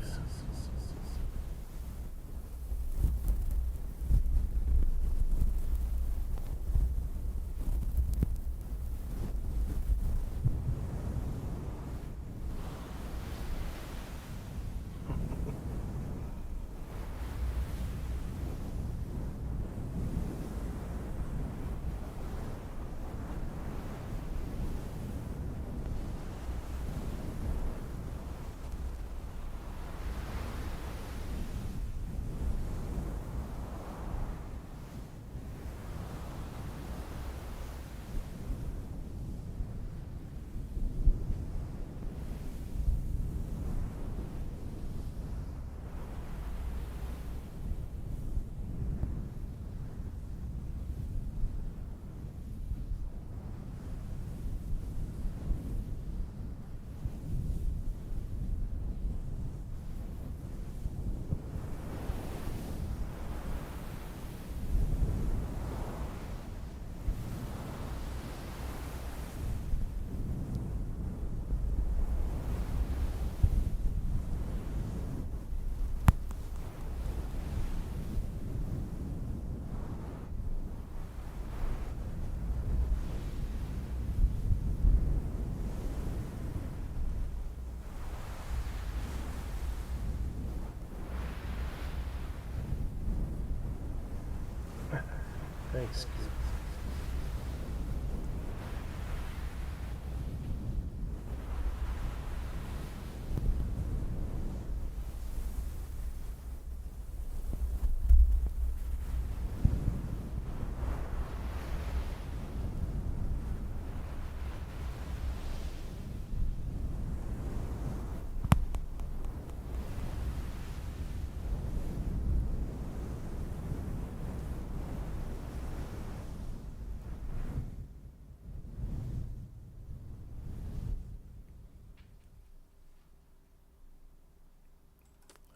Thanks, kid.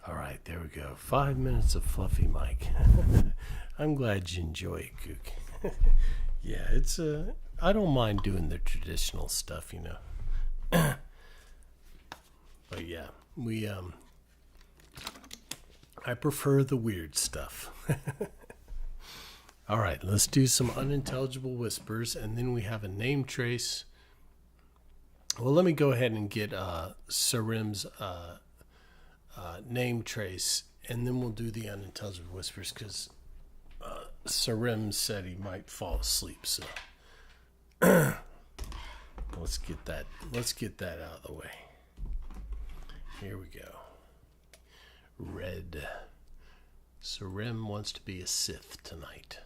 All right, there we go. 5 minutes of fluffy Mike. I'm glad you enjoy it, Kook. Yeah, it's I don't mind doing the traditional stuff, you know. But yeah, we I prefer the weird stuff. All right, let's do some unintelligible whispers, and then we have a name trace. Well, let me go ahead and get Sarim's name trace, and then we'll do the unintelligible whispers because Sarim said he might fall asleep. So let's get that out of the way. Here we go. Red. Sarim wants to be a Sith tonight.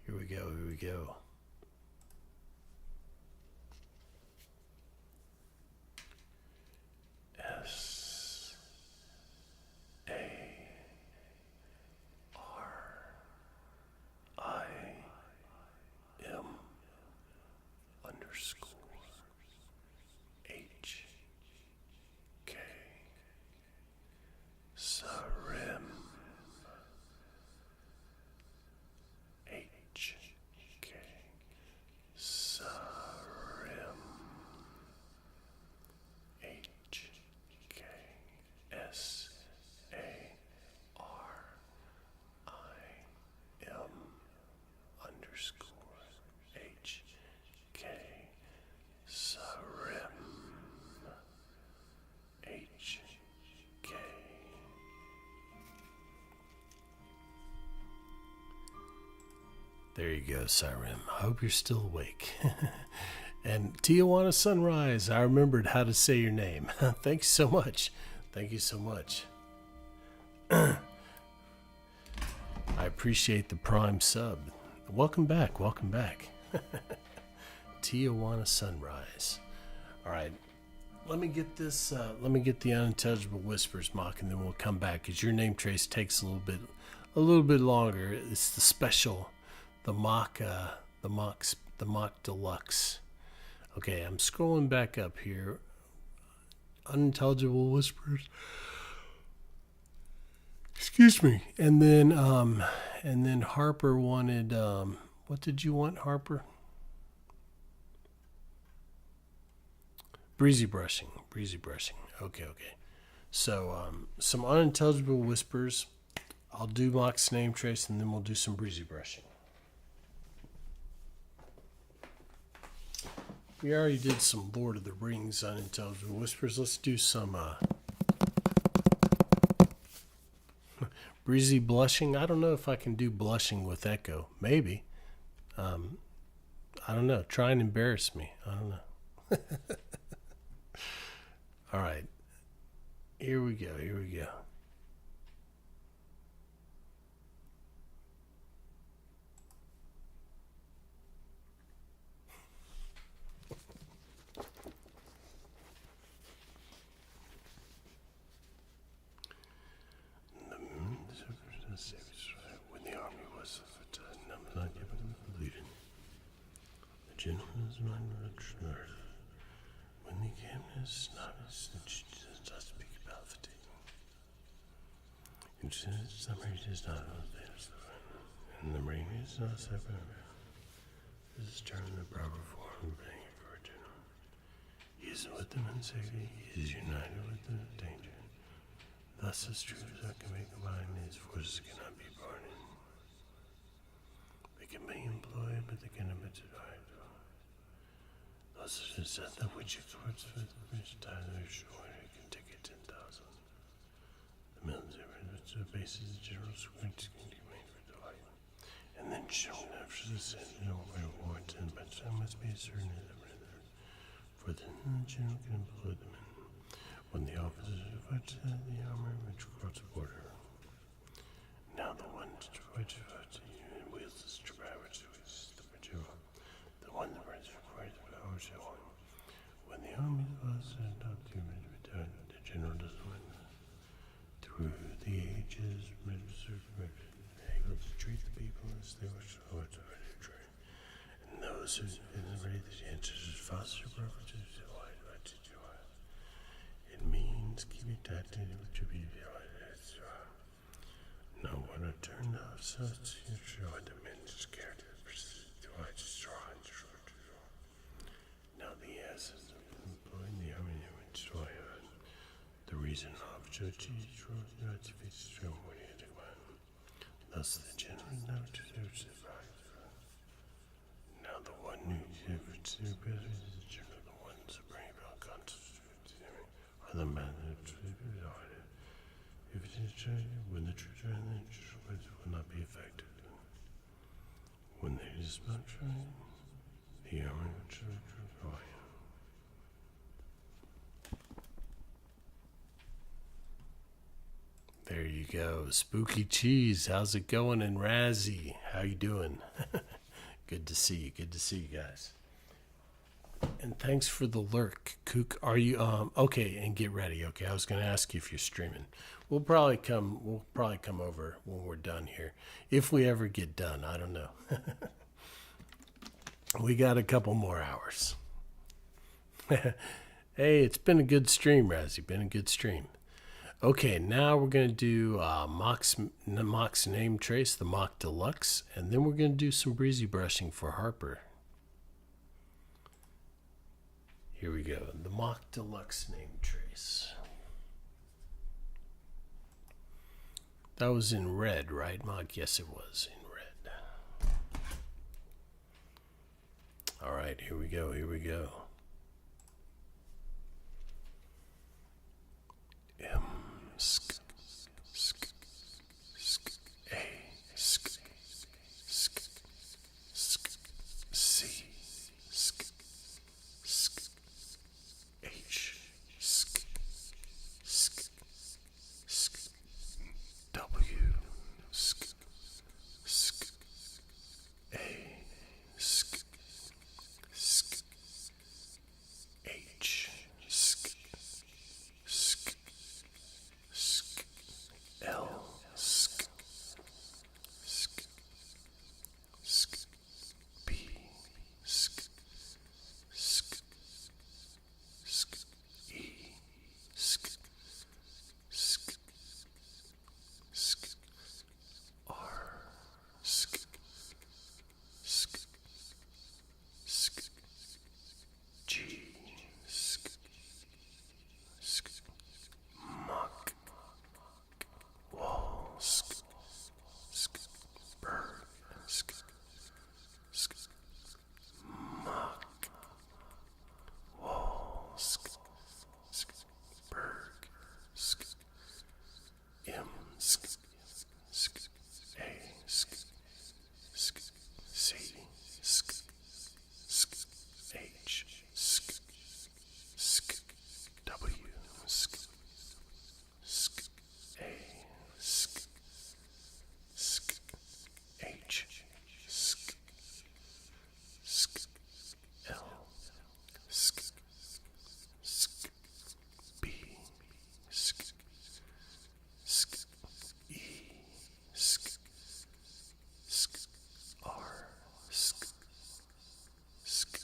Here we go. Here we go. S A R I M underscore H K Sarim H K Sarim H K S A R I M underscore H K Sarim H K. There you go, Sarim. I hope you're still awake. And Tijuana Sunrise, I remembered how to say your name. Thanks so much. Thank you so much. I appreciate the Prime sub. Welcome back. Welcome back. Tijuana Sunrise. All right. Let me get this. Let me get the unintelligible whispers, Mock, and then we'll come back because your name trace takes a little bit longer. It's the special, the mock deluxe. Okay, I'm scrolling back up here. Unintelligible whispers. Excuse me. And then Harper wanted. What did you want, Harper? Breezy brushing. Okay. So some unintelligible whispers. I'll do Mock's name trace, and then we'll do some breezy brushing. We already did some Lord of the Rings unintelligible whispers. Let's do some breezy blushing. I don't know if I can do blushing with echo. Maybe. I don't know. Try and embarrass me. I don't know. All right. Here we go. When the army was completed, the gentleman's mind returned. When the captain is not speak about fatigue. And summary does not and the rain is not separate. This is termed the proper form of being for a general. He is with them in safety, he is united with the danger. Thus as troops that can be combined, his forces cannot be parted. They can be employed, but they cannot be divided. Thus it is said that which exports for the rich time their shore, it can take it 10,000. The military bases, general squads can be made for delight. And then After the sentence of rewards, and by the time must be certain for the general can employ them in when the officers fight the armor which cross the border. Now the one to fight the wheels is to which is the patrol. The one that runs requires the power to one. When the army was sent out to return, the general doesn't win. Through the ages, ministers were able to treat the people as they were so to train. And those who didn't read the answers as foster properties, it means keeping that to be no one to turn off such you show the men scared to destroy. Now the essence of employing the army to destroy the reason of church is not to be strong when you demand. Thus the general now to survive. Now the one who is better is the general, the one supreme about conscious are the man that if it is true, when the true will not be effective. When there is not trying, the army will try. There you go. Spooky Cheese. How's it going in Razzie? How you doing? Good to see you. Good to see you guys. And thanks for the lurk, Kook. Are you okay? And get ready. Okay, I was going to ask you if you're streaming. We'll probably come over when we're done here, if we ever get done. I don't know. We got a couple more hours. Hey, it's been a good stream, Razzie. Been a good stream. Okay, now we're going to do Mock's name trace, the Mock Deluxe, and then we're going to do some breezy brushing for Harper. Here we go, the Mock Deluxe name trace. That was in red, right, Mock? Yes, it was in red. All right, here we go, here we go. M, sk, sk, sk, A, sk, sk, sk, C, sk, sk, H, sk, sk, sk, W, sk, sk, A, sk, sk, H, sk, sk, sk, L, sk, sk, sk, B, sk, sk, sk, E, sk, sk, sk, R, sk, sk, sk, G, sk, sk, Mock, Wall, sk, sk, Berg, sk, sk, Mock, Wall, sk, sk, Berg, sk, M, sk, sk, A, sk, sk, C, sk, sk, H, sk, sk, W, sk, sk, A, sk, sk, H, sk, sk, L, sk, sk, B, sk, sk, E, sk, sk, R, sk, sk,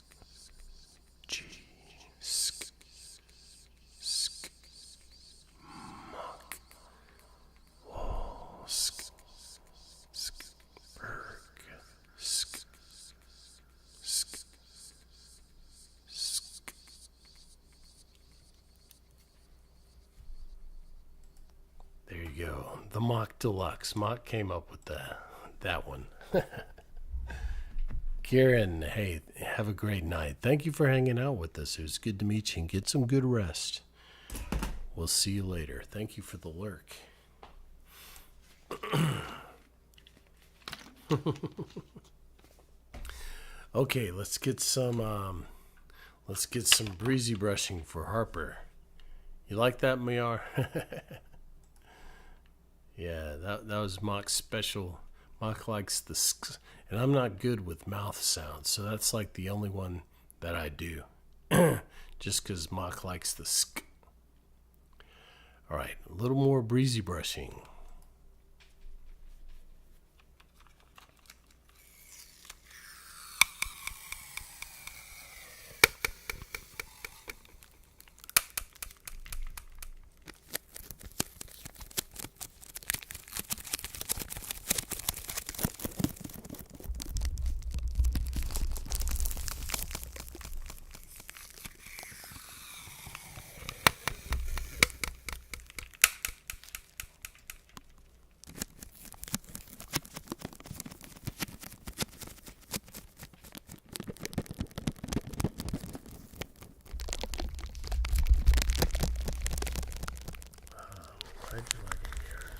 G, sk, sk, Mock, Wall, sk, sk, Berg, sk, sk, sk. There you go. The Mock Deluxe. Mock came up with that one. Kieran, hey, have a great night. Thank you for hanging out with us. It was good to meet you and get some good rest. We'll see you later. Thank you for the lurk. Okay, let's get some breezy brushing for Harper. You like that, Mayar? Yeah, that was Mock's special. Mock likes the sk, and I'm not good with mouth sounds, so that's like the only one that I do. Just because Mock likes the sk. All right, a little more breezy brushing. Why'd you like it here?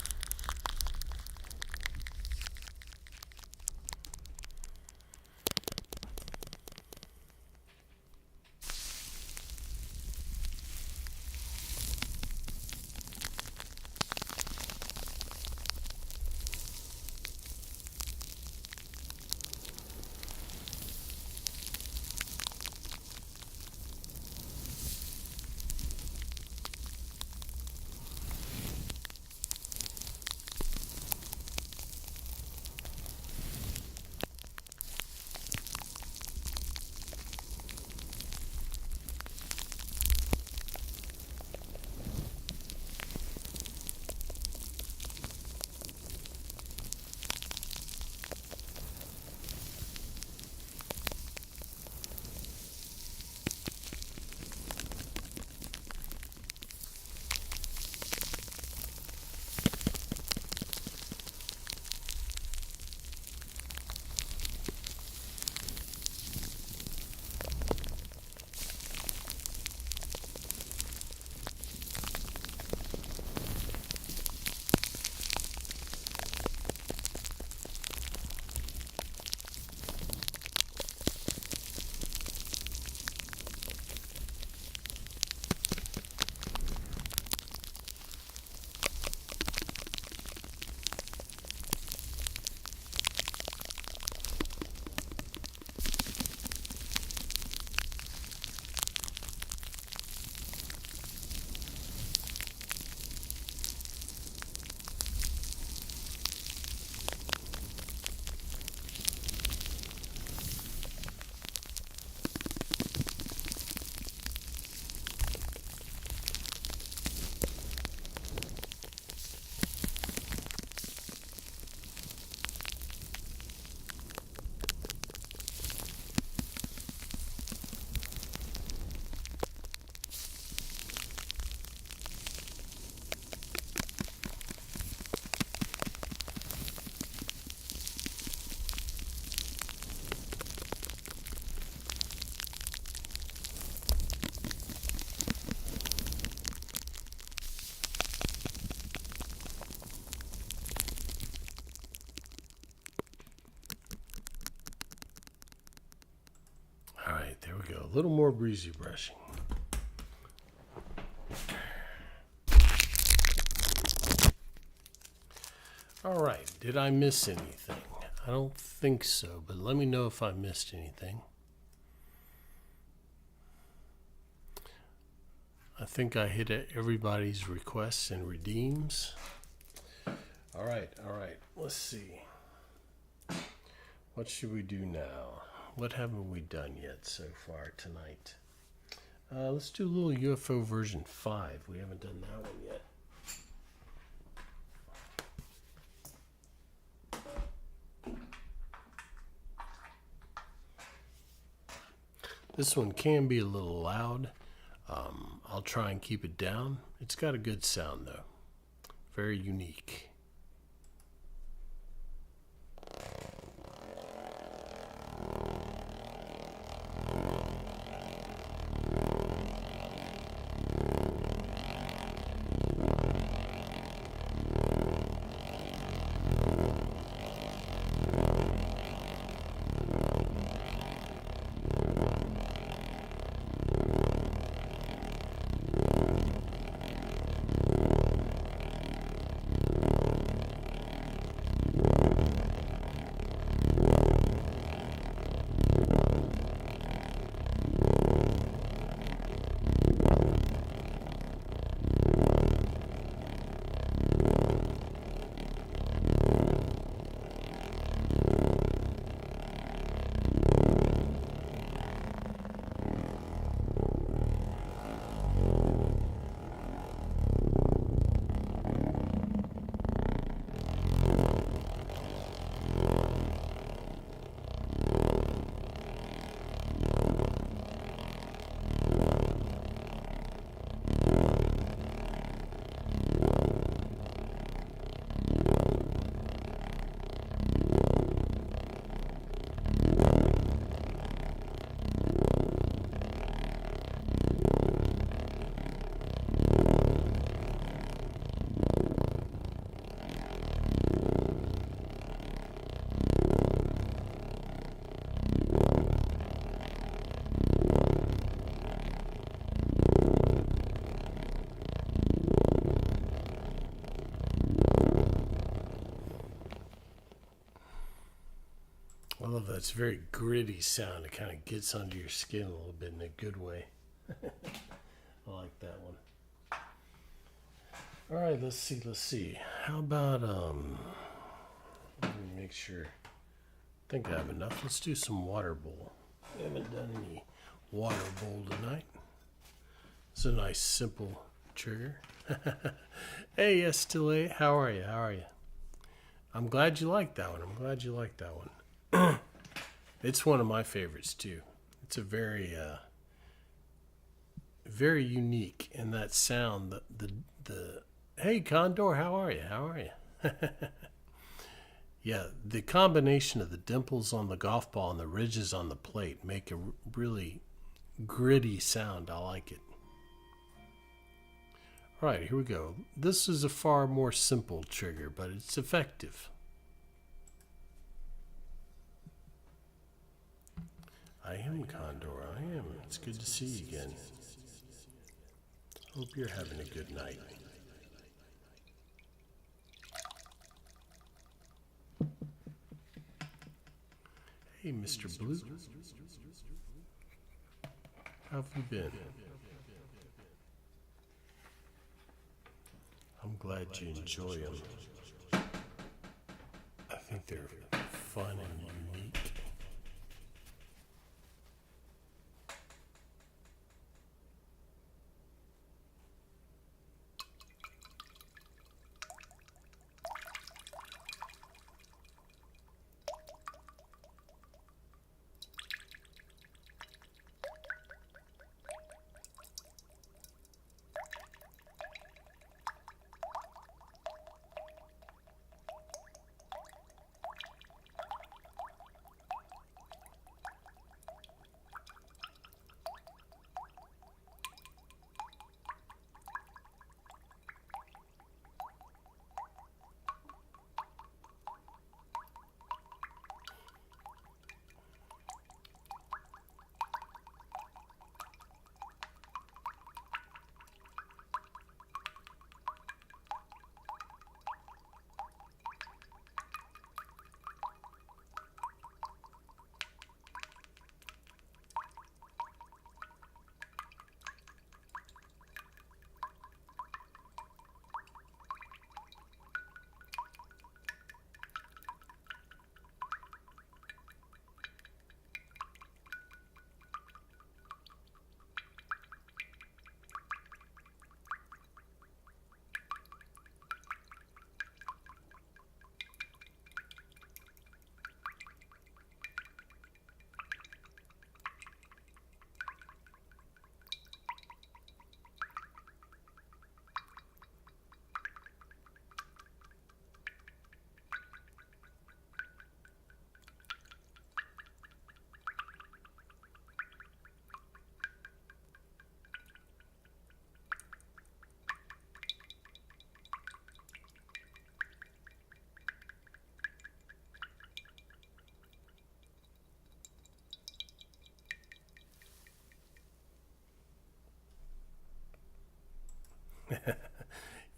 All right, there we go. A little more breezy brushing. All right, did I miss anything? I don't think so, but let me know if I missed anything. I think I hit everybody's requests and redeems. All right. Let's see. What should we do now? What haven't we done yet so far tonight? Let's do a little UFO version 5. We haven't done that one yet. This one can be a little loud. I'll try and keep it down. It's got a good sound though. Very unique. I love that. It's a very gritty sound. It kind of gets under your skin a little bit in a good way. I like that one. All right, let's see. How about let me make sure. I think I have enough. Let's do some water bowl. I haven't done any water bowl tonight. It's a nice simple trigger. Hey, yes, still a. How are you? I'm glad you like that one. It's one of my favorites too. It's a very very unique in that sound. The Hey Condor, how are you? Yeah, the combination of the dimples on the golf ball and the ridges on the plate make a really gritty sound. I like it. All right, here we go. This is a far more simple trigger, but it's effective. I am Condor, I am. It's good to see you again. Hope you're having a good night. Hey, Mr. Blue. How have you been? I'm glad you enjoy them. I think they're fun and unique.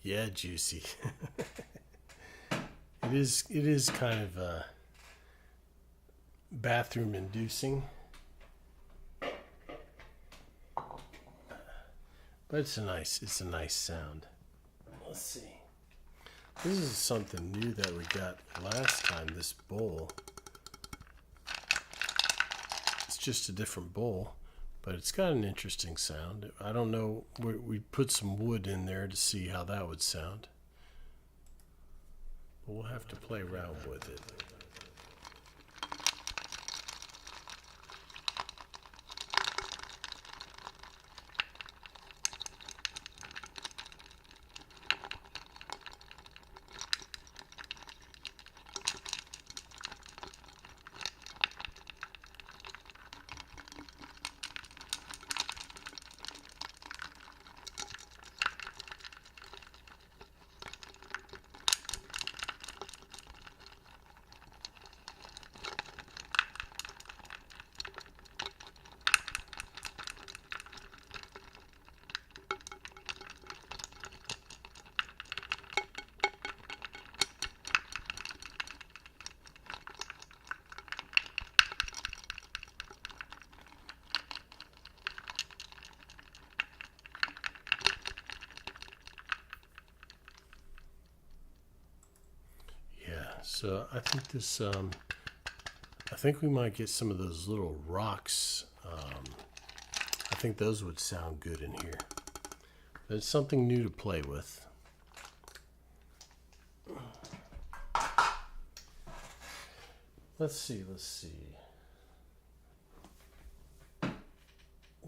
Yeah, juicy. It is kind of bathroom inducing, but it's a nice sound. Let's see. This is something new that we got last time. This bowl. It's just a different bowl, but it's got an interesting sound. I don't know. We put some wood in there to see how that would sound. But we'll have to play around with it. So I think this, I think we might get some of those little rocks. I think those would sound good in here. It's something new to play with. Let's see.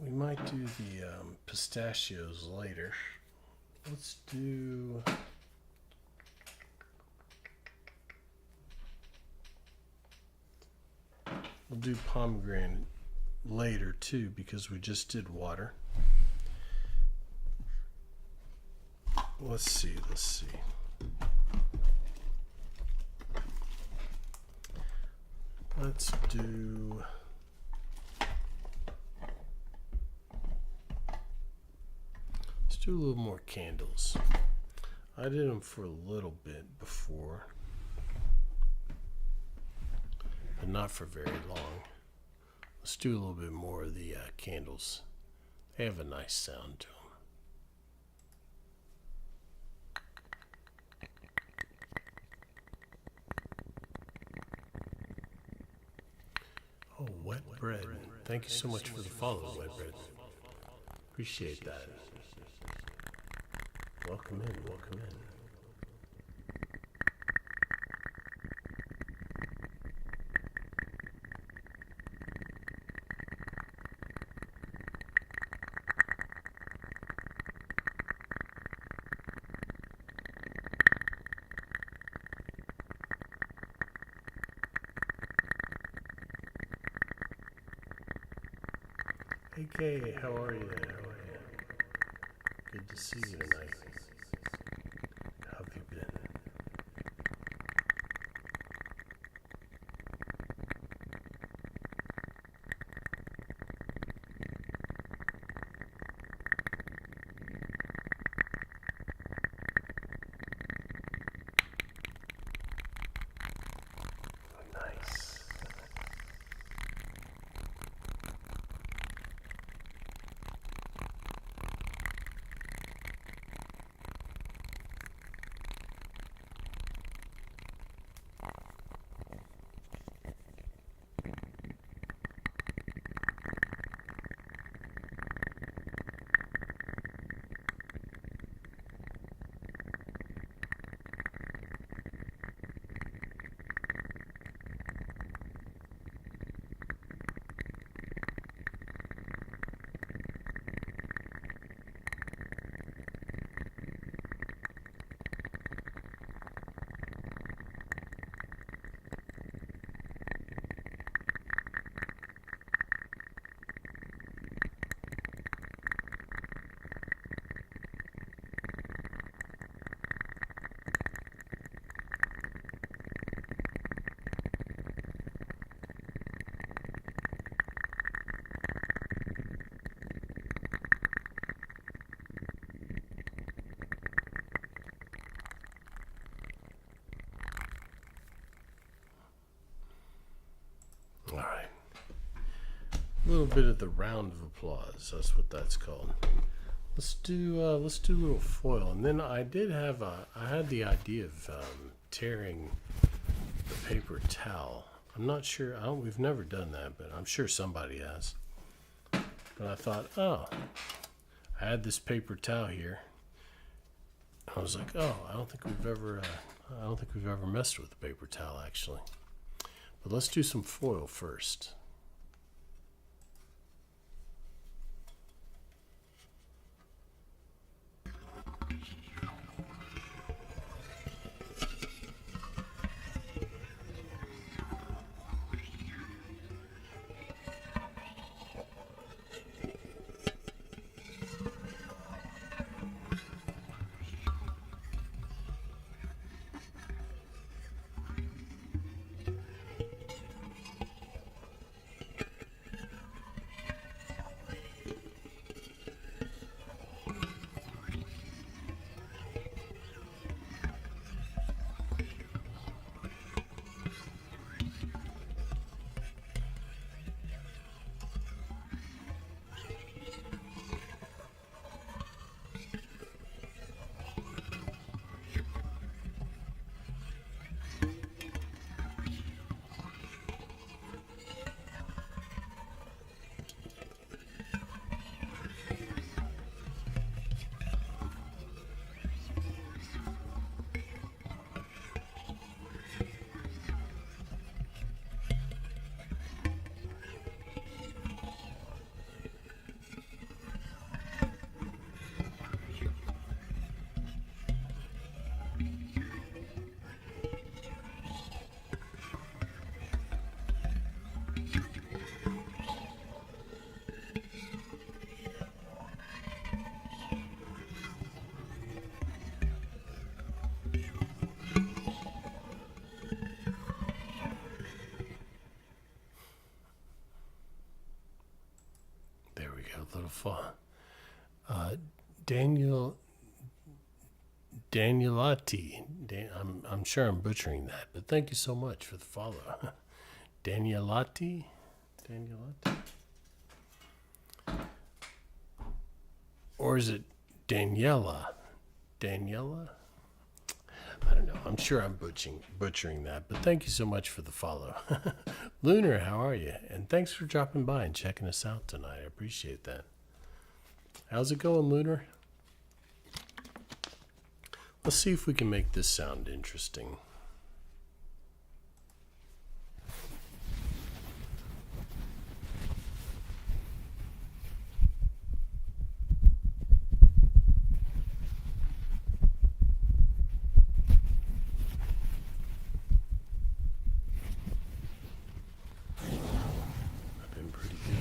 We might do the pistachios later. Let's do... We'll do pomegranate later too because we just did water. Let's see. Let's do... Let's do a little more candles. I did them for a little bit before, but not for very long. Let's do a little bit more of the candles. They have a nice sound to them. Oh, Wet Bread. Thank you so much for the follow, Wet Bread. Appreciate that. Welcome in. Hey Kay, how are you? Good to see you tonight. How have you been? Nice. All right. A little bit of the round of applause. That's what that's called. Let's do a little foil, and then I had the idea of tearing the paper towel. I'm not sure. We've never done that, but I'm sure somebody has. But I thought, I had this paper towel here. I was like, I don't think we've ever messed with the paper towel actually. But let's do some foil first. little fun. Daniel Danielati. I'm sure I'm butchering that, but thank you so much for the follow. Danielati? Danielati? Or is it Daniela? Daniela? I don't know. I'm sure I'm butchering that, but thank you so much for the follow. Lunar, how are you? And thanks for dropping by and checking us out tonight. I appreciate that. How's it going, Lunar? Let's see if we can make this sound interesting. I've been pretty good.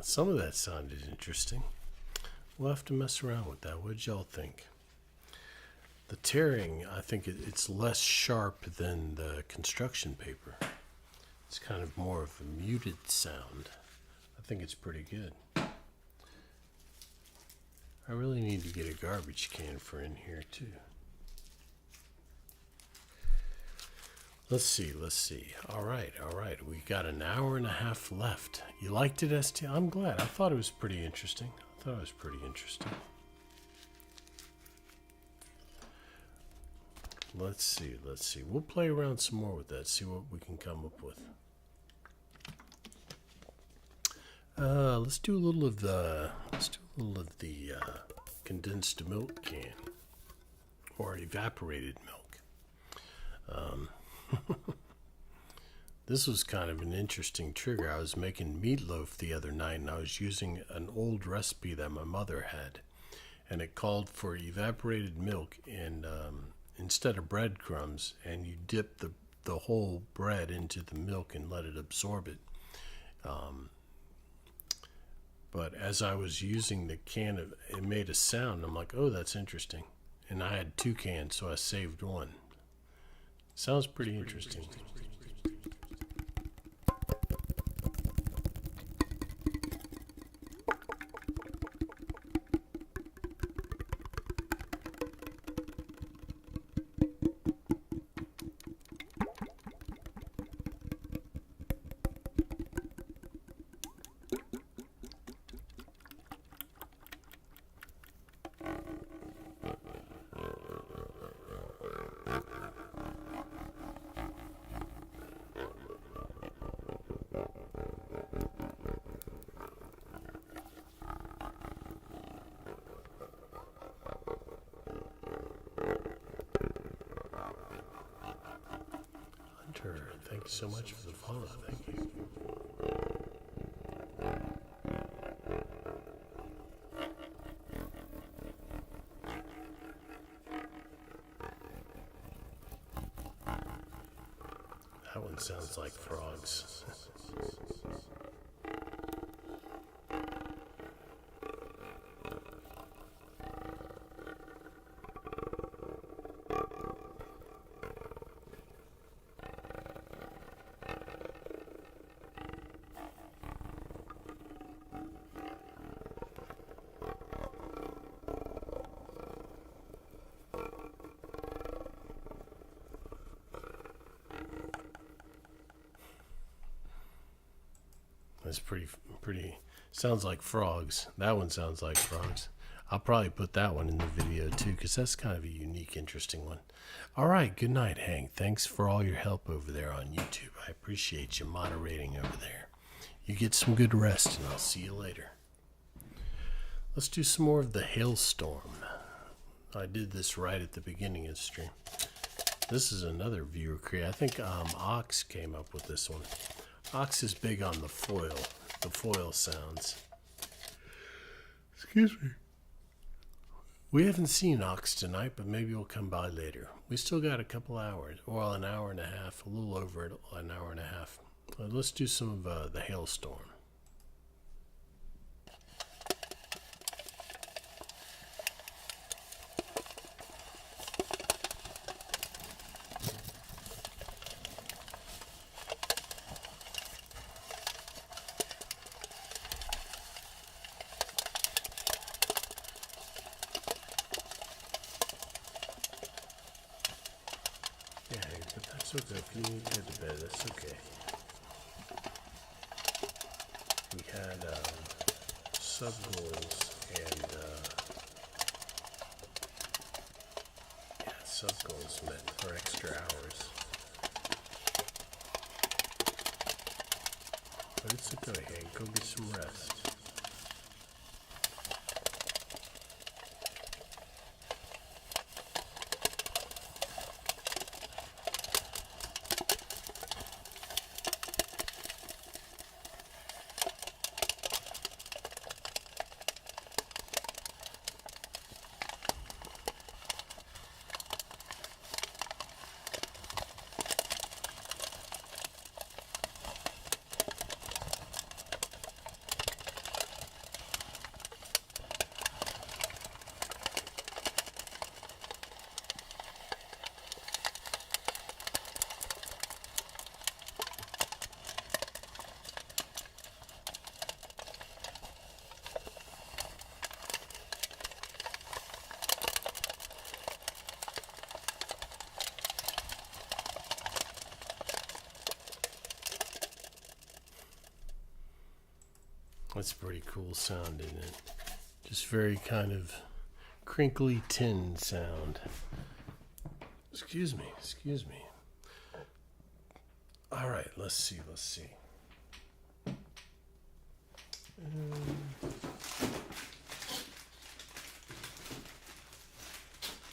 Some of that sounded interesting. We'll have to mess around with that. What did y'all think? The tearing, I think it's less sharp than the construction paper. It's kind of more of a muted sound. I think it's pretty good. I really need to get a garbage can for in here too. Let's see. All right. We got an hour and a half left. You liked it, ST? I'm glad. I thought it was pretty interesting. Let's see. We'll play around some more with that, see what we can come up with. Let's do a little of the condensed milk can or evaporated milk. This was kind of an interesting trigger. I was making meatloaf the other night, and I was using an old recipe that my mother had, and it called for evaporated milk and instead of breadcrumbs, and you dip the whole bread into the milk and let it absorb it. But as I was using the can, it made a sound. I'm like, oh, that's interesting. And I had 2 cans, so I saved one. Sounds pretty interesting. Thank you so much for the follow. Thank you. That one sounds like frogs. That's pretty, sounds like frogs. That one sounds like frogs. I'll probably put that one in the video too, because that's kind of a unique, interesting one. All right, good night, Hank. Thanks for all your help over there on YouTube. I appreciate you moderating over there. You get some good rest, and I'll see you later. Let's do some more of the hailstorm. I did this right at the beginning of the stream. This is another viewer create. I think Ox came up with this one. Ox is big on the foil sounds. Excuse me. We haven't seen Ox tonight, but maybe we'll come by later. We still got a couple hours, well, an hour and a half, a little over an hour and a half. Let's do some of the hailstorm. Yeah, but that's okay. If you need to go to bed, that's okay. We had sub goals and sub goals meant for extra hours. But it's okay, Hank. Go get some rest. That's a pretty cool sound, isn't it? Just very kind of crinkly tin sound. Excuse me. All right, let's see.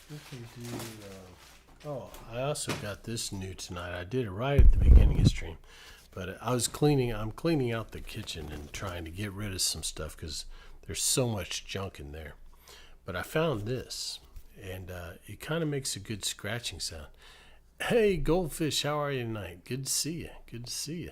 We can do. Oh, I also got this new tonight. I did it right at the beginning of stream, but I was cleaning. I'm cleaning out the kitchen and trying to get rid of some stuff because there's so much junk in there. But I found this, and it kind of makes a good scratching sound. Hey, Goldfish, how are you tonight? Good to see you. Good to see you.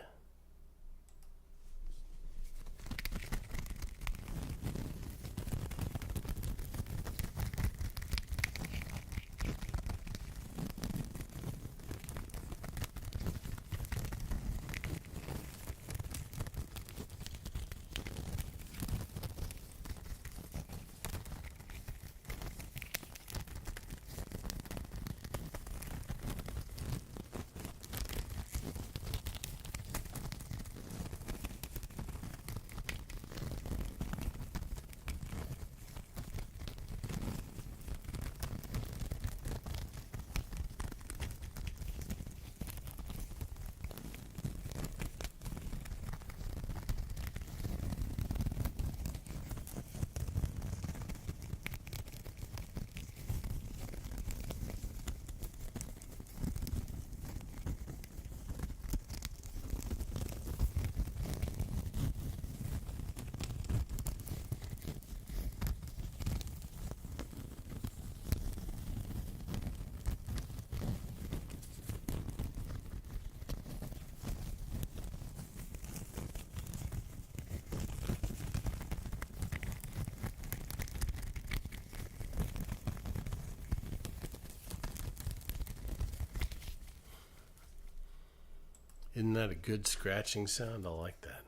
Isn't that a good scratching sound? I like that.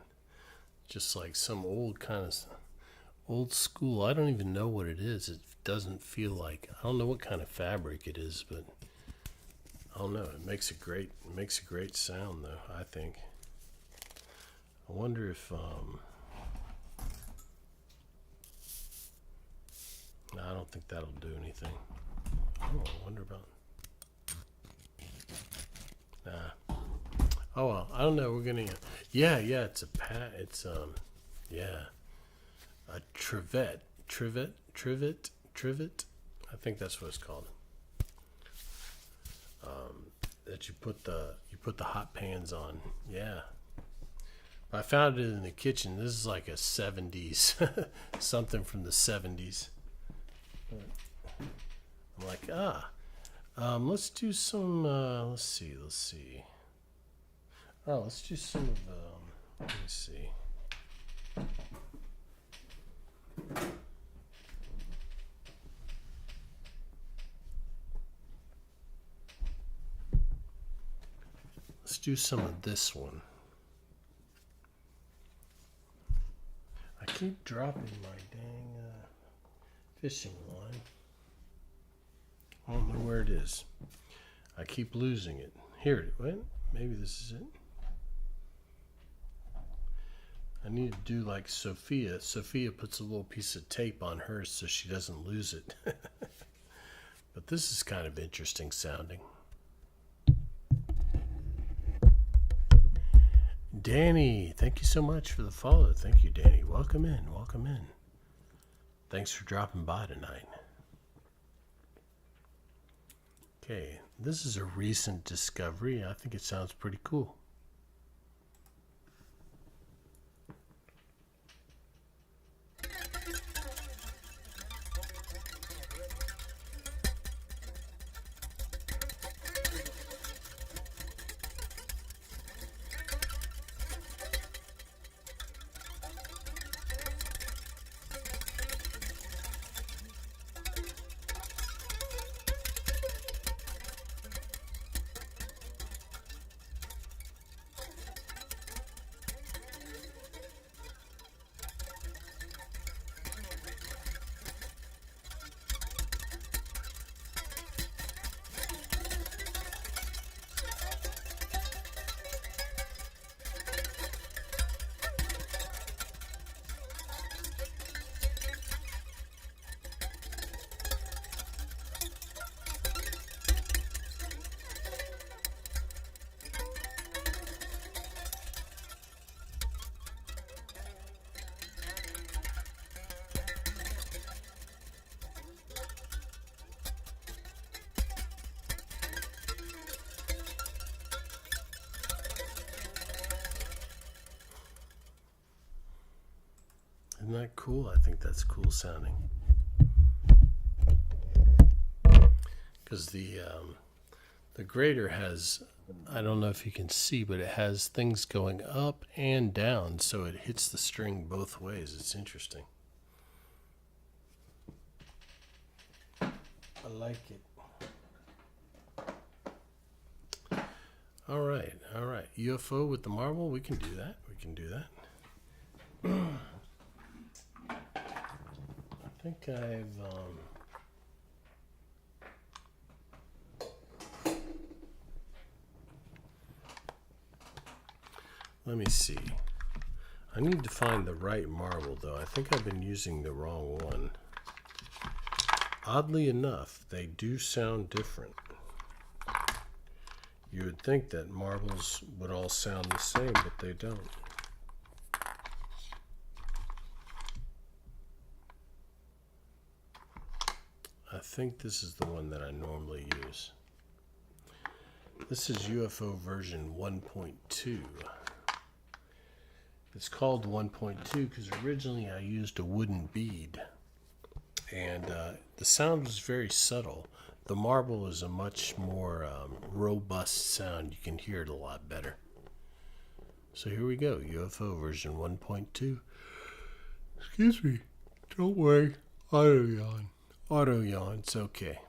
Just like some old kind of old school. I don't even know what it is. It doesn't feel like. I don't know what kind of fabric it is, but I don't know. It makes a great sound though, I think. I wonder if no, I don't think that'll do anything. Oh, I wonder about. Nah. Oh well, I don't know. We're gonna. Yeah. It's a yeah, a trivet. I think that's what it's called. That you put the hot pans on. Yeah. I found it in the kitchen. This is like a 70s, something from the 70s. I'm like, let's do some. Let's see. Oh, let's do some of, let me see. Let's do some of this one. I keep dropping my dang fishing line. I don't know where it is. I keep losing it. Here it went. Maybe this is it. I need to do like Sophia. Sophia puts a little piece of tape on hers so she doesn't lose it. But this is kind of interesting sounding. Danny, thank you so much for the follow. Thank you, Danny. Welcome in. Thanks for dropping by tonight. Okay, this is a recent discovery. I think it sounds pretty cool. Isn't that cool? I think that's cool sounding. Because the grater has, I don't know if you can see, but it has things going up and down, so it hits the string both ways. It's interesting. I like it. All right. UFO with the marble, we can do that. I think I've let me see. I need to find the right marble, though. I think I've been using the wrong one. Oddly enough, they do sound different. You would think that marbles would all sound the same, but they don't. I think this is the one that I normally use. This is UFO version 1.2. It's called 1.2 because originally I used a wooden bead, and the sound was very subtle. The marble is a much more robust sound. You can hear it a lot better. So here we go, UFO version 1.2. Excuse me. Don't worry. Auto yawn. It's okay.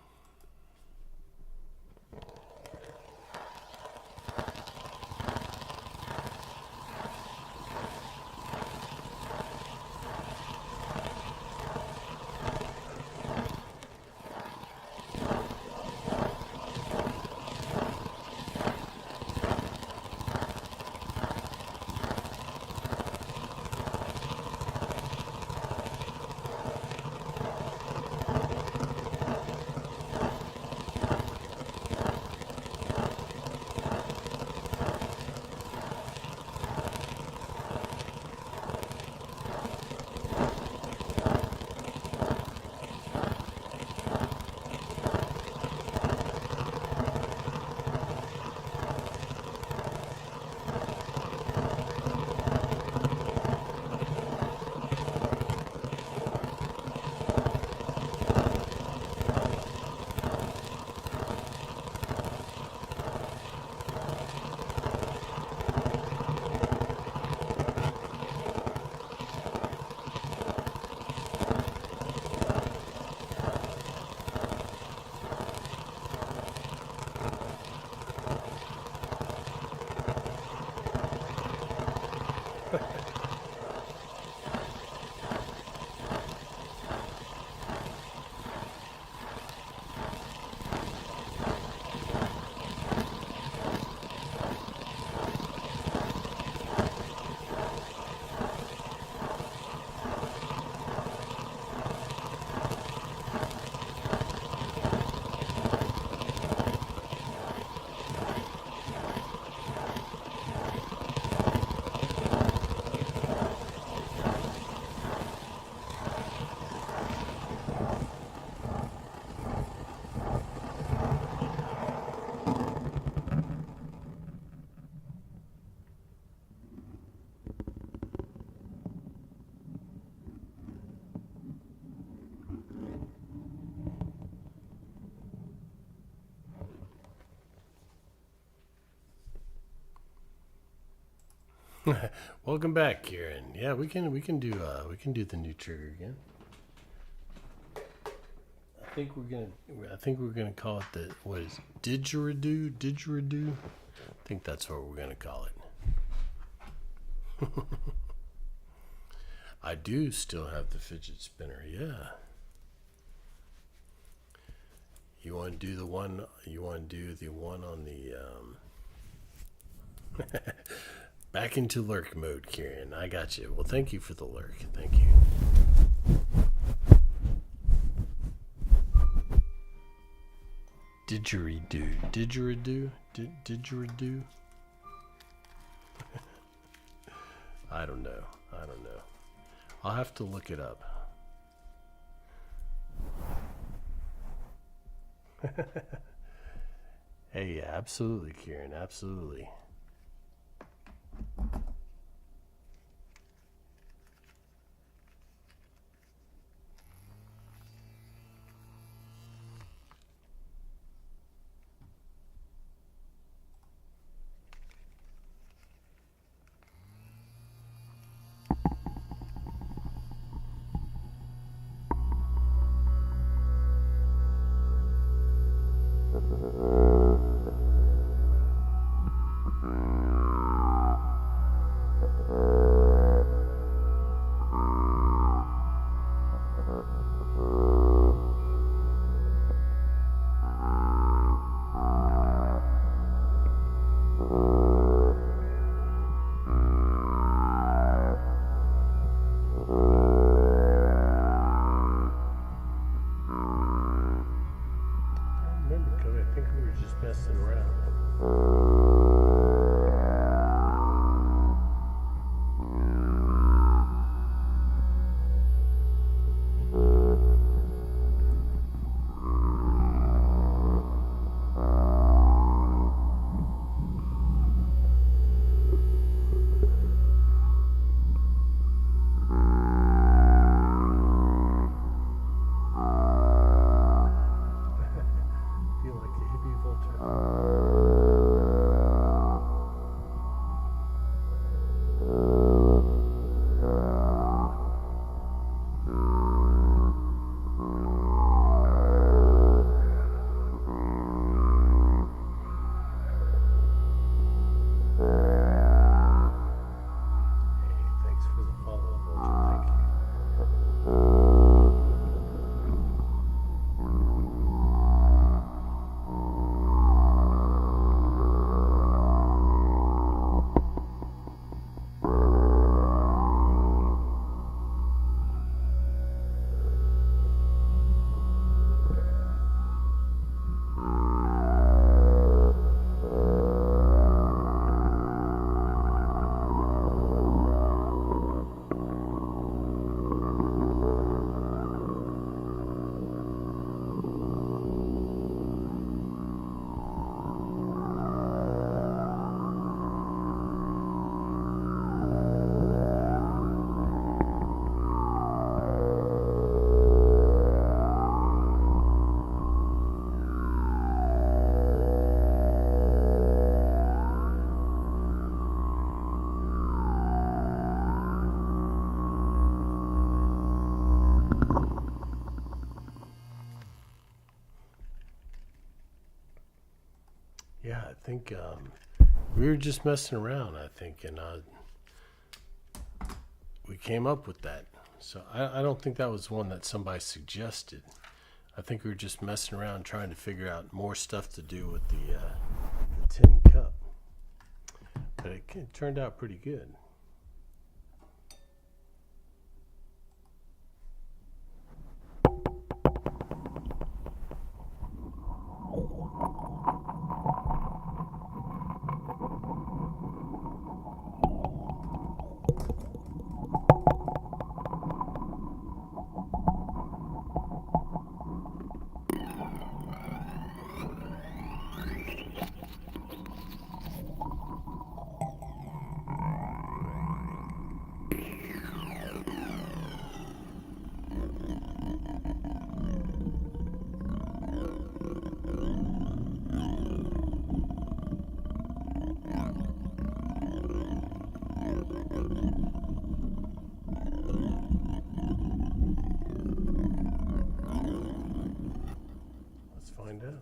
Welcome back, Kieran. Yeah, we can do the new trigger again. I think we're gonna call it the what is it? Didgeridoo. I think that's what we're gonna call it. I do still have the fidget spinner. Yeah. You want to do the one? You want to do the one on the back into lurk mode, Kieran. I got you. Well, thank you for the lurk. Thank you. Didgeridoo. I don't know. I'll have to look it up. Hey, yeah, absolutely, Kieran. Absolutely. remember, Cody, I think we were just messing around. Feel like a hippie vulture. Hey, thanks for the follow, vulture. Thank you. Yeah, I think we were just messing around, I think, and we came up with that. So I don't think that was one that somebody suggested. I think we were just messing around trying to figure out more stuff to do with the tin cup. But it turned out pretty good. Let's find out.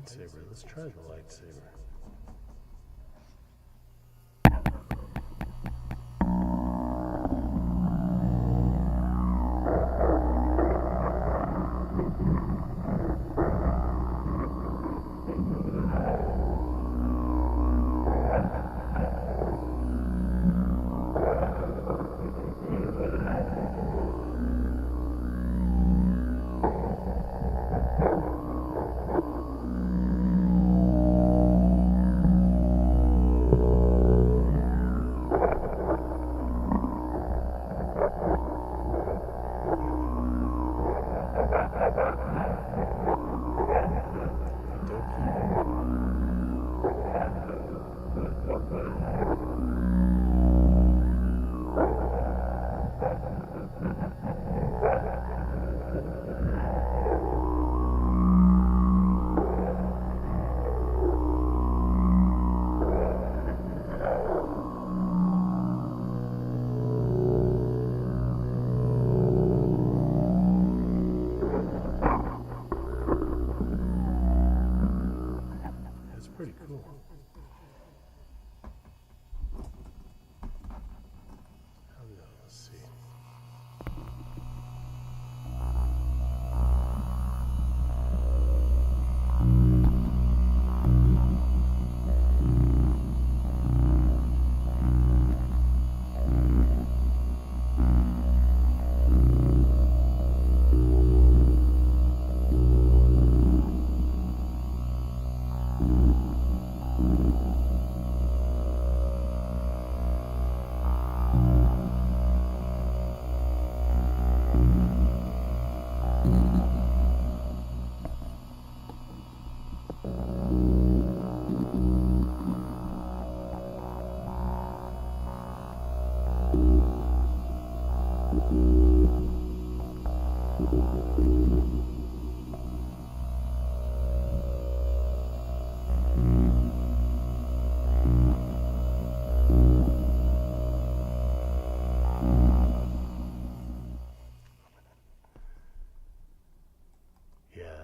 lightsaber. Let's try the lightsaber. Pretty cool.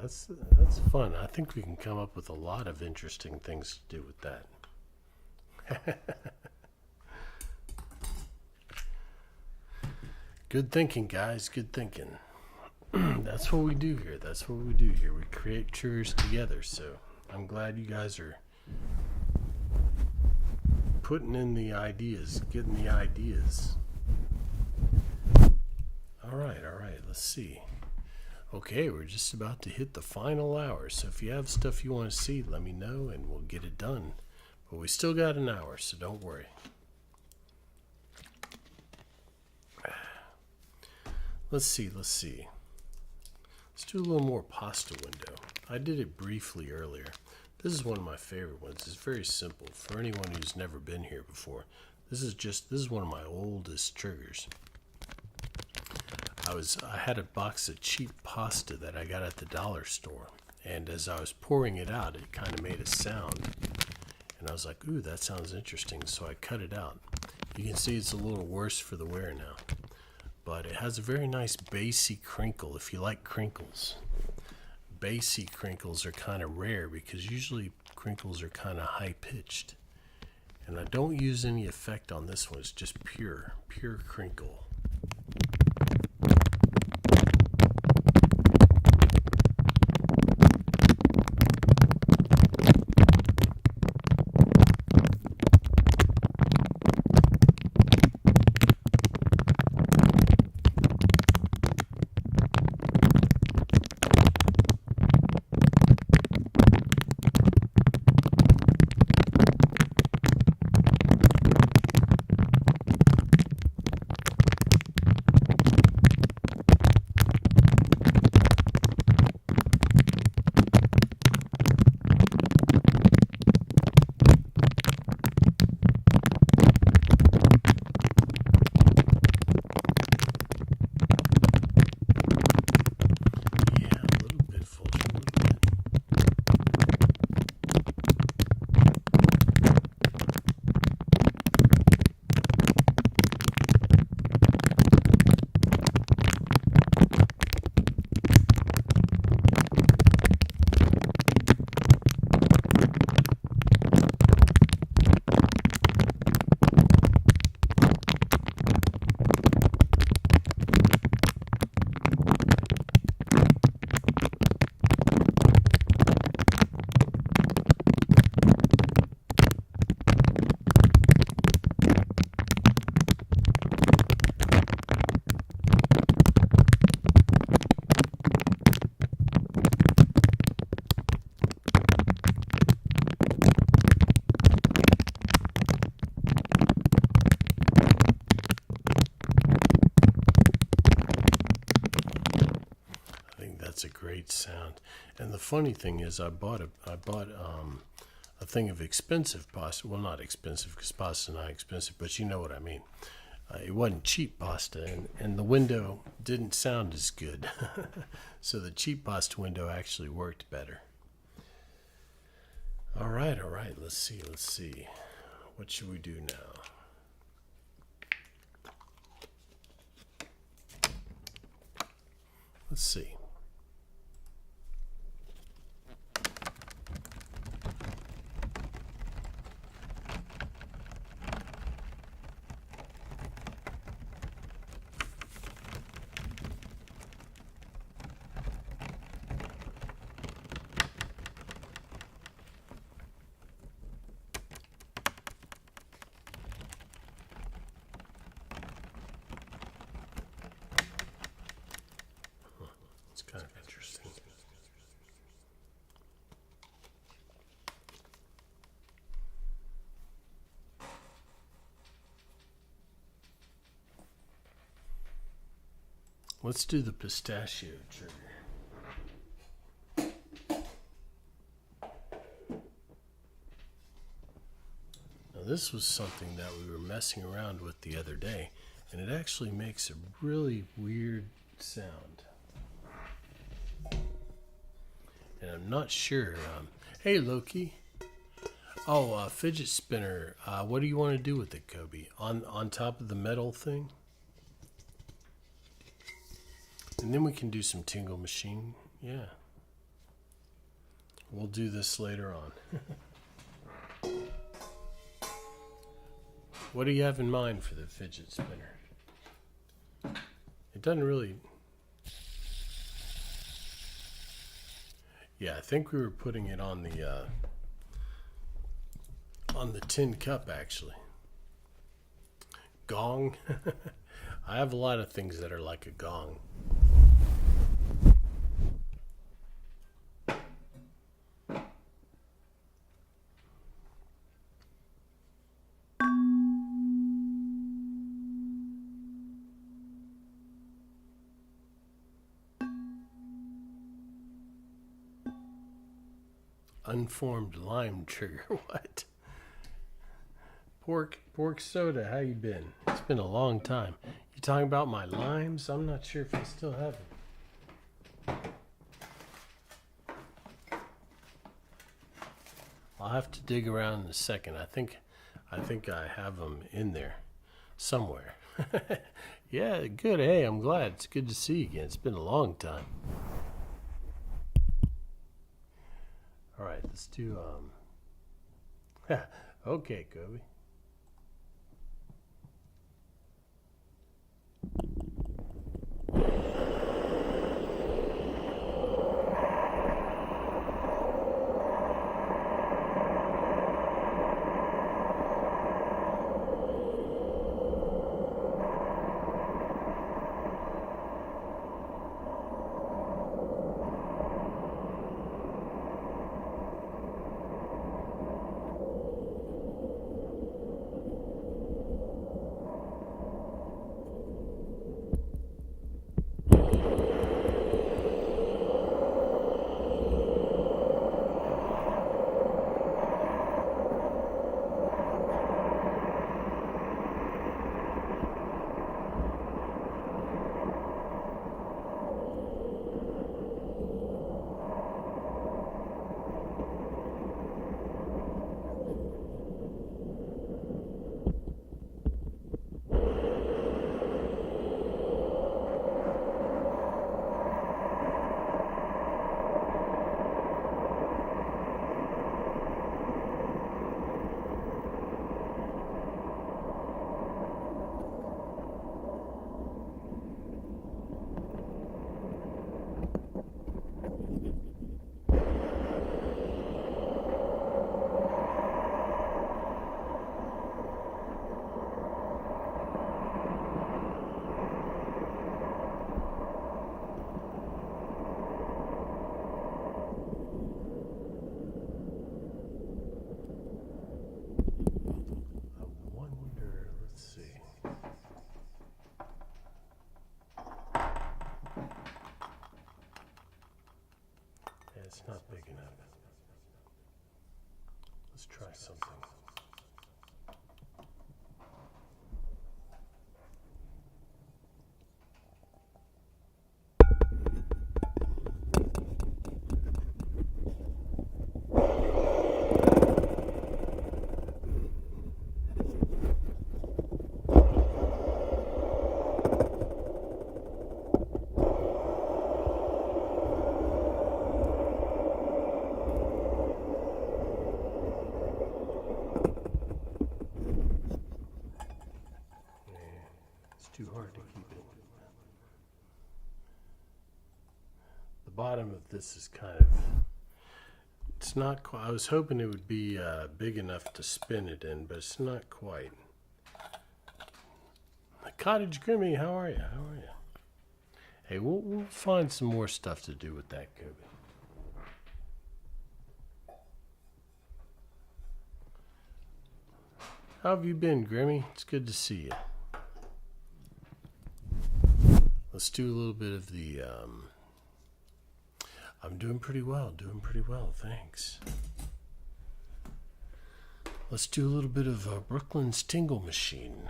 Let's see. That's fun. I think we can come up with a lot of interesting things to do with that. Good thinking, guys. Good thinking. That's what we do here. That's what we do here. We create tours together. So I'm glad you guys are putting in the ideas, getting the ideas. All right. Let's see. Okay, we're just about to hit the final hour. So if you have stuff you want to see, let me know and we'll get it done. But we still got an hour, so don't worry. Let's see. Let's do a little more pasta window. I did it briefly earlier. This is one of my favorite ones. It's very simple. For anyone who's never been here before, this is one of my oldest triggers. I had a box of cheap pasta that I got at the dollar store, and as I was pouring it out, it kind of made a sound, and I was like, ooh, that sounds interesting, so I cut it out. You can see it's a little worse for the wear now, but it has a very nice bassy crinkle if you like crinkles. Bassy crinkles are kind of rare because usually crinkles are kind of high-pitched, and I don't use any effect on this one. It's just pure crinkle. And the funny thing is, I bought a thing of expensive pasta. Well, not expensive because pasta's not expensive, but you know what I mean. It wasn't cheap pasta, and the window didn't sound as good. So the cheap pasta window actually worked better. All right. Let's see. What should we do now? Let's see. It's kind of interesting. Let's do the pistachio trigger. Now this was something that we were messing around with the other day, and it actually makes a really weird sound. And I'm not sure. Hey, Loki. Oh, fidget spinner. What do you want to do with it, Kobe? On top of the metal thing? And then we can do some tingle machine. Yeah. We'll do this later on. What do you have in mind for the fidget spinner? It doesn't really... Yeah, I think we were putting it on the tin cup, actually. Gong. I have a lot of things that are like a gong. Unformed lime trigger. What? Pork soda, how you been? It's been a long time. You talking about my limes? I'm not sure if I still have them. I'll have to dig around in a second. I think I have them in there somewhere. Yeah, good. Hey, I'm glad. It's good to see you again. It's been a long time. All right, let's do okay, Kobe. It's not big enough. Let's try something. Too hard to keep it. The bottom of this is kind of, it's not quite, I was hoping it would be big enough to spin it in, but it's not quite. Cottage Grimmy, how are you? How are you? Hey, we'll find some more stuff to do with that, Kobe. How have you been, Grimmy? It's good to see you. Let's do a little bit of the, I'm doing pretty well, thanks. Let's do a little bit of Brooklyn's Tingle Machine.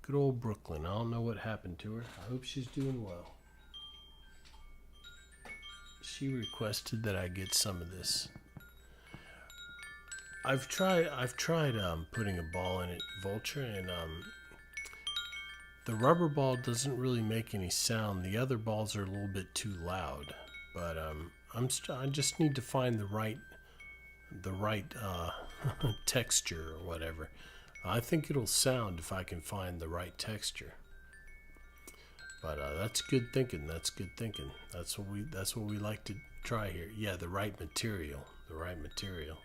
Good old Brooklyn. I don't know what happened to her. I hope she's doing well. She requested that I get some of this. I've tried putting a ball in it, Vulture, and the rubber ball doesn't really make any sound. The other balls are a little bit too loud, but I just need to find the right texture or whatever. I think it'll sound if I can find the right texture. But that's good thinking. That's good thinking. That's what we like to try here. Yeah, the right material. The right material.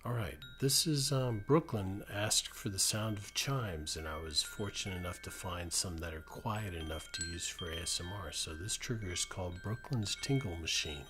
All right, this is Brooklyn asked for the sound of chimes, and I was fortunate enough to find some that are quiet enough to use for ASMR. So this trigger is called Brooklyn's Tingle Machine.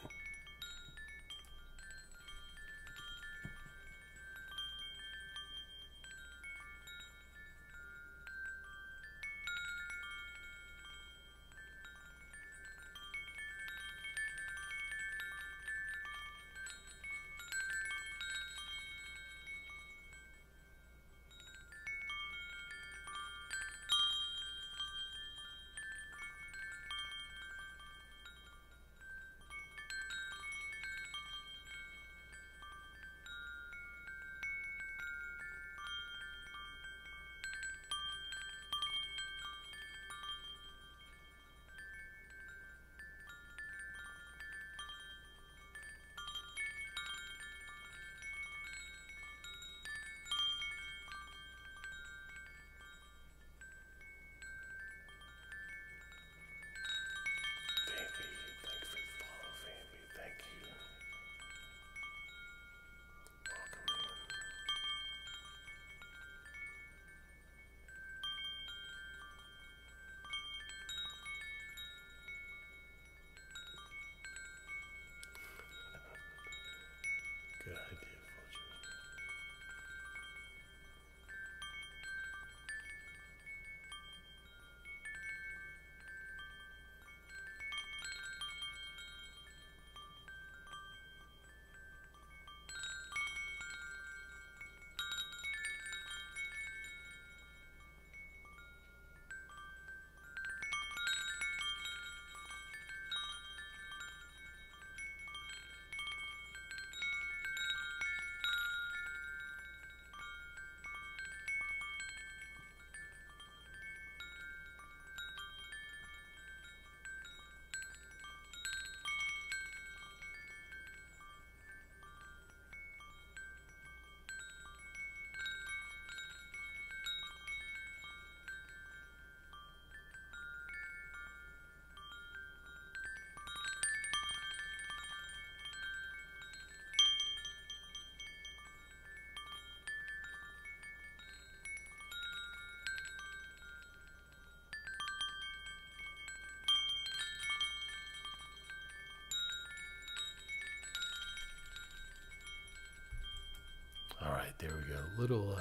Good idea, Vulture. All right, there we go. Little,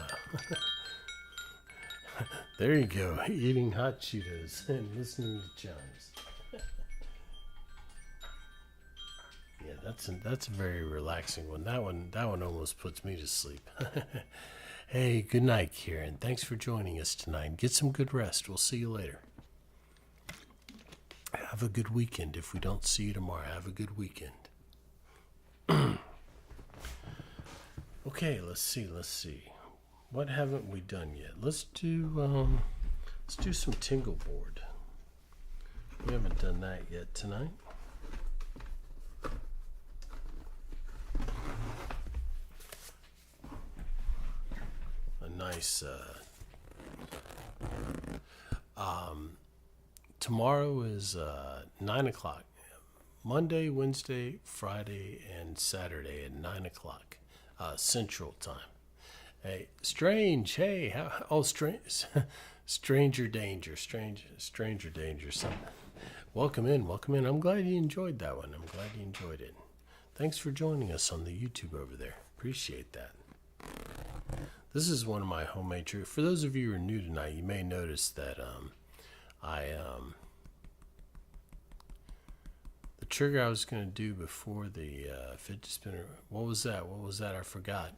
there you go. Eating hot Cheetos and listening to chimes. That's a very relaxing one. That one almost puts me to sleep. Hey, good night, Kieran. Thanks for joining us tonight. Get some good rest. We'll see you later. Have a good weekend. If we don't see you tomorrow, have a good weekend. Okay, let's see. What haven't we done yet? Let's do some Tingle Board. We haven't done that yet tonight. A nice tomorrow is 9 o'clock. Monday, Wednesday, Friday, and Saturday at 9 o'clock Central Time. Hey, strange. Hey, strange. Stranger danger. Stranger danger. Something. Welcome in. I'm glad you enjoyed that one. I'm glad you enjoyed it. Thanks for joining us on the YouTube over there. Appreciate that. This is one of my homemade triggers. For those of you who are new tonight, you may notice that the trigger I was going to do before the fidget spinner. What was that? I forgot.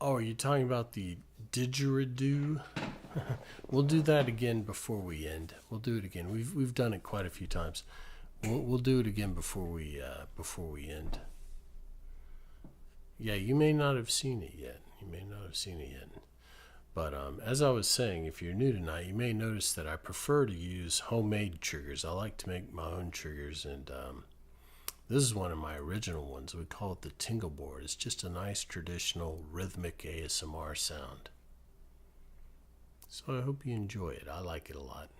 Oh, are you talking about the didgeridoo? We'll do that again before we end. We'll do it again. We've done it quite a few times. We'll do it again before we end. Yeah, you may not have seen it yet. But as I was saying, if you're new tonight, you may notice that I prefer to use homemade triggers. I like to make my own triggers, and this is one of my original ones. We call it the Tingle Board. It's just a nice traditional rhythmic ASMR sound. So I hope you enjoy it. I like it a lot.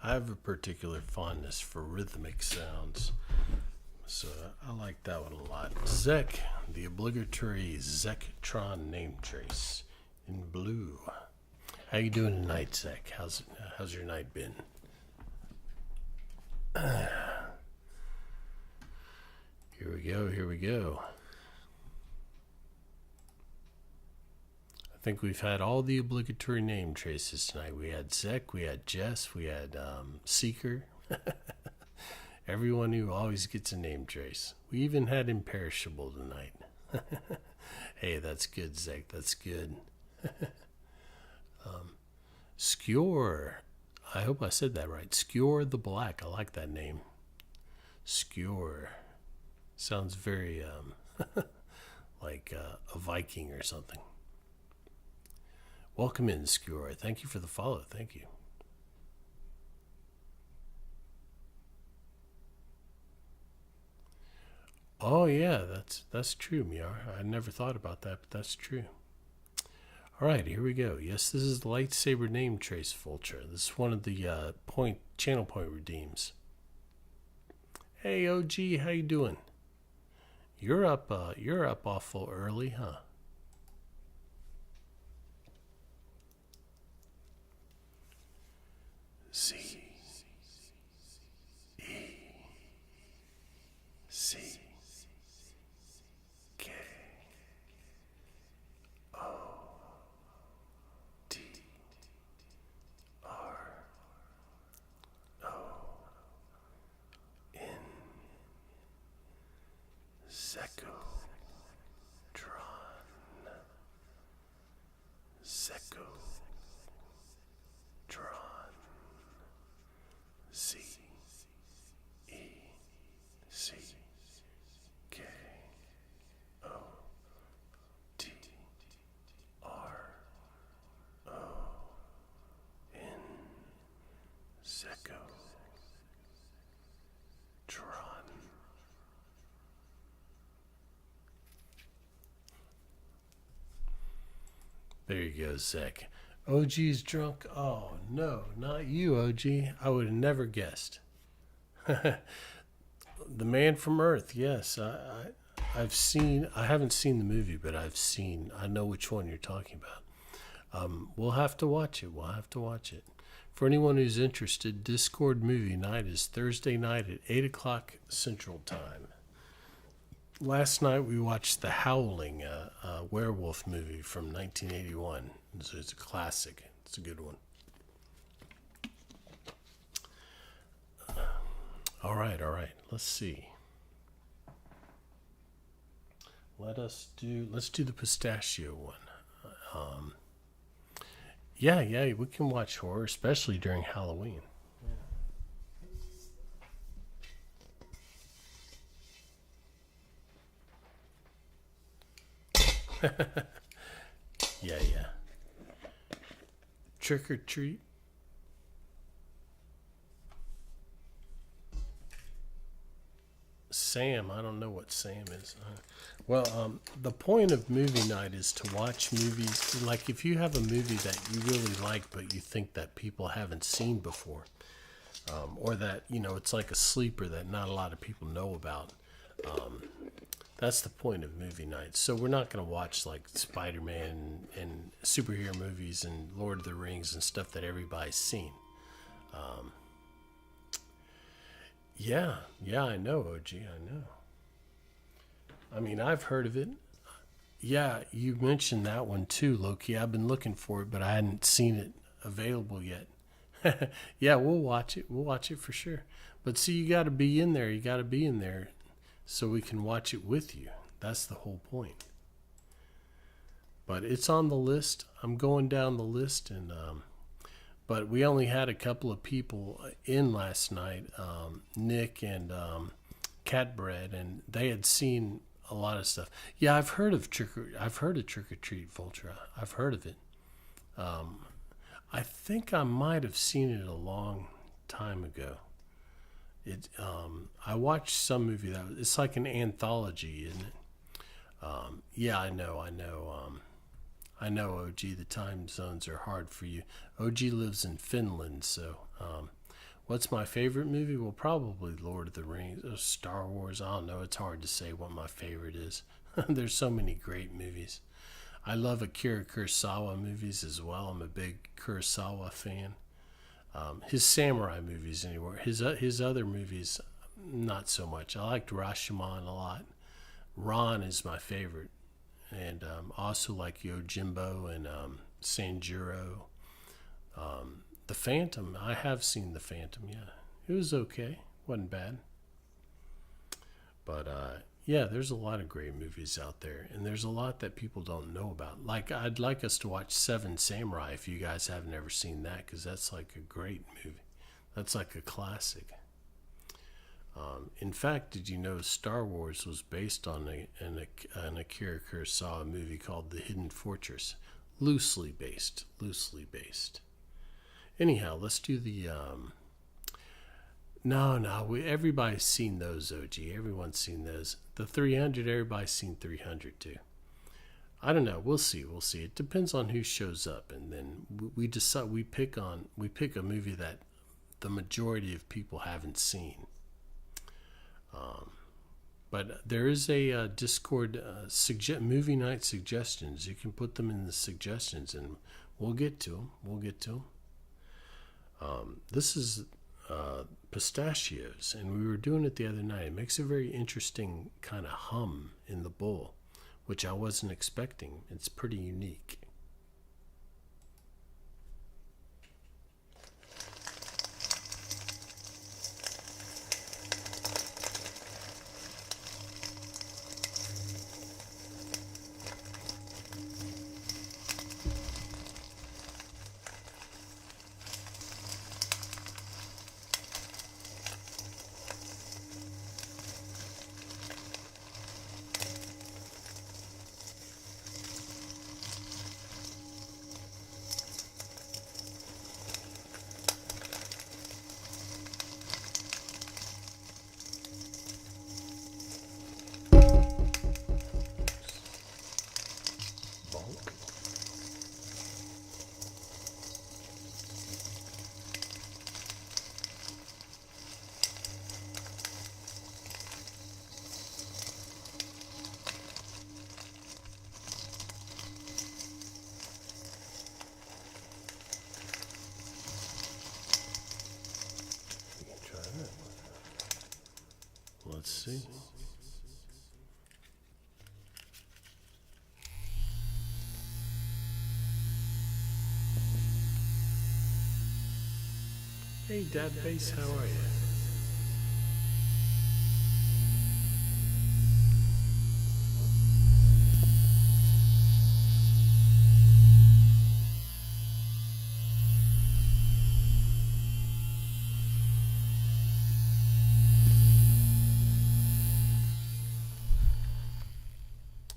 I have a particular fondness for rhythmic sounds, so I like that one a lot. Zek, the obligatory Zektron name trace in blue. How you doing tonight, Zek? How's your night been? Here we go. I think we've had all the obligatory name traces tonight. We had Zek, we had Jess, we had Seeker. Everyone who always gets a name trace. We even had Imperishable tonight. Hey, that's good, Zek. That's good. Skjor. I hope I said that right. Skjor the Black. I like that name. Skjor. Sounds very like a Viking or something. Welcome in, Skewer. Thank you for the follow. Thank you. Oh yeah, that's true, Miar. I never thought about that, but that's true. All right, here we go. Yes, this is the lightsaber name trace vulture. This is one of the channel point redeems. Hey OG, how you doing? You're up awful early, huh? C C K D R O N Zeko Tron Zeko Tron C E C K O D R O N Zeko Tron. There you go, Zek. OG's drunk. Oh no, not you, OG. I would have never guessed. The Man from Earth. Yes, I've seen. I haven't seen the movie, but I've seen. I know which one you're talking about. We'll have to watch it. We'll have to watch it. For anyone who's interested, Discord Movie Night is Thursday night at 8 o'clock Central Time. Last night we watched The Howling, a werewolf movie from 1981. It's a classic. It's a good one. All right. Let's see. Let's do the pistachio one. Yeah, we can watch horror, especially during Halloween. Yeah. Trick or treat. Sam, I don't know what Sam is. Well, the point of movie night is to watch movies. Like if you have a movie that you really like, but you think that people haven't seen before, or that it's like a sleeper that not a lot of people know about. That's the point of movie night. So we're not going to watch like Spider-Man and superhero movies and Lord of the Rings and stuff that everybody's seen. Yeah, I know, OG, I know. I mean, I've heard of it. Yeah, you mentioned that one too, Loki. I've been looking for it, but I hadn't seen it available yet. Yeah, we'll watch it. We'll watch it for sure. But see, you got to be in there. You got to be in there so we can watch it with you. That's the whole point. But it's on the list. I'm going down the list, and but we only had a couple of people in last night, Nick and Catbread, and they had seen a lot of stuff. Yeah, I've heard of Trick or Treat Vulture. I've heard of it. I think I might have seen it a long time ago. I watched some movie it's like an anthology, isn't it? Yeah, I know. I know, OG, the time zones are hard for you. OG lives in Finland, so what's my favorite movie? Well, probably Lord of the Rings or Star Wars. I don't know. It's hard to say what my favorite is. There's so many great movies. I love Akira Kurosawa movies as well. I'm a big Kurosawa fan. His samurai movies, anyway. His other movies, not so much. I liked Rashomon a lot. Ron is my favorite. And also like Yojimbo and Sanjuro. The Phantom, I have seen The Phantom, yeah. It was okay. Wasn't bad. But yeah, there's a lot of great movies out there. And there's a lot that people don't know about. Like, I'd like us to watch Seven Samurai if you guys haven't ever seen that, because that's like a great movie. That's like a classic. In fact, did you know Star Wars was based on an Akira Kurosawa movie called The Hidden Fortress? Loosely based. Loosely based. Anyhow, let's do the. Everybody's seen those, OG. Everyone's seen those. The 300, everybody's seen 300 too. I don't know. We'll see. We'll see. It depends on who shows up, and then we decide. We pick a movie that the majority of people haven't seen. But there is a Discord movie night suggestions. You can put them in the suggestions, and we'll get to them. We'll get to them. This is pistachios, and we were doing it the other night. It makes a very interesting kind of hum in the bowl, which I wasn't expecting. It's pretty unique. Let's see. Hey, Dad Base, how are you?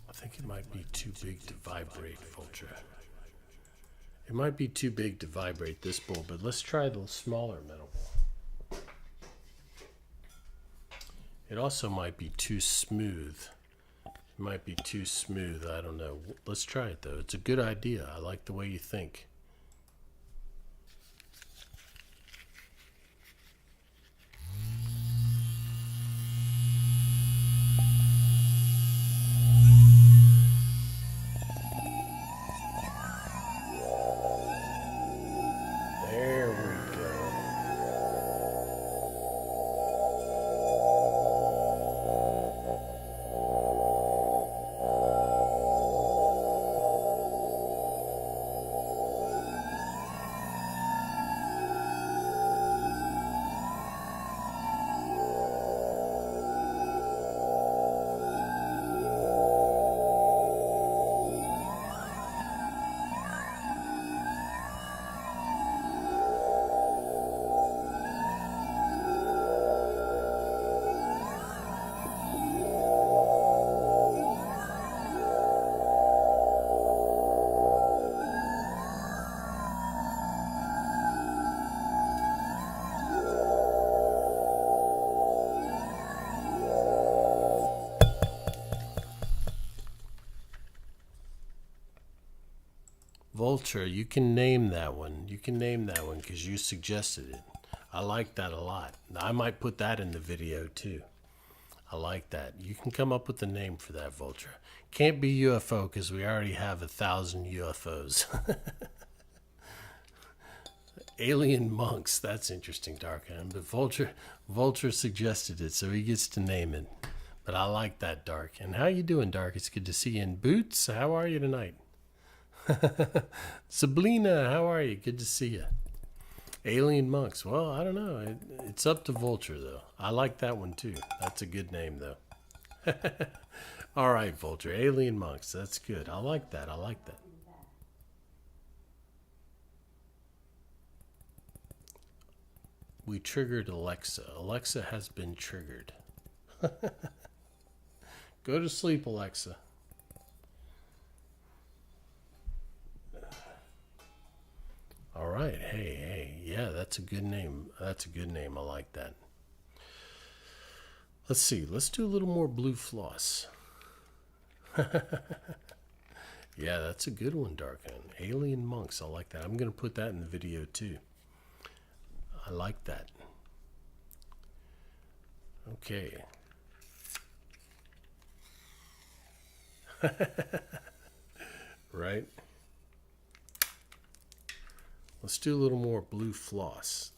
I think it might be too big to vibrate, Vulture. It might be too big to vibrate this bowl, but let's try the smaller metal bowl. It also might be too smooth. It might be too smooth. I don't know. Let's try it, though. It's a good idea. I like the way you think. Vulture, you can name that one. You can name that one because you suggested it. I like that a lot. I might put that in the video too. I like that. You can come up with a name for that, Vulture. Can't be UFO because we already have 1,000 UFOs. Alien monks. That's interesting, Dark Hand. But Vulture suggested it, so he gets to name it. But I like that, Dark. And how you doing, Dark? It's good to see you. And Boots, how are you tonight? Sablina, how are you? Good to see you. Alien monks. Well, I don't know. It's up to Vulture, though. I like that one, too. That's a good name, though. All right, Vulture. Alien monks. That's good. I like that. I like that. We triggered Alexa. Alexa has been triggered. Go to sleep, Alexa. All right. Hey. Yeah, that's a good name. That's a good name. I like that. Let's see. Let's do a little more blue floss. Yeah, that's a good one, Darkin. Alien monks. I like that. I'm going to put that in the video too. I like that. Okay. Right? Let's do a little more blue floss.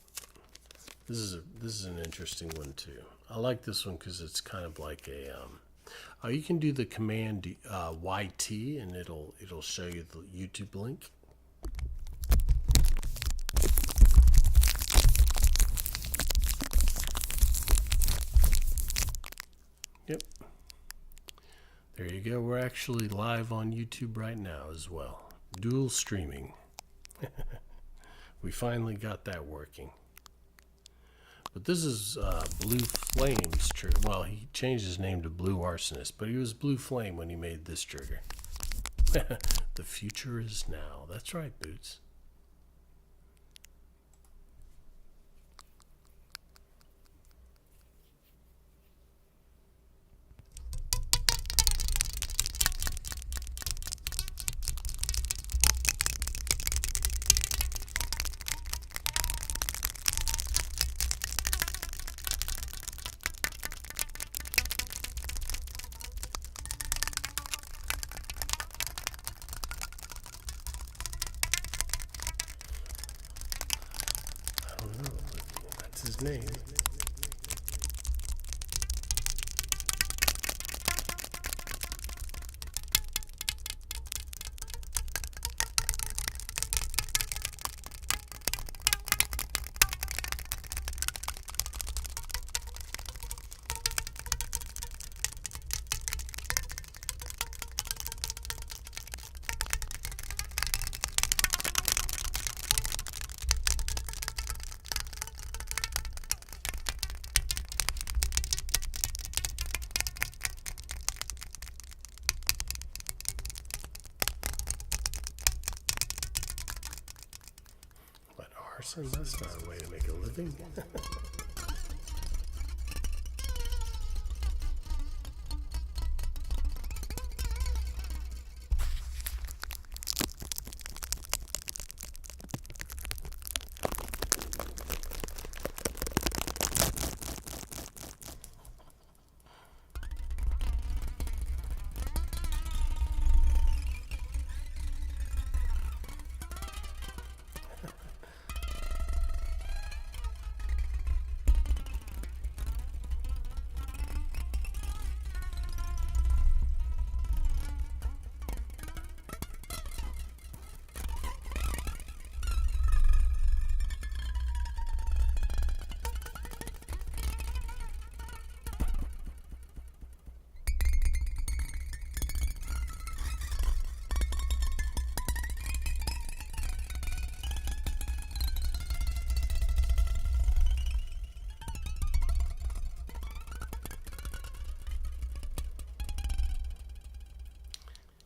This is an interesting one too. I like this one because it's kind of like a you can do the command YT and it'll show you the YouTube link. Yep. There you go. We're actually live on YouTube right now as well. Dual streaming. We finally got that working. But this is Blue Flame's trigger. Well, he changed his name to Blue Arsonist, but he was Blue Flame when he made this trigger. The future is now. That's right, Boots. I don't know, but that's his name. But arson, that's not a way to make a living.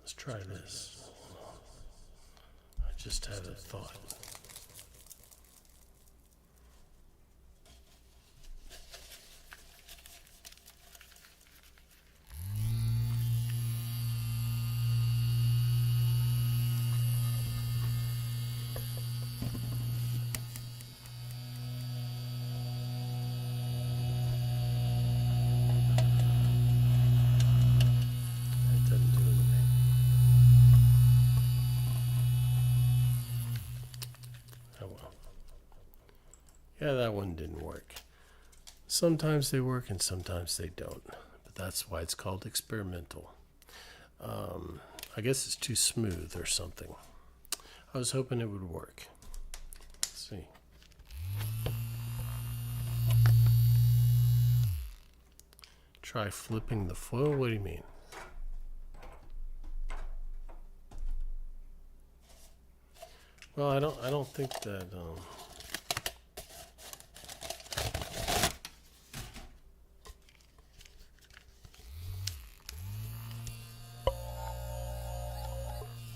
Let's try this. I just had a thought. It doesn't do anything. Oh well. Yeah, that one didn't work. Sometimes they work and sometimes they don't. But that's why it's called experimental. I guess it's too smooth or something. I was hoping it would work. Let's see. Try flipping the foil? What do you mean? Well, I don't think that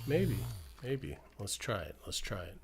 Maybe. Maybe. Let's try it. Let's try it.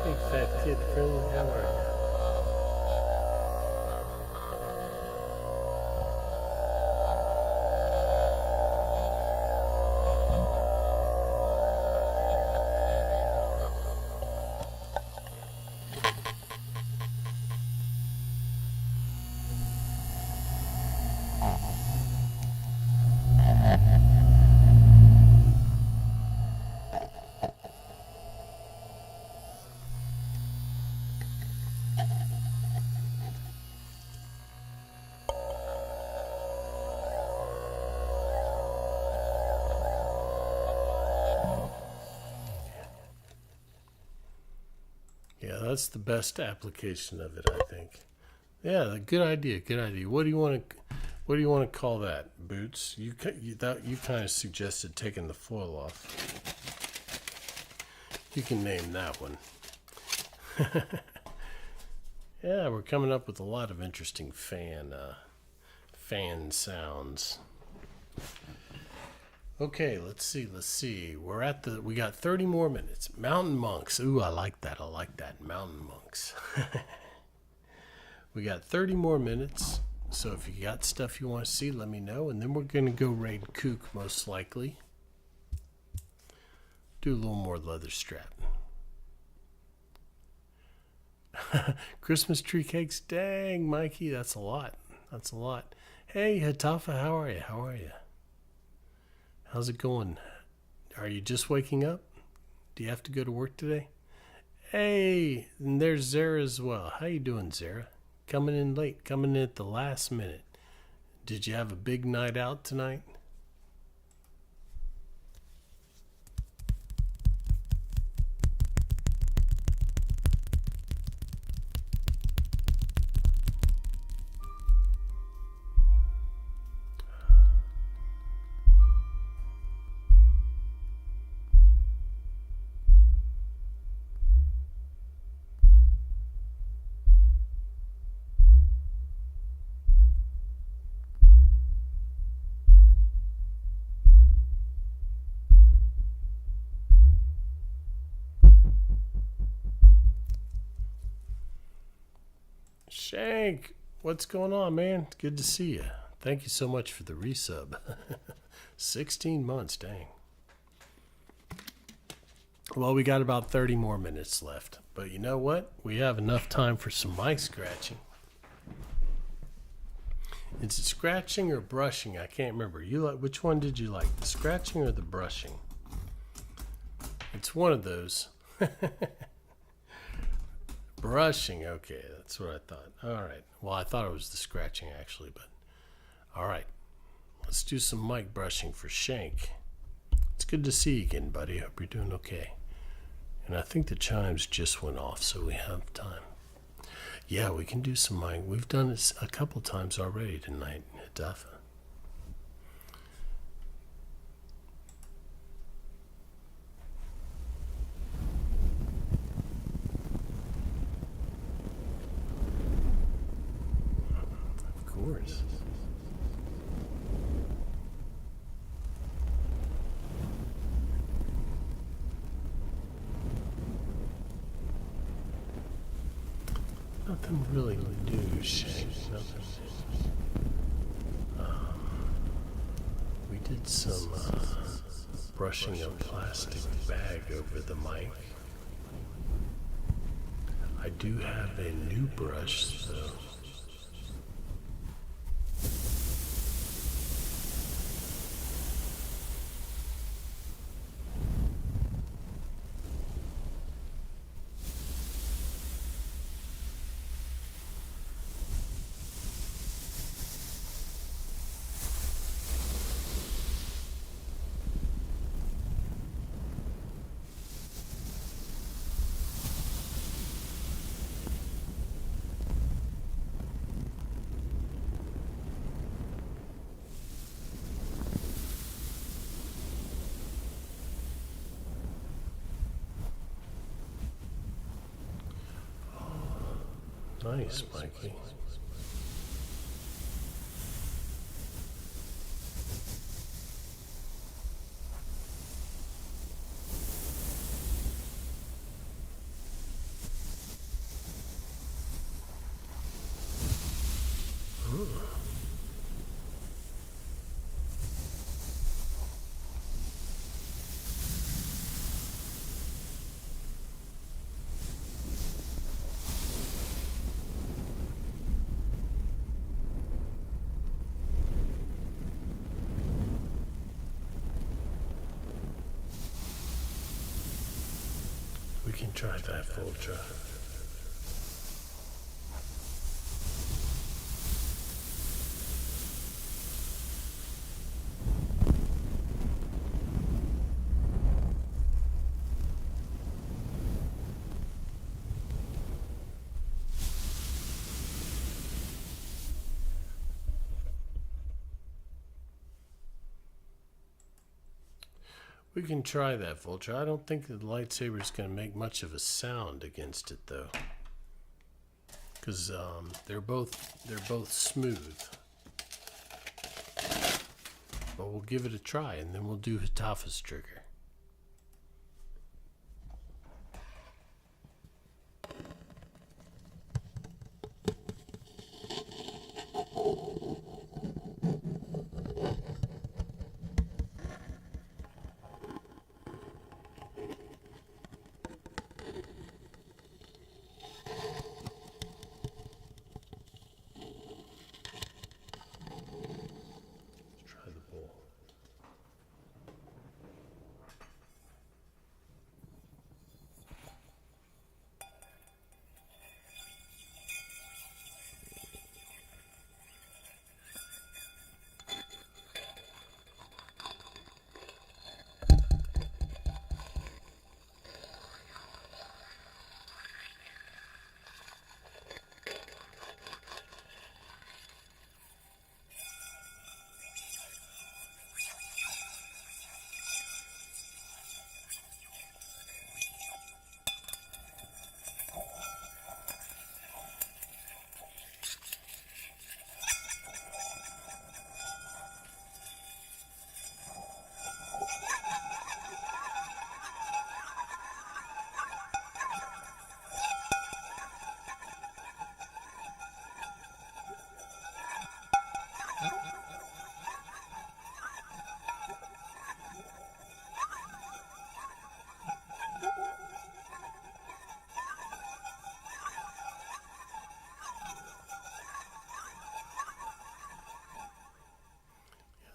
Big fat kid friendly, how are you? Yeah, that's the best application of it, I think. Yeah, good idea. Good idea. What do you want to? What do you want to call that? Boots? You kind of suggested taking the foil off. You can name that one. Yeah, we're coming up with a lot of interesting fan sounds. Okay, let's see. We got 30 more minutes. Mountain monks. Ooh, I like that. Mountain monks. We got 30 more minutes. So if you got stuff you want to see, let me know. And then we're going to go raid Kook, most likely. Do a little more leather strap. Christmas tree cakes. Dang, Mikey, that's a lot. Hey, Hatafa, how are you? How's it going? Are you just waking up? Do you have to go to work today? Hey, and there's Zara as well. How you doing, Zara? Coming in late, coming in at the last minute. Did you have a big night out tonight? Shank, what's going on, man? Good to see you. Thank you so much for the resub. 16 months, dang. Well, we got about 30 more minutes left. But you know what? We have enough time for some mic scratching. Is it scratching or brushing? I can't remember. Which one did you like? The scratching or the brushing? It's one of those. Brushing, okay, that's what I thought. All right. Well, I thought it was the scratching, actually, but all right. Let's do some mic brushing for Shank. It's good to see you again, buddy. Hope you're doing okay. And I think the chimes just went off, so we have time. Yeah, we can do some mic. We've done it a couple times already tonight, Hadafa. Course. Nothing really new, Shank. Nothing. We did some brushing a plastic bag over the mic. I do have a new brush, though. Nice, Mikey. We can try that, Vulture. We can try that, Vulture. I don't think the lightsaber is going to make much of a sound against it, though, because they're both smooth. But we'll give it a try, and then we'll do Hatafa's trigger.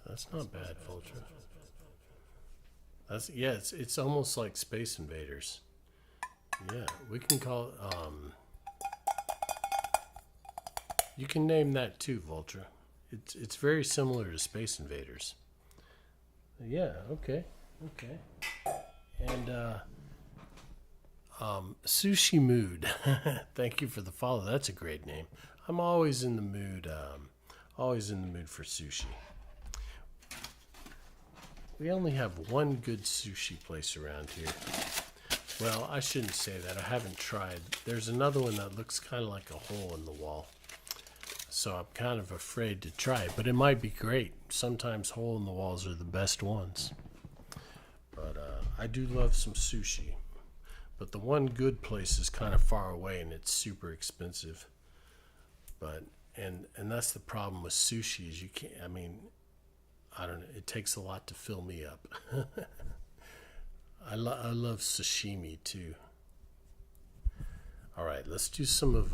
That's not bad, Vulture. It's almost like Space Invaders. Yeah, we can call it, you can name that too, Vulture. It's very similar to Space Invaders. Yeah, okay. And Sushi Mood. Thank you for the follow. That's a great name. I'm always in the mood for sushi. We only have one good sushi place around here. Well, I shouldn't say that. I haven't tried. There's another one that looks kind of like a hole in the wall. So I'm kind of afraid to try it, but it might be great. Sometimes hole in the walls are the best ones. But I do love some sushi. But the one good place is kind of far away and it's super expensive. But and that's the problem with sushi is you can't, I don't know. It takes a lot to fill me up. I love sashimi too. All right, let's do some of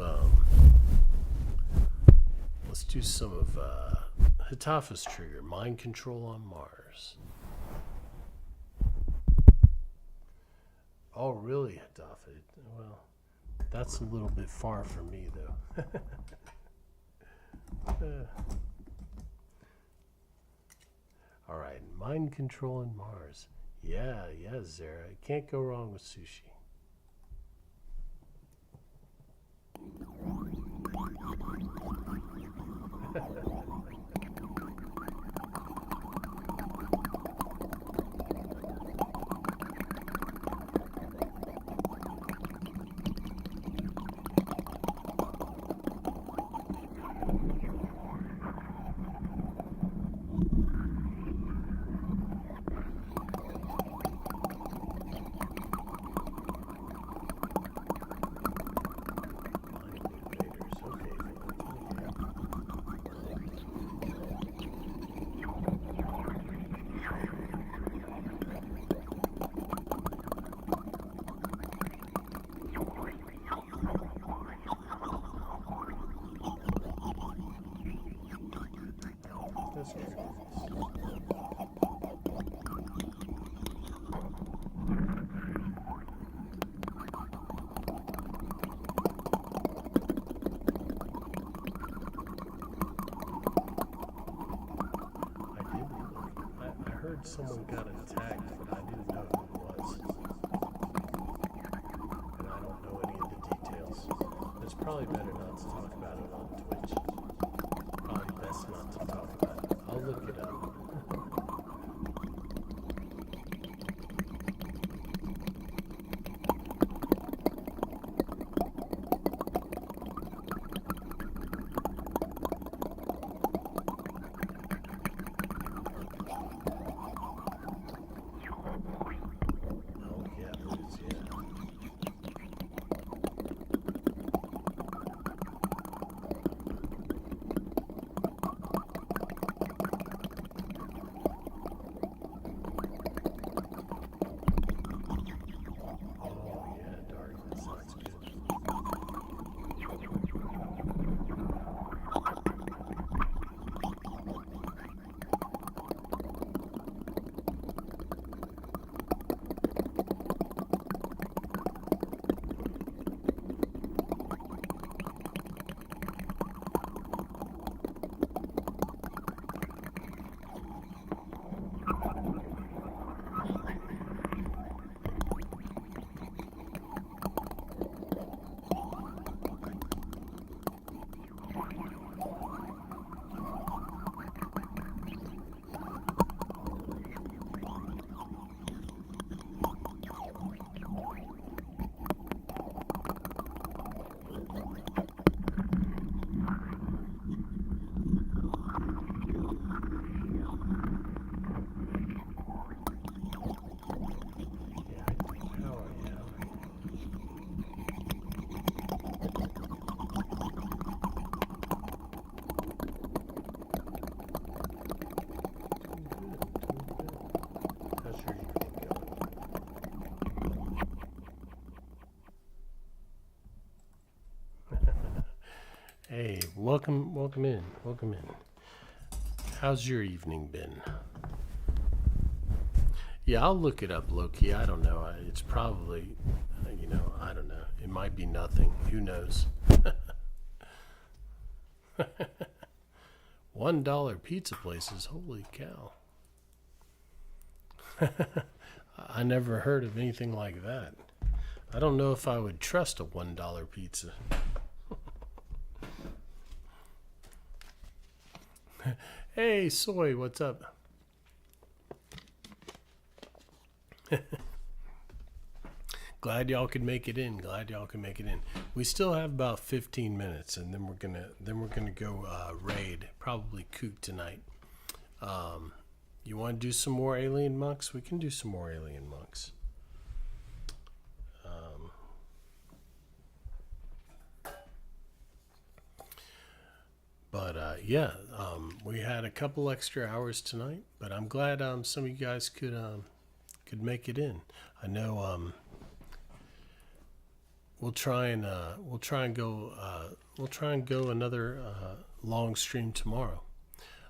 Hatafa's trigger, mind control on Mars. Oh, really, Hatafa? Well, that's a little bit far for me, though. All right, mind control on Mars. Yeah, Zara. Can't go wrong with sushi. I heard someone got attacked, but I didn't know who it was. And I don't know any of the details. It's probably better not to talk about it on Twitch. Probably best not to talk about it. I'll look it up. Hey, welcome in. How's your evening been? Yeah, I'll look it up, Loki. I don't know. It's probably, I don't know. It might be nothing. Who knows? $1 pizza places. Holy cow. I never heard of anything like that. I don't know if I would trust a $1 pizza. Hey, Soy, what's up? Glad y'all could make it in. We still have about 15 minutes, and then we're gonna go raid, probably Kook tonight. You want to do some more Alien Monks? We can do some more Alien Monks. We had a couple extra hours tonight, but I'm glad some of you guys could make it in. I know we'll try and go another long stream tomorrow.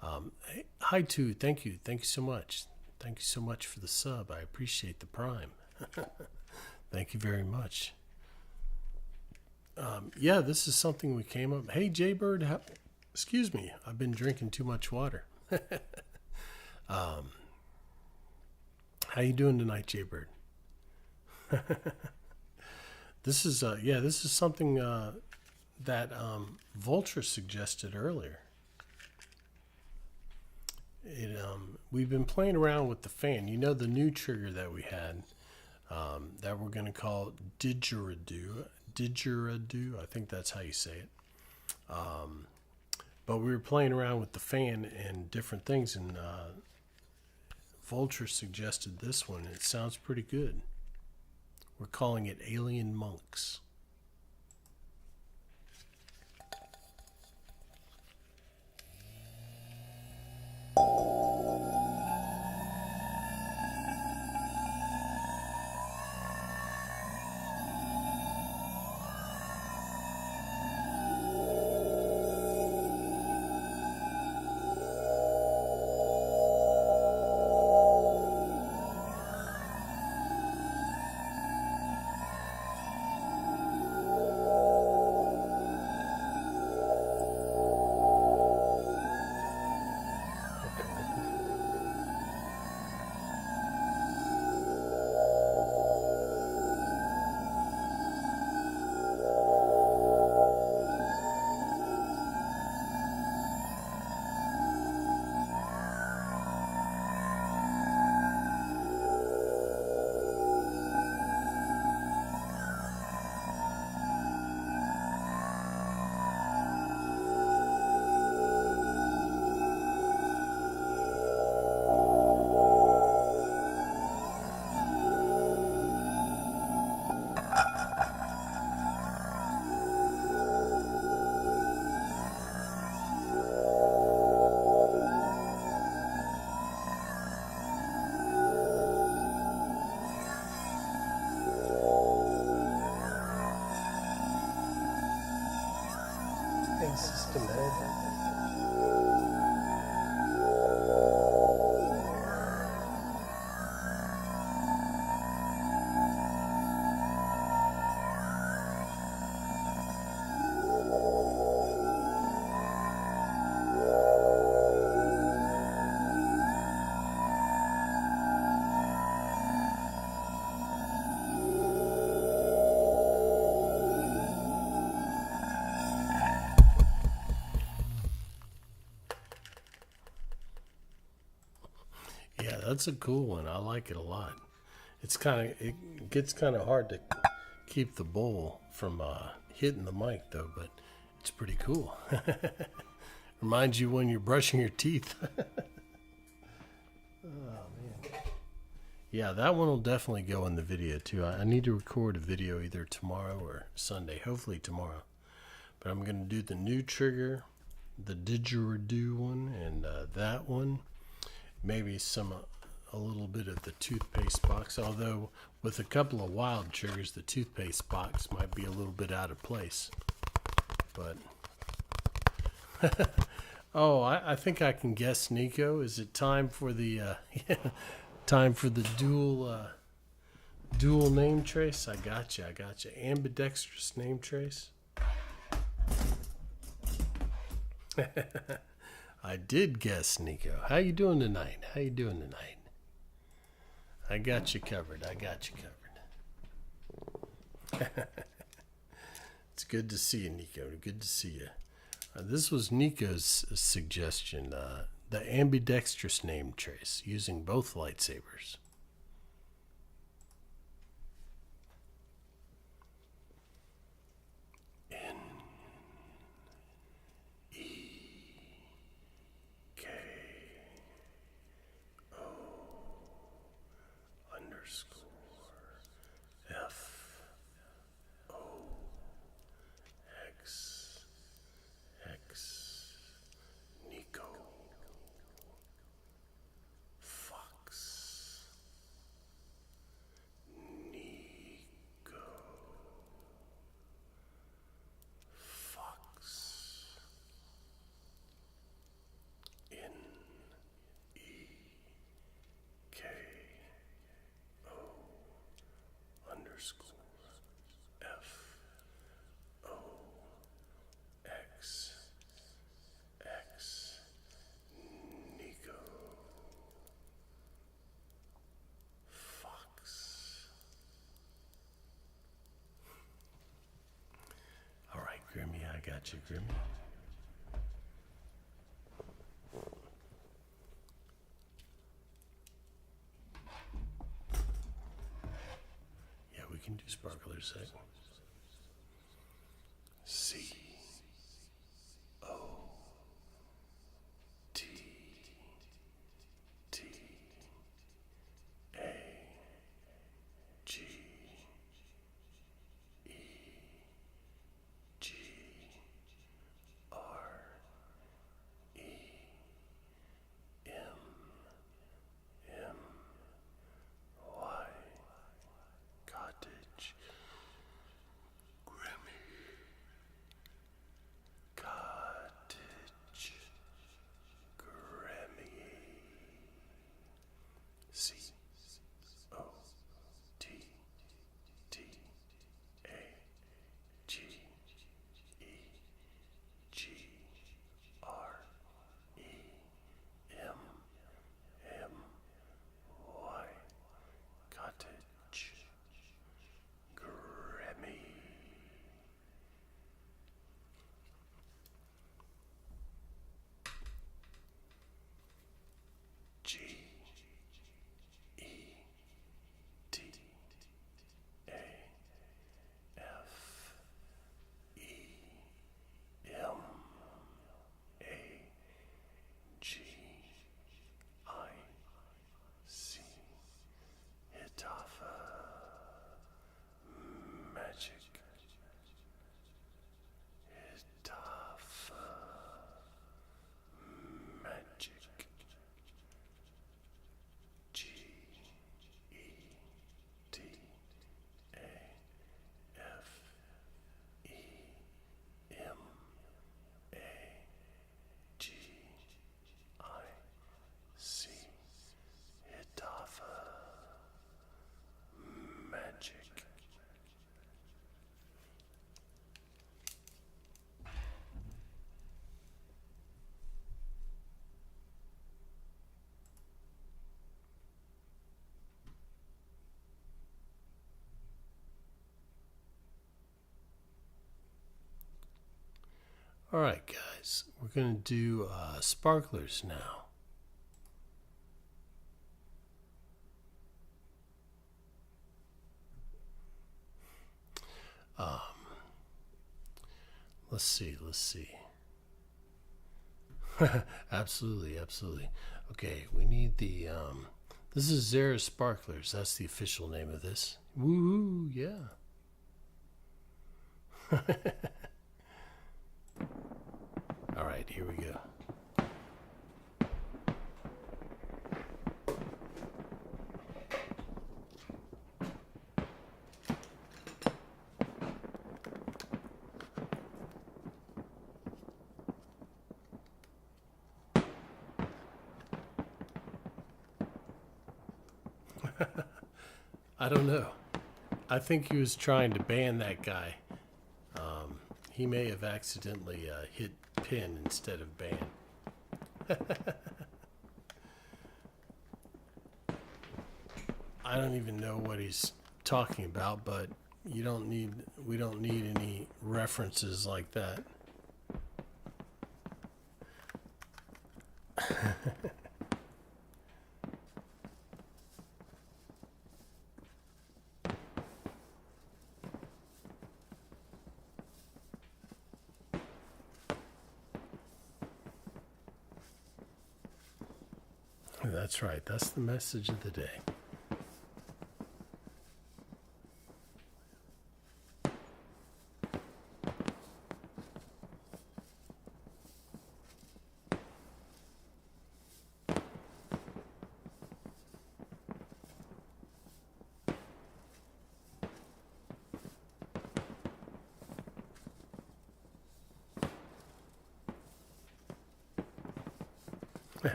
Hey, hi to thank you so much. Thank you so much for the sub. I appreciate the prime. Thank you very much. Yeah, this is something we came up. Hey, Jaybird, excuse me. I've been drinking too much water. How you doing tonight, Jaybird? This is something that Vulture suggested earlier. We've been playing around with the fan. You know, the new trigger that we had that we're going to call didgeridoo. Didgeridoo, I think that's how you say it. But we were playing around with the fan and different things, and Vulture suggested this one. It sounds pretty good. We're calling it Alien Monks. System head. Yeah, that's a cool one. I like it a lot. It gets kind of hard to keep the bowl from hitting the mic though, but it's pretty cool. Reminds you when you're brushing your teeth. Oh man. Yeah, that one will definitely go in the video too. I need to record a video either tomorrow or Sunday. Hopefully tomorrow. But I'm going to do the new trigger, the didgeridoo one, and that one. Maybe a little bit of the toothpaste box, although with a couple of wild triggers, the toothpaste box might be a little bit out of place. But oh, I think I can guess, Nico. Is it time for the dual name trace? I got you. Ambidextrous name trace. I did guess, Nico. How you doing tonight? I got you covered. It's good to see you, Nico. Good to see you. This was Nico's suggestion, the ambidextrous name trace, using both lightsabers. Grimmy, I got you, Grimmy. Yeah, we can do sparklers. C O T T A G E G R E M M Y Cottage Grammy Cottage Grammy C O T T A G E G R E M M Y Cottage Grammy. G E T A F E M A G I C Hitafa Magic Hitafa Magic G E T A F E M A G I C Hitafa Magic. All right, guys, we're going to do sparklers now. Let's see. Absolutely. Okay, we need the, this is Zara Sparklers. That's the official name of this. Woo, yeah. All right, here we go. I don't know. I think he was trying to ban that guy. He may have accidentally hit pin instead of ban. I don't even know what he's talking about, but we don't need any references like that. That's right. That's the message of the day.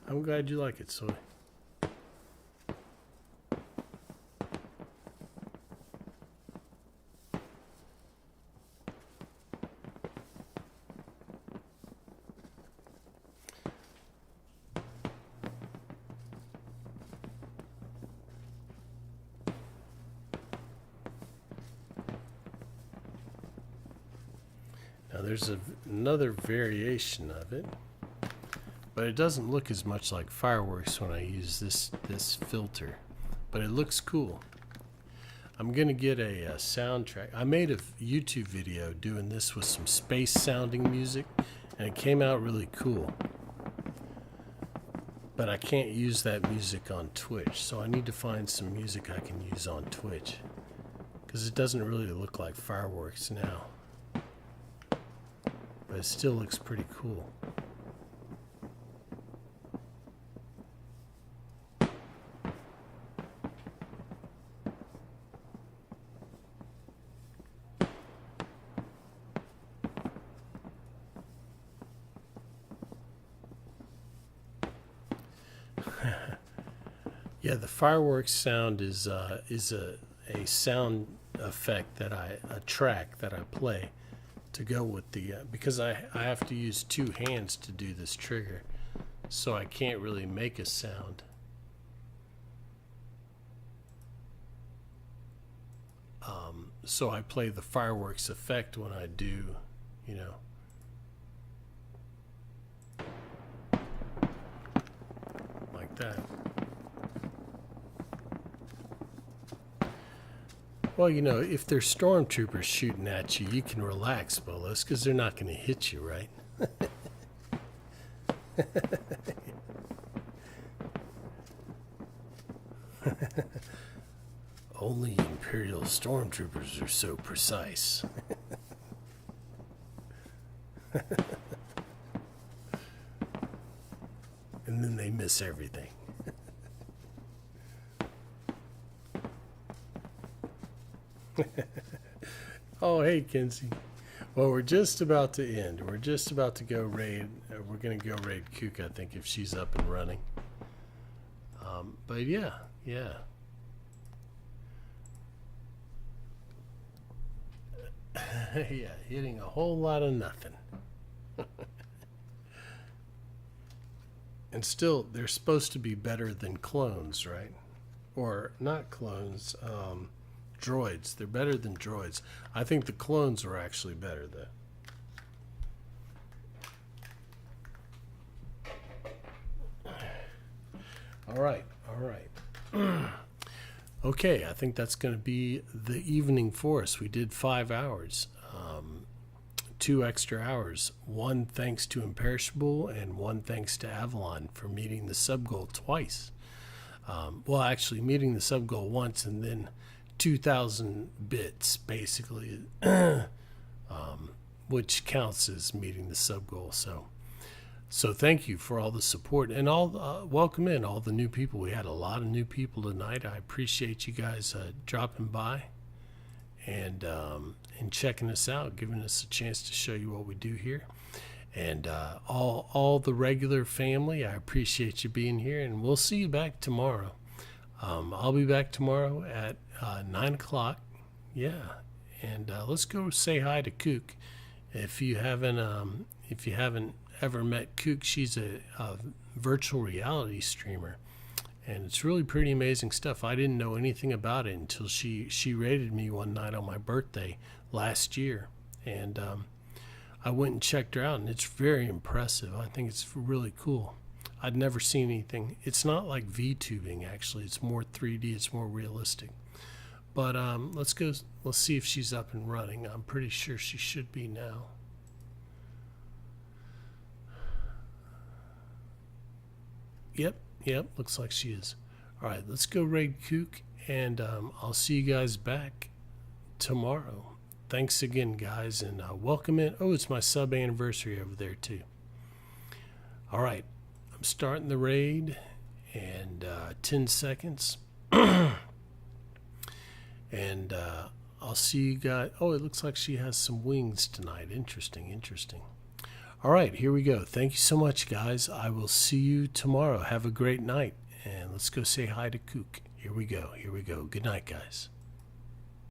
I'm glad you like it, Soy. Now there's another variation of it, but it doesn't look as much like fireworks when I use this filter, but it looks cool. I'm gonna get a soundtrack. I made a YouTube video doing this with some space sounding music, and it came out really cool. But I can't use that music on Twitch, so I need to find some music I can use on Twitch, because it doesn't really look like fireworks now, but it still looks pretty cool. Yeah, the fireworks sound is a sound effect that a track that I play to go with the because I have to use two hands to do this trigger, so I can't really make a sound. So I play the fireworks effect when I do, you know. Like that. Well, you know, if there's stormtroopers shooting at you, you can relax, Bolos, because they're not going to hit you, right? Only Imperial stormtroopers are so precise. And then they miss everything. Oh, hey, Kinsey. Well, we're just about to end. We're just about to go raid. We're going to go raid Kook, I think, if she's up and running. But yeah. Yeah, hitting a whole lot of nothing. And still, they're supposed to be better than clones, right? Or not clones, droids. They're better than droids. I think the clones were actually better, though. All right. Okay, I think that's going to be the evening for us. We did 5 hours, 2 extra hours. 1 thanks to Imperishable and 1 thanks to Avalon for meeting the sub goal twice. Well, actually meeting the sub goal once and then 2,000 bits, basically, which counts as meeting the sub goal. So thank you for all the support and all. Welcome in all the new people. We had a lot of new people tonight. I appreciate you guys dropping by and checking us out, giving us a chance to show you what we do here. And all the regular family, I appreciate you being here, and we'll see you back tomorrow. I'll be back tomorrow at 9 o'clock. Yeah, and let's go say hi to Kook. If you haven't ever met Kook, she's a virtual reality streamer, and it's really pretty amazing stuff. I didn't know anything about it until she raided me one night on my birthday last year, and I went and checked her out, and it's very impressive. I think it's really cool. I'd never seen anything. It's not like VTubing, actually. It's more 3D. It's more realistic. But let's see if she's up and running. I'm pretty sure she should be now. Yep, looks like she is. All right, let's go raid Kook, and I'll see you guys back tomorrow. Thanks again, guys, and welcome in. Oh, it's my sub anniversary over there, too. All right, I'm starting the raid, and 10 seconds. And I'll see you guys. Oh, it looks like she has some wings tonight. Interesting. All right, here we go. Thank you so much, guys. I will see you tomorrow. Have a great night. And let's go say hi to Kook. Here we go. Good night, guys.